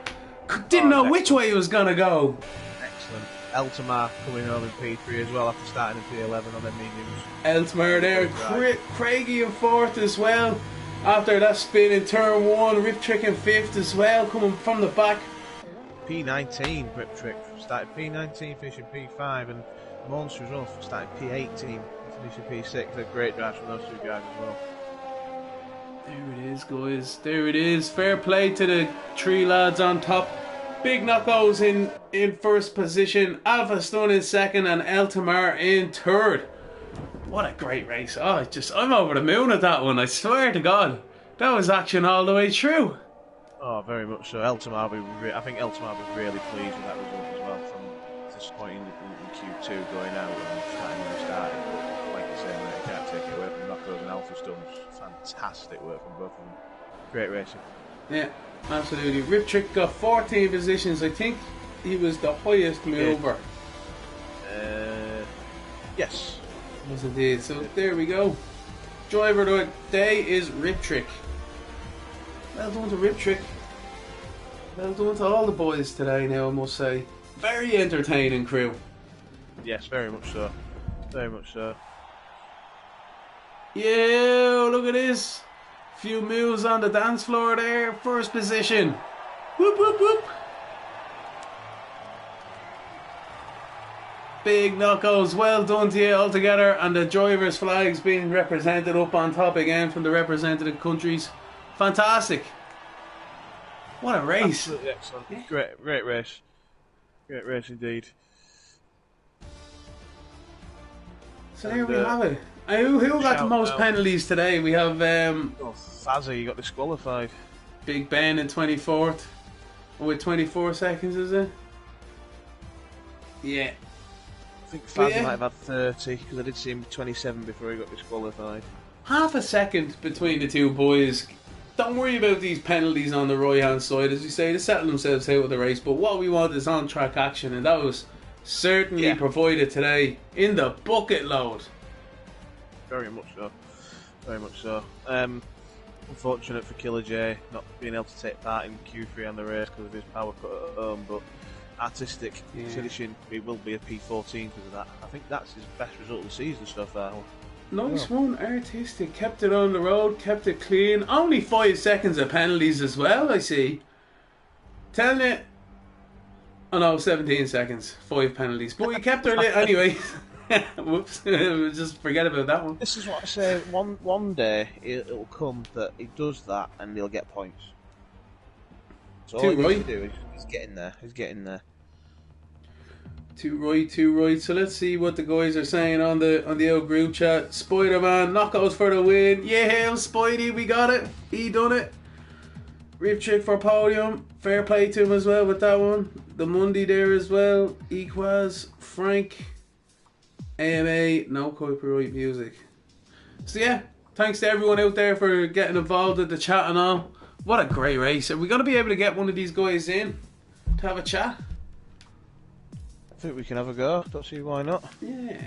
[SPEAKER 1] Didn't know which way it was gonna go.
[SPEAKER 2] Excellent. Eltamar coming home in P3 as well after starting in P11 on their mediums.
[SPEAKER 1] Eltamar there, Craigie in 4th as well. After that spin in turn 1, Rip Trick in 5th as well, coming from the back.
[SPEAKER 2] P19 Rip Trick started P19, finishing P5, and Monster as well started P18, finishing P6. A great drive from those 2 guys as well.
[SPEAKER 1] There it is, guys. There it is. Fair play to the 3 lads on top. Big Knuckles in first position, Alphastone in 2nd, and Eltamar in 3rd. What a great race. I'm over the moon at that one, I swear to God. That was action all the way through.
[SPEAKER 2] Oh, very much so. I think Eltamar will be really pleased with that result as well. From disappointing in Q2 going out and starting when we started. But like you say, mate, you can't take it away from Knockers and Alpha Stones. Fantastic work from both of them. Great racing.
[SPEAKER 1] Yeah, absolutely. Rip Trick got 14 positions. I think he was the highest mover.
[SPEAKER 2] Yes.
[SPEAKER 1] Yes, indeed. So there we go. Driver of the day is Rip Trick. Well done to Rip Trick. Well done to all the boys today now, I must say. Very entertaining crew.
[SPEAKER 2] Yes, very much so. Very much so.
[SPEAKER 1] Yeah, look at this. Few moves on the dance floor there. First position. Whoop, whoop, whoop. Big knuckles. Well done to you all together. And the drivers' flags being represented up on top again from the representative countries. Fantastic. What a race.
[SPEAKER 2] Absolutely excellent. Yeah. Great race. Great race indeed.
[SPEAKER 1] So there we have it. Who got the most penalties today? We have
[SPEAKER 2] Fazza, you got disqualified.
[SPEAKER 1] Big Ben in 24th. With 24 seconds, is it? Yeah.
[SPEAKER 2] I think Fazza might have had 30, because I did see him with 27 before he got disqualified.
[SPEAKER 1] Half a second between the two boys. Don't worry about these penalties on the right hand side. As we say, they settle themselves out of the race. But what we want is on track action, and that was certainly provided today in the bucket load.
[SPEAKER 2] Very much so. Very much so. Unfortunate for Killer J not being able to take part in Q3 on the race because of his power cut at home, but artistic finishing, he will be a P14 because of that. I think that's his best result of the season so far.
[SPEAKER 1] Nice one, artistic. Kept it on the road, kept it clean. Only 5 seconds of penalties as well, I see. Telling it. Oh no, 17 seconds. 5 penalties. But we kept her lit anyway. Whoops. Just forget about that one.
[SPEAKER 2] This is what I say. One day it'll come that he does that and he'll get points. So all he needs to do is he's getting there. He's getting there.
[SPEAKER 1] Two right. So let's see what the guys are saying on the old group chat. Spider-Man, knockouts for the win. Yeah, Spidey, we got it. He done it. Rip Trick for podium. Fair play to him as well with that one. The Monday there as well. Equaz, Frank, AMA, no copyright music. So yeah, thanks to everyone out there for getting involved with the chat and all. What a great race. Are we going to be able to get one of these guys in to have a chat?
[SPEAKER 2] I think we can have a go. Don't see why not.
[SPEAKER 1] Yeah.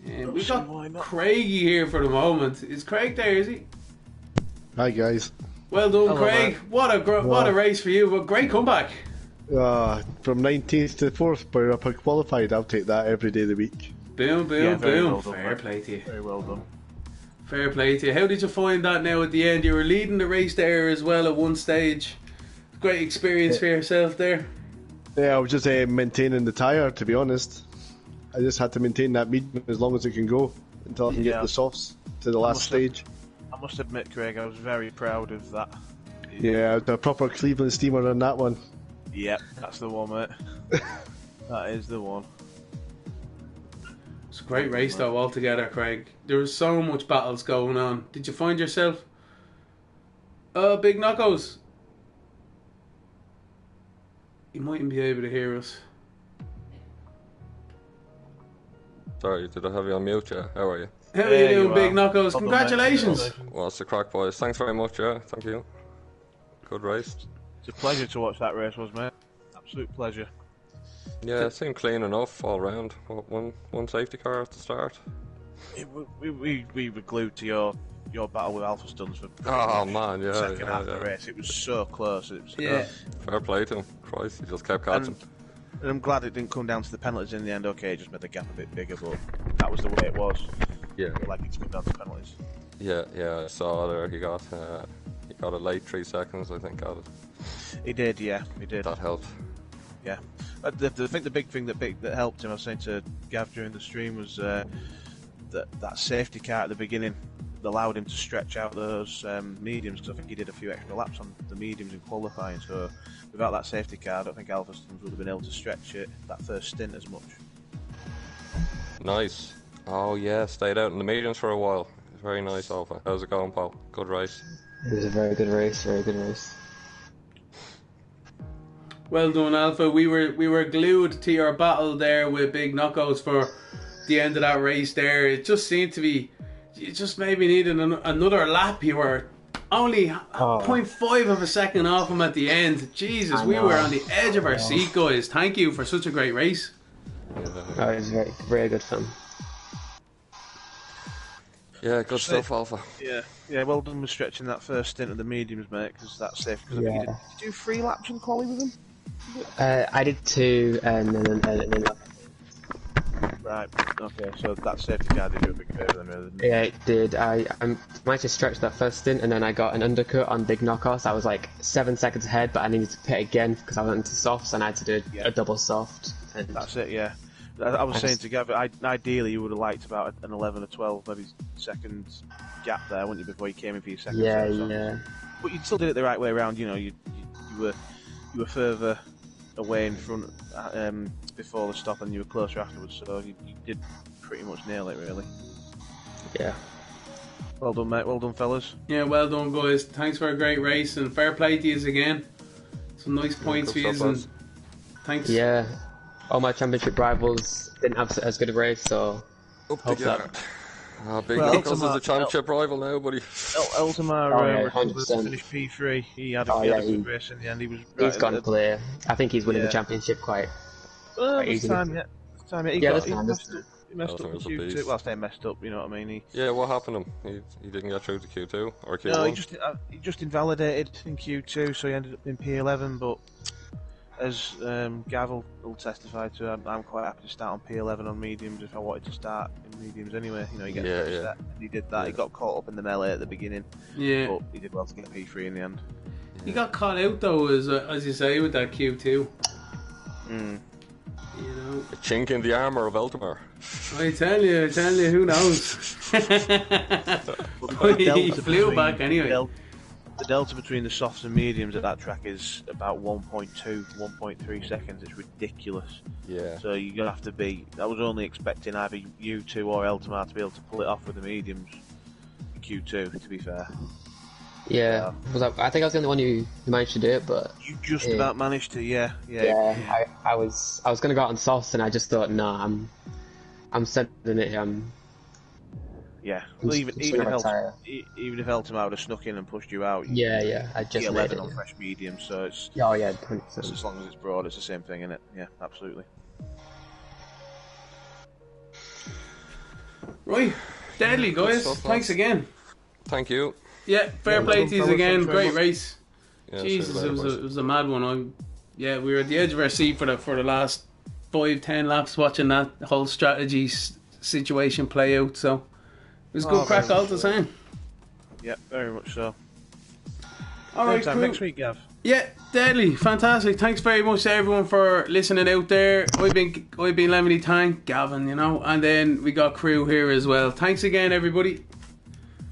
[SPEAKER 1] We've got Craigie here for the moment. Is Craig there, is he?
[SPEAKER 3] Hi guys.
[SPEAKER 1] Well done, Craig. Man. What a race for you. What great comeback.
[SPEAKER 3] From 19th to 4th, but if I qualified, I'll take that every day of the week.
[SPEAKER 1] Boom.
[SPEAKER 2] Well done,
[SPEAKER 1] fair play to you.
[SPEAKER 2] Very well done.
[SPEAKER 1] Fair play to you. How did you find that now at the end? You were leading the race there as well at one stage. Great experience for yourself there.
[SPEAKER 3] Yeah, I was just maintaining the tyre, to be honest. I just had to maintain that medium as long as it can go until I can get the softs to the last stage.
[SPEAKER 2] I must admit, Craig, I was very proud of that.
[SPEAKER 3] Yeah, the proper Cleveland steamer on that one.
[SPEAKER 2] Yep, that's the one, mate. That is the one.
[SPEAKER 1] It's a great race though altogether, Craig. There was so much battles going on. Did you find yourself big knockouts? You mightn't be able to hear us.
[SPEAKER 4] Sorry, did I have you on mute? Yeah, how are you?
[SPEAKER 1] How are you doing, big knockouts? Congratulations!
[SPEAKER 4] What's the crack, boys? Thanks very much, yeah, thank you. Good race.
[SPEAKER 2] It's a pleasure to watch that race, was mate. Absolute pleasure.
[SPEAKER 4] Yeah, it seemed clean enough all round. One safety car at the start.
[SPEAKER 2] We were glued to your battle with Alpha Stuns for
[SPEAKER 4] the
[SPEAKER 2] second half of the race. It was so close. It was,
[SPEAKER 4] fair play to him. Christ, he just kept catching.
[SPEAKER 2] And I'm glad it didn't come down to the penalties in the end. Okay, it just made the gap a bit bigger, but that was the way it was.
[SPEAKER 4] Yeah.
[SPEAKER 2] I feel like it's come down to penalties.
[SPEAKER 4] Yeah, I saw there. He got a late 3 seconds, I think, out of it.
[SPEAKER 2] He did, yeah, he did.
[SPEAKER 4] That helped.
[SPEAKER 2] Yeah. I think the big thing that helped him, I was saying to Gav during the stream, was that safety car at the beginning allowed him to stretch out those mediums, because I think he did a few extra laps on the mediums in qualifying, so without that safety car I don't think Alpha Stuns would have been able to stretch it that first stint as much.
[SPEAKER 4] Nice. Oh yeah, stayed out in the mediums for a while. Very nice, Alpha. How's it going, Paul? Good race.
[SPEAKER 5] It was a very good race,
[SPEAKER 1] Well done, Alpha. We were glued to your battle there with big knockouts for the end of that race there. It just seemed to be, you just maybe needed another lap. You were only 0.5 of a second off him at the end. Jesus, we were on the edge of our seat, guys. Thank you for such a great race.
[SPEAKER 5] Oh, it was very, very good fun.
[SPEAKER 4] Yeah, good stuff, Alpha.
[SPEAKER 2] Yeah, well done with stretching that first stint of the mediums, mate, because that's safe. Because I think you did do 3 laps in quali with them?
[SPEAKER 5] I did 2 and then
[SPEAKER 2] Right, okay, so that safety car did you a big favour then, really, didn't it?
[SPEAKER 5] yeah, it did. I managed to stretch that first stint, and then I got an undercut on big knockoffs. I was like 7 seconds ahead, but I needed to pit again because I went into softs, and I had to do a double soft. And
[SPEAKER 2] that's it, yeah. I was saying to Gavin, ideally you would have liked about an 11 or 12 maybe seconds gap there, wouldn't you, before you came in for your second set, so.
[SPEAKER 5] Yeah.
[SPEAKER 2] But you still did it the right way around, you know, you were further away in front before the stop and you were closer afterwards, so you did pretty much nail it, really.
[SPEAKER 5] Yeah.
[SPEAKER 2] Well done, mate. Well done, fellas.
[SPEAKER 1] Yeah, well done, guys. Thanks for a great race and fair play to you again. Some nice points for you, and thanks.
[SPEAKER 5] Yeah. All my championship rivals didn't have as good a race, so hope that.
[SPEAKER 4] Big Knuckles is the championship rival now, buddy.
[SPEAKER 2] Eltamar finished P3. He had a good race in the end.
[SPEAKER 5] He's gone clear. I think he's winning the championship quite easily.
[SPEAKER 2] He messed up in Q2. Well, I say messed up, you know what I mean?
[SPEAKER 4] What happened to him? He didn't get through to Q2 or Q1?
[SPEAKER 2] No, he just invalidated in Q2, so he ended up in P11, but as Gav will testify to, I'm quite happy to start on P11 on mediums if I wanted to start in mediums anyway. You know, he gets set. He did that. He got caught up in the melee at the beginning, but he did well to get P3 in the end.
[SPEAKER 1] He got caught out though, as you say, with that Q2. You know,
[SPEAKER 4] a chink in the armour of Eltamar.
[SPEAKER 1] I tell you, who knows? He flew back anyway.
[SPEAKER 2] The delta between the softs and mediums at that track is about 1.2, 1.3 seconds. It's ridiculous.
[SPEAKER 4] Yeah.
[SPEAKER 2] So you're going to have to be... I was only expecting either U2 or Eltamar to be able to pull it off with the mediums. Q2, to be fair.
[SPEAKER 5] Yeah. I think I was the only one who managed to do it, but...
[SPEAKER 2] You just about managed to, yeah.
[SPEAKER 5] I was going to go out on softs, and I just thought, nah, I'm sending it here.
[SPEAKER 2] Well, even if Eltamar would have snuck in and pushed you out,
[SPEAKER 5] I just
[SPEAKER 2] 11 on fresh medium, so it's
[SPEAKER 5] 20%.
[SPEAKER 2] As long as it's broad, it's the same thing, isn't it? Yeah, absolutely.
[SPEAKER 1] Right, deadly guys. Thanks again.
[SPEAKER 4] Thank you.
[SPEAKER 1] Yeah, fair play to you again. Great race.
[SPEAKER 4] Yeah,
[SPEAKER 1] Jesus, it was a mad one. We were at the edge of our seat for the last 5-10 laps watching that whole strategy situation play out. So. It was good crack all the same.
[SPEAKER 2] Yeah, very much so.
[SPEAKER 1] Alright, cool.
[SPEAKER 2] Next week, Gav.
[SPEAKER 1] Yeah, deadly, fantastic. Thanks very much to everyone for listening out there. I've been Lemony Tank, Gavin, you know, and then we got crew here as well. Thanks again, everybody.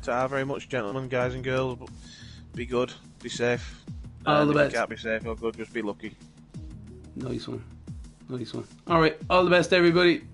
[SPEAKER 2] Very much, gentlemen, guys and girls. Be good, be safe.
[SPEAKER 1] All the best.
[SPEAKER 2] If you can't be safe or good, just be lucky.
[SPEAKER 1] Nice one. Alright, all the best, everybody.